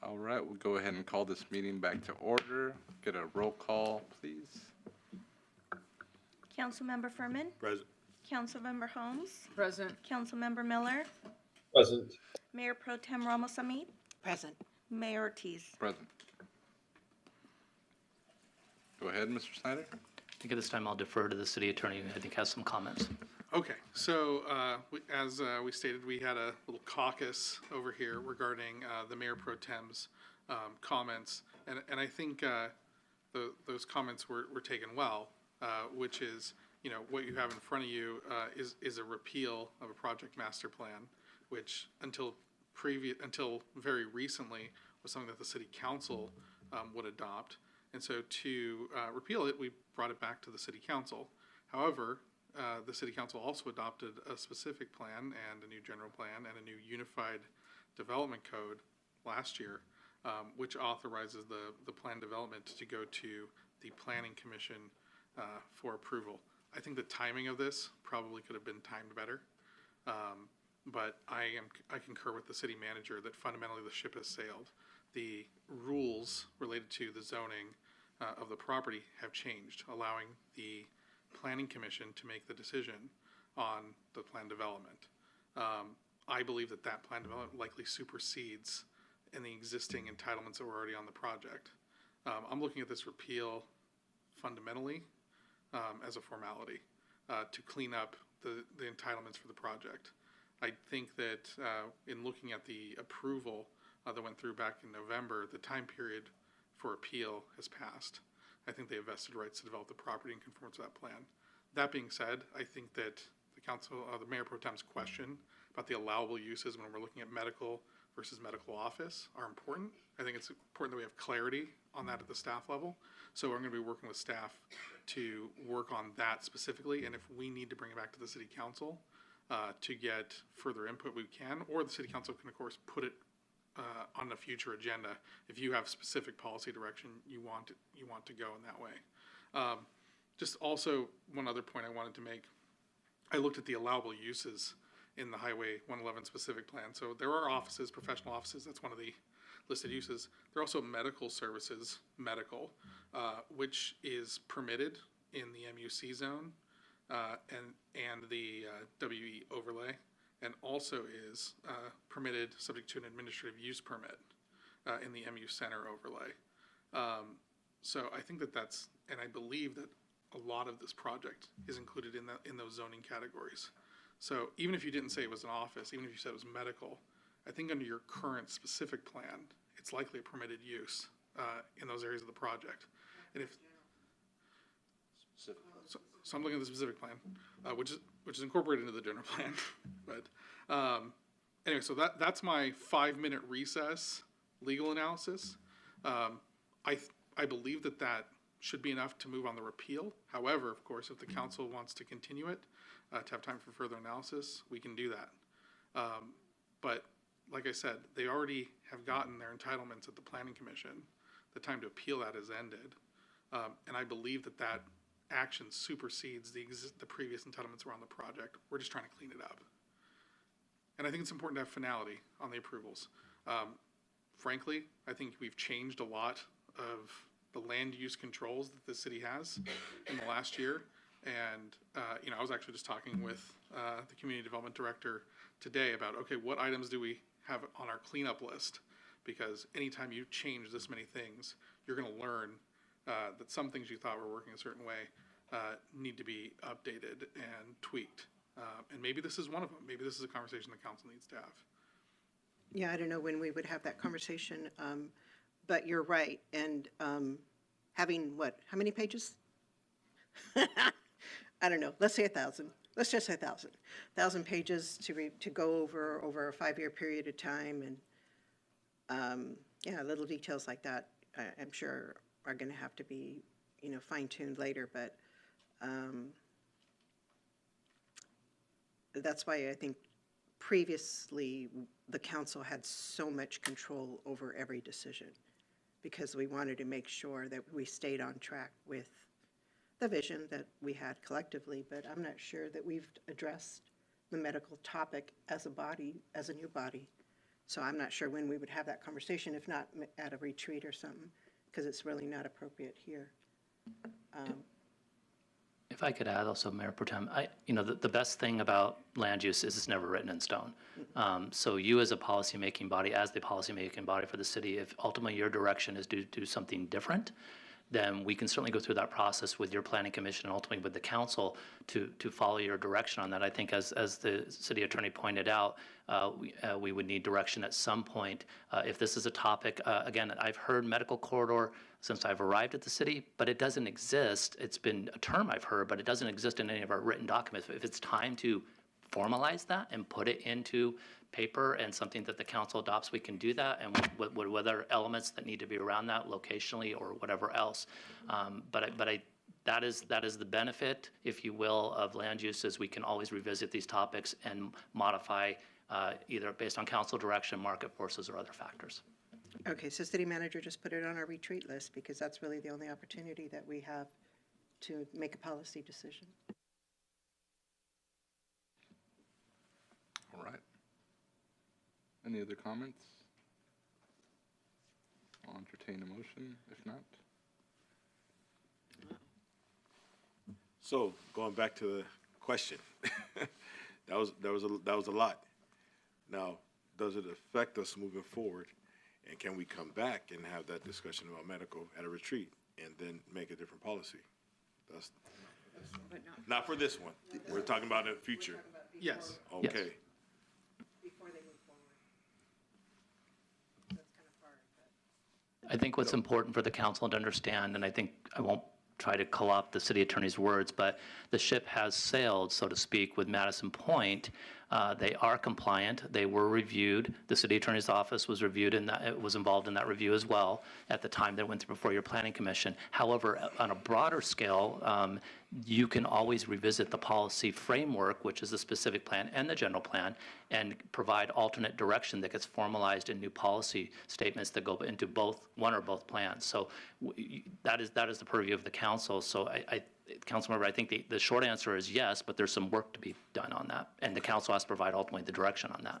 All right, we'll go ahead and call this meeting back to order. Get a roll call, please. Councilmember Furman. Present. Councilmember Holmes. Present. Councilmember Miller. Present. Mayor Pro Tem Ramos Amit. Present. Mayor Ortiz. Present. Go ahead, Mr. Snyder. I think at this time I'll defer to the city attorney, who I think has some comments. Okay, so as we stated, we had a little caucus over here regarding the Mayor Pro Tem's comments, and I think those comments were taken well, which is, you know, what you have in front of you is a repeal of a project master plan, which until very recently was something that the city council would adopt, and so to repeal it, we brought it back to the city council. However, the city council also adopted a specific plan and a new general plan and a new unified development code last year, which authorizes the plan development to go to the planning commission for approval. I think the timing of this probably could have been timed better, but I concur with the city manager that fundamentally the ship has sailed. The rules related to the zoning of the property have changed, allowing the planning commission to make the decision on the plan development. I believe that plan development likely supersedes in the existing entitlements that were already on the project. I'm looking at this repeal fundamentally as a formality. to clean up the entitlements for the project. I think that in looking at the approval that went through back in November, the time period for appeal has passed. I think they have vested rights to develop the property in conformance to that plan. That being said, I think that the council, the Mayor Pro Tem's question about the allowable uses when we're looking at medical versus medical office are important. I think it's important that we have clarity on that at the staff level. So I'm going to be working with staff to work on that specifically, and if we need to bring it back to the city council to get further input, we can, or the city council can of course put it on a future agenda if you have specific policy direction you want to go in that way. Just also one other point I wanted to make. I looked at the allowable uses in the Highway 111 specific plan. So there are offices, professional offices, that's one of the listed uses. There are also medical services, which is permitted in the MUC zone and the WE overlay, and also is permitted subject to an administrative use permit in the MU Center overlay. So I think that's, and I believe that a lot of this project is included in those zoning categories. So even if you didn't say it was an office, even if you said it was medical, I think under your current specific plan, it's likely a permitted use in those areas of the project. And if so I'm looking at the specific plan, which is incorporated into the general plan. But anyway, so that's my 5-minute recess legal analysis. I believe that should be enough to move on the repeal. However, of course, if the council wants to continue it, to have time for further analysis, we can do that. But like I said, they already have gotten their entitlements at the Planning Commission. The time to appeal that has ended. And I believe that action supersedes the previous entitlements around the project. We're just trying to clean it up. And I think it's important to have finality on the approvals. Frankly, I think we've changed a lot of the land use controls that the city has in the last year. And, I was actually just talking with the community development director today about, okay, what items do we have on our cleanup list? Because anytime you change this many things, you're going to learn that some things you thought were working a certain way need to be updated and tweaked. And maybe this is one of them. Maybe this is a conversation the council needs to have. Yeah, I don't know when we would have that conversation, but you're right. And having how many pages? I don't know. Let's say 1,000. Let's just say 1,000. 1,000 pages to go over a 5-year period of time, and little details like that. I'm sure are going to have to be, fine-tuned later. But that's why I think previously the council had so much control over every decision, because we wanted to make sure that we stayed on track with the vision that we had collectively. But I'm not sure that we've addressed the medical topic as a body, as a new body. So I'm not sure when we would have that conversation, if not at a retreat or something, because it's really not appropriate here. If I could add also, Mayor Pro Tem, the best thing about land use is it's never written in stone. So you as a policymaking body, as the policymaking body for the city, if ultimately your direction is to do something different, then we can certainly go through that process with your planning commission and ultimately with the council to follow your direction on that. I think as the city attorney pointed out, we would need direction at some point. If this is a topic, again, I've heard medical corridor since I've arrived at the city, but it doesn't exist. It's been a term I've heard, but it doesn't exist in any of our written documents. If it's time to formalize that and put it into paper and something that the council adopts, we can do that, and with other elements that need to be around that locationally or whatever else. That is the benefit, if you will, of land uses. We can always revisit these topics and modify either based on council direction, market forces, or other factors. Okay, so city manager, just put it on our retreat list, because that's really the only opportunity that we have to make a policy decision. All right. Any other comments? I'll entertain a motion, if not. So going back to the question, that was a lot. Now, does it affect us moving forward? And can we come back and have that discussion about medical at a retreat and then make a different policy? Not for this one. We're talking about the future. Yes. Okay. I think what's important for the council to understand, and I think I won't try to co-opt the city attorney's words, but the ship has sailed, so to speak, with Madison Point. They are compliant. They were reviewed. The city attorney's office was reviewed, and it was involved in that review as well at the time that went through before your planning commission. However, on a broader scale, you can always revisit the policy framework, which is the specific plan and the general plan, and provide alternate direction that gets formalized in new policy statements that go into one or both plans. So that is the purview of the council. So Councilmember, I think the short answer is yes, but there's some work to be done on that, and the council has to provide ultimately the direction on that.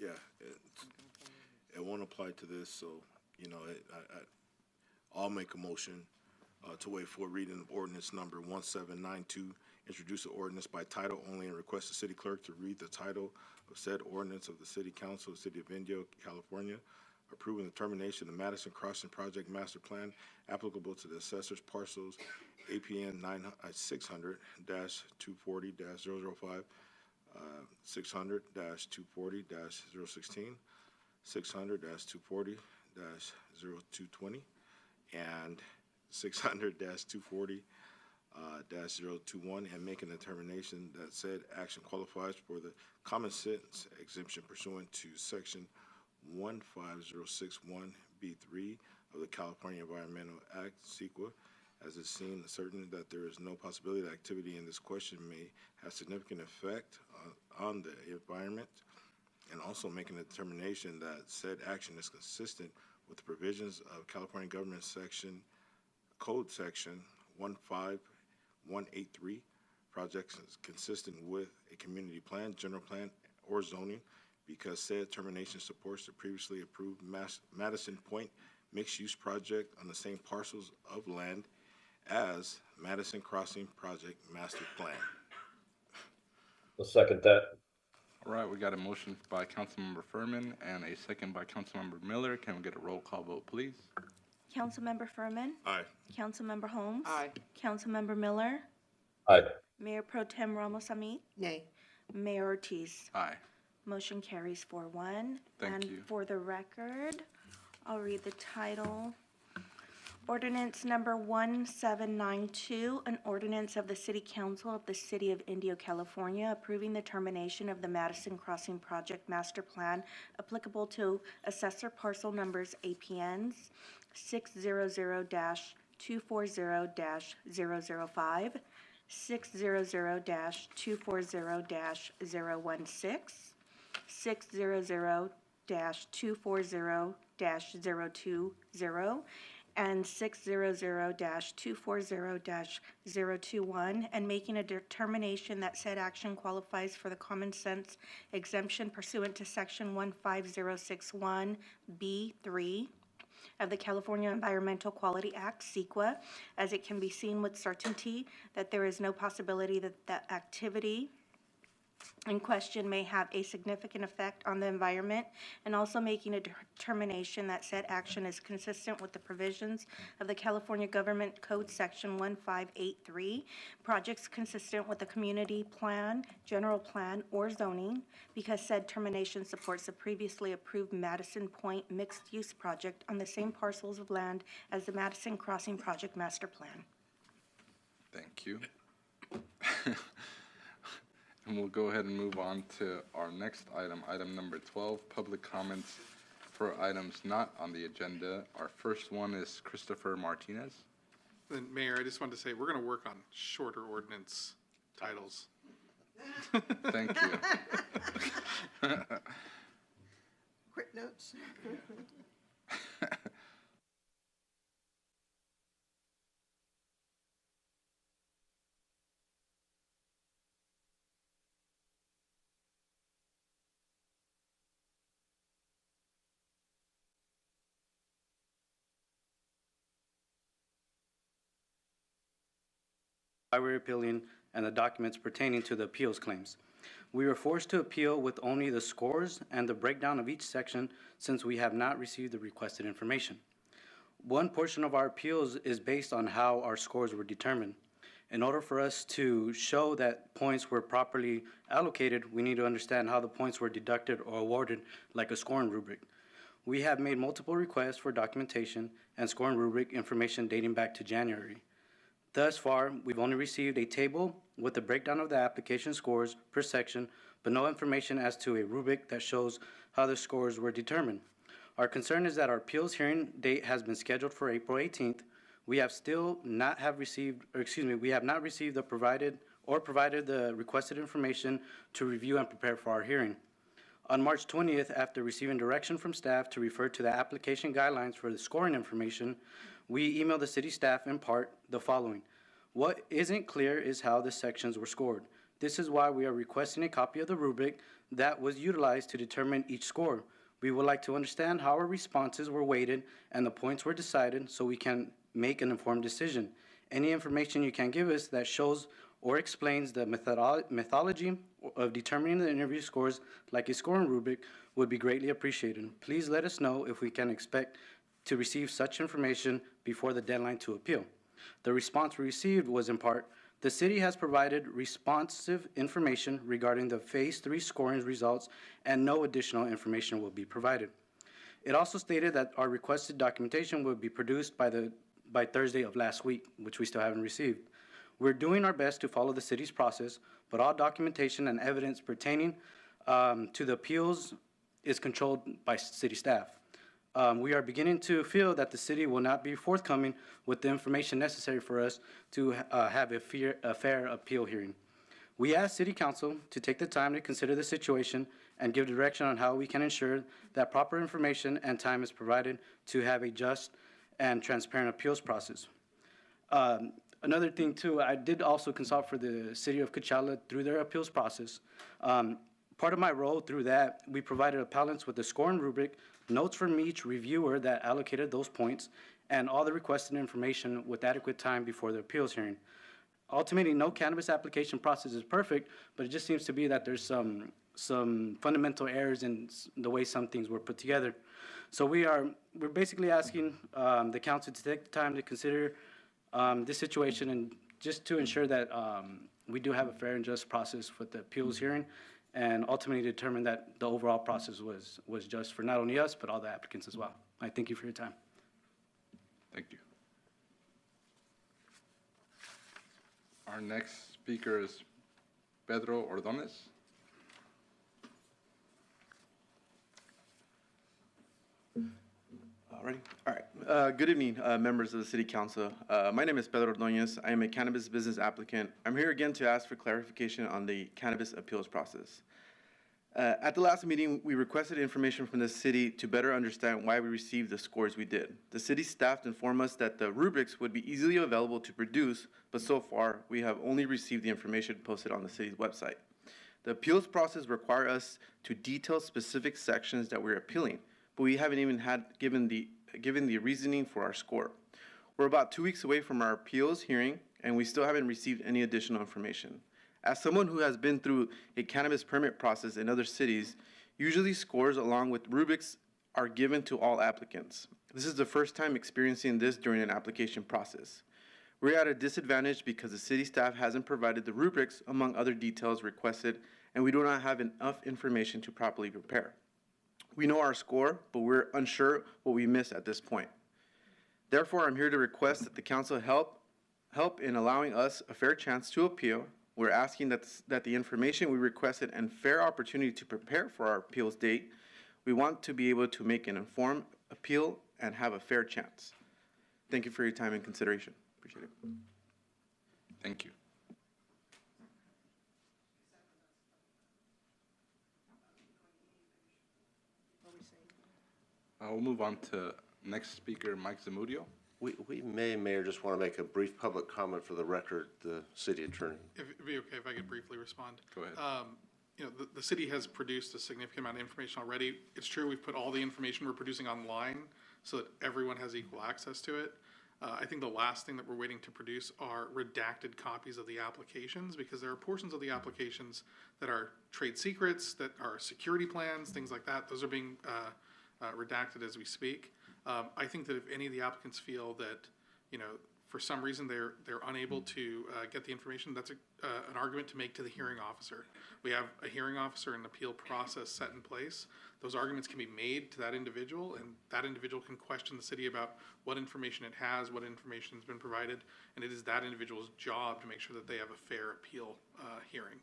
Yeah, it won't apply to this, so, I'll make a motion to waive for reading of ordinance number 1792, introduce the ordinance by title only and request the city clerk to read the title of said ordinance of the City Council of the City of Indio, California, approving the termination of Madison Crossing Project Master Plan applicable to the assessor's parcels APN 600-240-005, 600-240-016, 600-240-0220, and 600-240-021, and making a determination that said action qualifies for the common sense exemption pursuant to section 15061B3 of the California Environmental Act, CEQA, as it's seen certain that there is no possibility that activity in this question may have significant effect on the environment, and also making a determination that said action is consistent with the provisions of California Government Code Section 15183, projects consistent with a community plan, general plan, or zoning, because said termination supports the previously approved Madison Point mixed-use project on the same parcels of land as Madison Crossing Project Master Plan. I'll second that. All right, we got a motion by Councilmember Furman and a second by Councilmember Miller. Can we get a roll call vote, please? Councilmember Furman. Aye. Councilmember Holmes. Aye. Councilmember Miller. Aye. Mayor Pro Tem Ramos Amit. Nay. Mayor Ortiz. Aye. Motion carries 4-1. Thank you. And for the record, I'll read the title. Ordinance number 1792, an ordinance of the City Council of the City of Indio, California, approving the termination of the Madison Crossing Project Master Plan applicable to assessor parcel numbers APNs 600-240-005, 600-240-016, 600-240-020, and 600-240-021, and making a determination that said action qualifies for the common sense exemption pursuant to section 15061B3 of the California Environmental Quality Act, CEQA, as it can be seen with certainty that there is no possibility that the activity in question may have a significant effect on the environment, and also making a determination that said action is consistent with the provisions of the California Government Code Section 1583, projects consistent with the community plan, general plan, or zoning, because said termination supports the previously approved Madison Point mixed-use project on the same parcels of land as the Madison Crossing Project Master Plan. Thank you. And we'll go ahead and move on to our next item, item number 12, public comments for items not on the agenda. Our first one is Christopher Martinez. Then, Mayor, I just wanted to say, we're going to work on shorter ordinance titles. Thank you. Quick notes. Why we're appealing and the documents pertaining to the appeals claims. We were forced to appeal with only the scores and the breakdown of each section since we have not received the requested information. One portion of our appeals is based on how our scores were determined. In order for us to show that points were properly allocated, we need to understand how the points were deducted or awarded like a scoring rubric. We have made multiple requests for documentation and scoring rubric information dating back to January. Thus far, we've only received a table with a breakdown of the application scores per section, but no information as to a rubric that shows how the scores were determined. Our concern is that our appeals hearing date has been scheduled for April 18th. We have still not have received, we have not received the provided the requested information to review and prepare for our hearing. On March 20th, after receiving direction from staff to refer to the application guidelines for the scoring information, we emailed the city staff in part the following. What isn't clear is how the sections were scored. This is why we are requesting a copy of the rubric that was utilized to determine each score. We would like to understand how our responses were weighted and the points were decided so we can make an informed decision. Any information you can give us that shows or explains the methodology of determining the interview scores like a scoring rubric would be greatly appreciated. Please let us know if we can expect to receive such information before the deadline to appeal. The response we received was in part, the city has provided responsive information regarding the Phase 3 scoring results and no additional information will be provided. It also stated that our requested documentation would be produced by Thursday of last week, which we still haven't received. We're doing our best to follow the city's process, but all documentation and evidence pertaining to the appeals is controlled by city staff. We are beginning to feel that the city will not be forthcoming with the information necessary for us to have a fair appeal hearing. We ask City Council to take the time to consider the situation and give direction on how we can ensure that proper information and time is provided to have a just and transparent appeals process. Another thing too, I did also consult for the city of Coachella through their appeals process. Part of my role through that, we provided appellants with a scoring rubric, notes from each reviewer that allocated those points, and all the requested information with adequate time before the appeals hearing. Ultimately, no cannabis application process is perfect, but it just seems to be that there's some fundamental errors in the way some things were put together. So we're basically asking the council to take the time to consider this situation and just to ensure that we do have a fair and just process with the appeals hearing and ultimately determine that the overall process was just for not only us, but all the applicants as well. I thank you for your time. Thank you. Our next speaker is Pedro Ordonez. Ready? All right. Good evening, members of the City Council. My name is Pedro Ordonez. I am a cannabis business applicant. I'm here again to ask for clarification on the cannabis appeals process. At the last meeting, we requested information from the city to better understand why we received the scores we did. The city staff informed us that the rubrics would be easily available to produce, but so far, we have only received the information posted on the city's website. The appeals process requires us to detail specific sections that we're appealing, but we haven't even given the reasoning for our score. We're about 2 weeks away from our appeals hearing, and we still haven't received any additional information. As someone who has been through a cannabis permit process in other cities, usually scores along with rubrics are given to all applicants. This is the first time experiencing this during an application process. We're at a disadvantage because the city staff hasn't provided the rubrics among other details requested, and we do not have enough information to properly prepare. We know our score, but we're unsure what we missed at this point. Therefore, I'm here to request that the council help in allowing us a fair chance to appeal. We're asking that the information we requested and fair opportunity to prepare for our appeals date, we want to be able to make an informed appeal and have a fair chance. Thank you for your time and consideration. Appreciate it. Thank you. We'll move on to next speaker, Mike Zamudio. We may, Mayor, just want to make a brief public comment for the record, the city attorney. If it'd be okay if I could briefly respond. Go ahead. The city has produced a significant amount of information already. It's true we've put all the information we're producing online so that everyone has equal access to it. I think the last thing that we're waiting to produce are redacted copies of the applications, because there are portions of the applications that are trade secrets, that are security plans, things like that. Those are being redacted as we speak. I think that if any of the applicants feel that, for some reason they're unable to get the information, that's an argument to make to the hearing officer. We have a hearing officer and appeal process set in place. Those arguments can be made to that individual, and that individual can question the city about what information it has, what information has been provided, and it is that individual's job to make sure that they have a fair appeal hearing.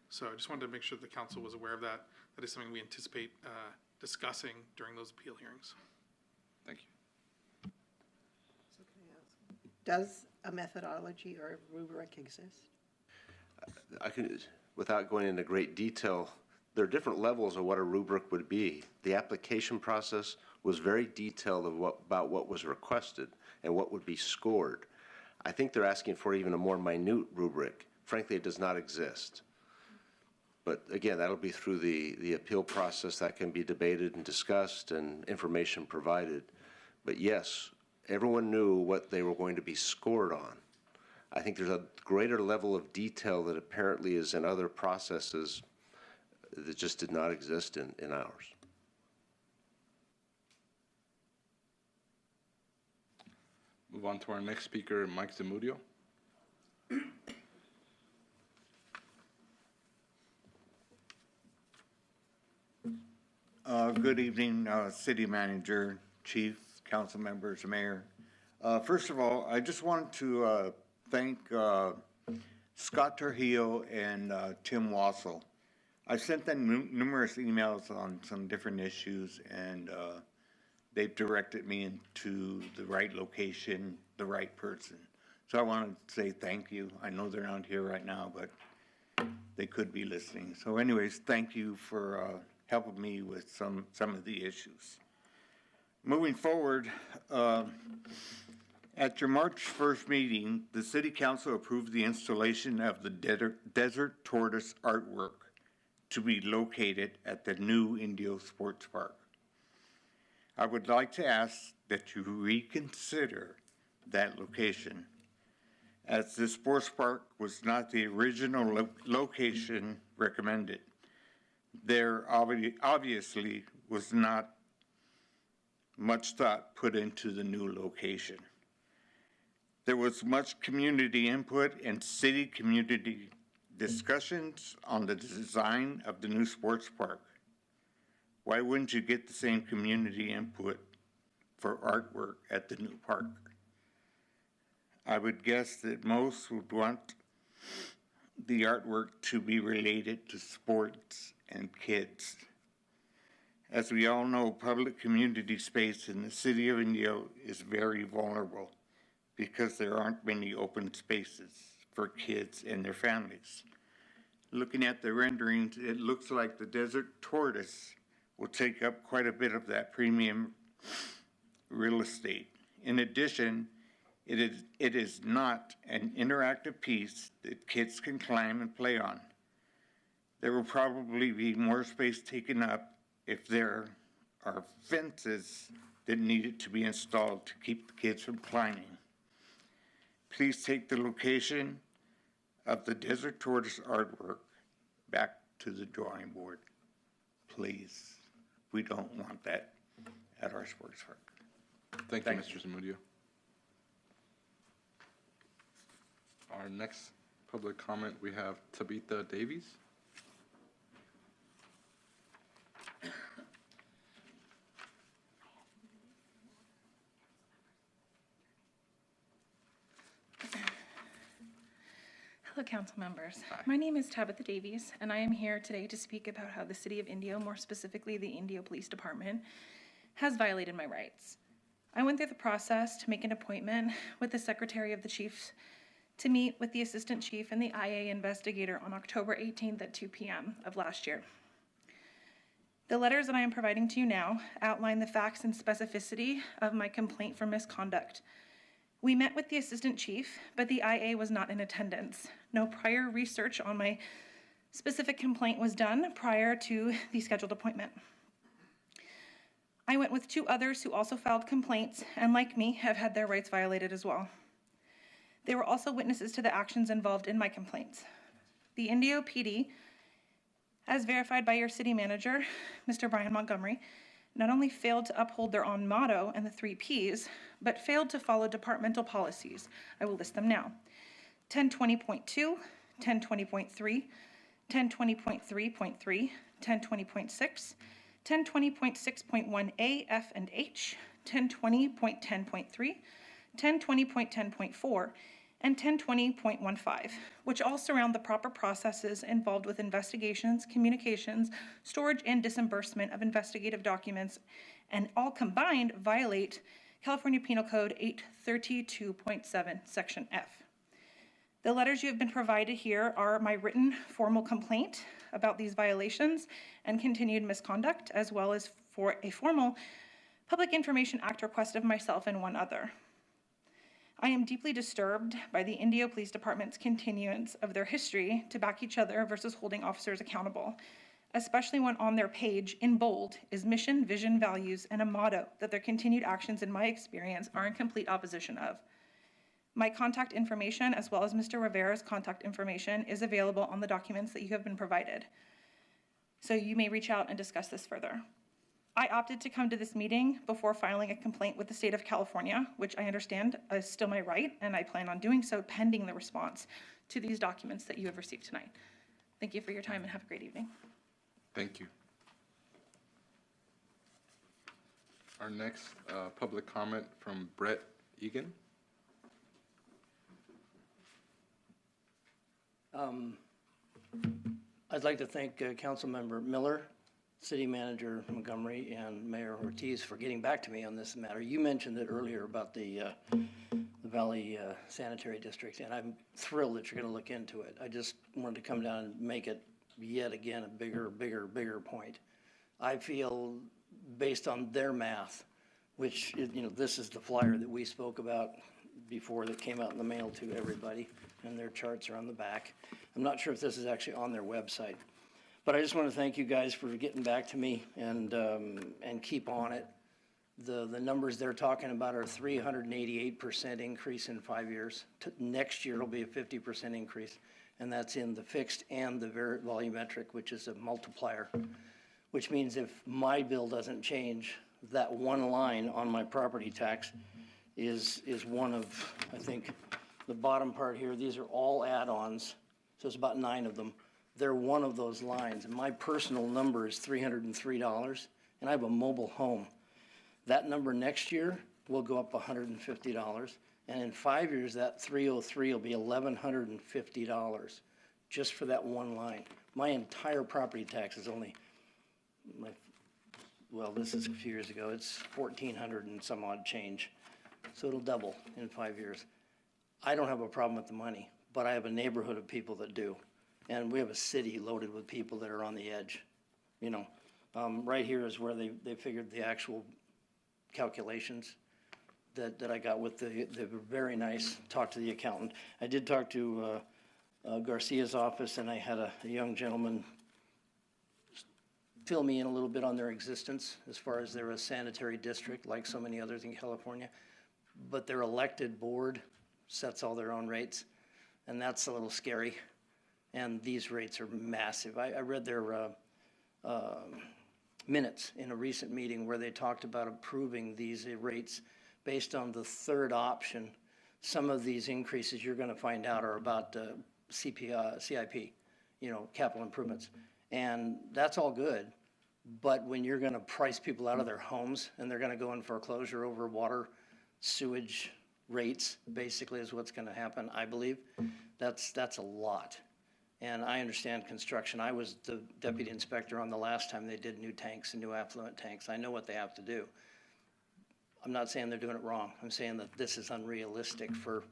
So I just wanted to make sure the council was aware of that. That is something we anticipate discussing during those appeal hearings. Thank you. Does a methodology or a rubric exist? I can, without going into great detail, there are different levels of what a rubric would be. The application process was very detailed about what was requested and what would be scored. I think they're asking for even a more minute rubric. Frankly, it does not exist. But again, that'll be through the appeal process. That can be debated and discussed and information provided. But yes, everyone knew what they were going to be scored on. I think there's a greater level of detail that apparently is in other processes that just did not exist in ours. Move on to our next speaker, Mike Zamudio. Good evening, City Manager, Chief, Council members, Mayor. First of all, I just wanted to thank Scott Trujillo and Tim Wassel. I sent them numerous emails on some different issues, and they've directed me into the right location, the right person. So I want to say thank you. I know they're not here right now, but they could be listening. So anyways, thank you for helping me with some of the issues. Moving forward, at your March 1st meeting, the City Council approved the installation of the Desert Tortoise artwork to be located at the new Indio Sports Park. I would like to ask that you reconsider that location, as the sports park was not the original location recommended. There obviously was not much thought put into the new location. There was much community input and city community discussions on the design of the new sports park. Why wouldn't you get the same community input for artwork at the new park? I would guess that most would want the artwork to be related to sports and kids. As we all know, public community space in the City of Indio is very vulnerable because there aren't many open spaces for kids and their families. Looking at the renderings, it looks like the Desert Tortoise will take up quite a bit of that premium real estate. In addition, it is not an interactive piece that kids can climb and play on. There will probably be more space taken up if there are fences that needed to be installed to keep the kids from climbing. Please take the location of the Desert Tortoise artwork back to the drawing board. Please. We don't want that at our sports park. Thank you, Mr. Zamudio. Our next public comment, we have Tabitha Davies. Hello, council members. My name is Tabitha Davies, and I am here today to speak about how the City of Indio, more specifically the Indio Police Department, has violated my rights. I went through the process to make an appointment with the Secretary of the Chiefs to meet with the Assistant Chief and the IA investigator on October 18th at 2 p.m. of last year. The letters that I am providing to you now outline the facts and specificity of my complaint for misconduct. We met with the Assistant Chief, but the IA was not in attendance. No prior research on my specific complaint was done prior to the scheduled appointment. I went with 2 others who also filed complaints and, like me, have had their rights violated as well. They were also witnesses to the actions involved in my complaints. The Indio PD, as verified by your city manager, Mr. Bryan Montgomery, not only failed to uphold their own motto and the 3 Ps, but failed to follow departmental policies. I will list them now. 1020.2, 1020.3, 1020.3.3, 1020.6, 1020.6.1A, F, and H, 1020.10.3, 1020.10.4, and 1020.15, which all surround the proper processes involved with investigations, communications, storage, and disbursement of investigative documents, and all combined violate California Penal Code 832.7, Section F. The letters you have been provided here are my written formal complaint about these violations and continued misconduct, as well as for a formal Public Information Act request of myself and one other. I am deeply disturbed by the Indio Police Department's continuance of their history to back each other versus holding officers accountable, especially when on their page, in bold, is mission, vision, values, and a motto that their continued actions, in my experience, are in complete opposition of. My contact information, as well as Mr. Rivera's contact information, is available on the documents that you have been provided. So you may reach out and discuss this further. I opted to come to this meeting before filing a complaint with the state of California, which I understand is still my right, and I plan on doing so pending the response to these documents that you have received tonight. Thank you for your time and have a great evening. Thank you. Our next public comment from Brett Egan. I'd like to thank Councilmember Miller, City Manager Montgomery, and Mayor Ortiz for getting back to me on this matter. You mentioned it earlier about the Valley Sanitary District, and I'm thrilled that you're going to look into it. I just wanted to come down and make it yet again a bigger point. I feel, based on their math, which, this is the flyer that we spoke about before that came out in the mail to everybody, and their charts are on the back. I'm not sure if this is actually on their website. But I just want to thank you guys for getting back to me and keep on it. The numbers they're talking about are 388% increase in 5 years. Next year it'll be a 50% increase, and that's in the fixed and the volumetric, which is a multiplier, which means if my bill doesn't change, that one line on my property tax is one of, I think, the bottom part here. These are all add-ons, so it's about 9 of them. They're one of those lines. And my personal number is $303, and I have a mobile home. That number next year will go up $150, and in 5 years, that 303 will be $1,150 just for that one line. My entire property tax is only, well, this is a few years ago, it's $1,400 and some odd change. So it'll double in 5 years. I don't have a problem with the money, but I have a neighborhood of people that do. And we have a city loaded with people that are on the edge. Right here is where they figured the actual calculations that I got with the very nice talk to the accountant. I did talk to Garcia's office, and I had a young gentleman fill me in a little bit on their existence as far as they're a sanitary district like so many others in California. But their elected board sets all their own rates, and that's a little scary. And these rates are massive. I read their minutes in a recent meeting where they talked about approving these rates based on the third option. Some of these increases you're going to find out are about CIP, capital improvements. And that's all good. But when you're going to price people out of their homes and they're going to go in foreclosure over water, sewage rates, basically is what's going to happen, I believe, that's a lot. And I understand construction. I was the deputy inspector on the last time they did new tanks and new affluent tanks. I know what they have to do. I'm not saying they're doing it wrong. I'm saying that this is unrealistic for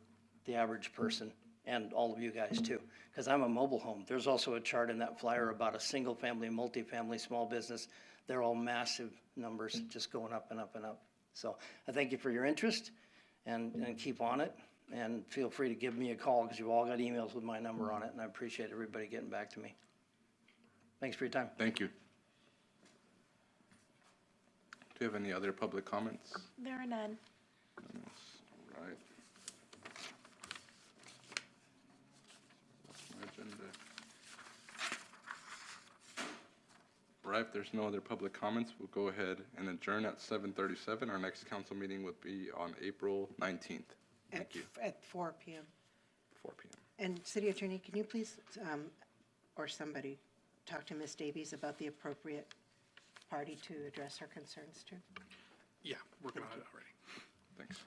the average person and all of you guys too. Because I'm a mobile home. There's also a chart in that flyer about a single family, multifamily, small business. They're all massive numbers just going up and up and up. So I thank you for your interest and keep on it. And feel free to give me a call because you've all got emails with my number on it, and I appreciate everybody getting back to me. Thanks for your time. Thank you. Do you have any other public comments? There are none. All right. What's my agenda? All right, if there's no other public comments, we'll go ahead and adjourn at 7:37. Our next council meeting would be on April 19th. Thank you. At 4 p.m. 4 p.m. And City Attorney, can you please, or somebody, talk to Ms. Davies about the appropriate party to address her concerns to? Yeah, working on it already. Thanks.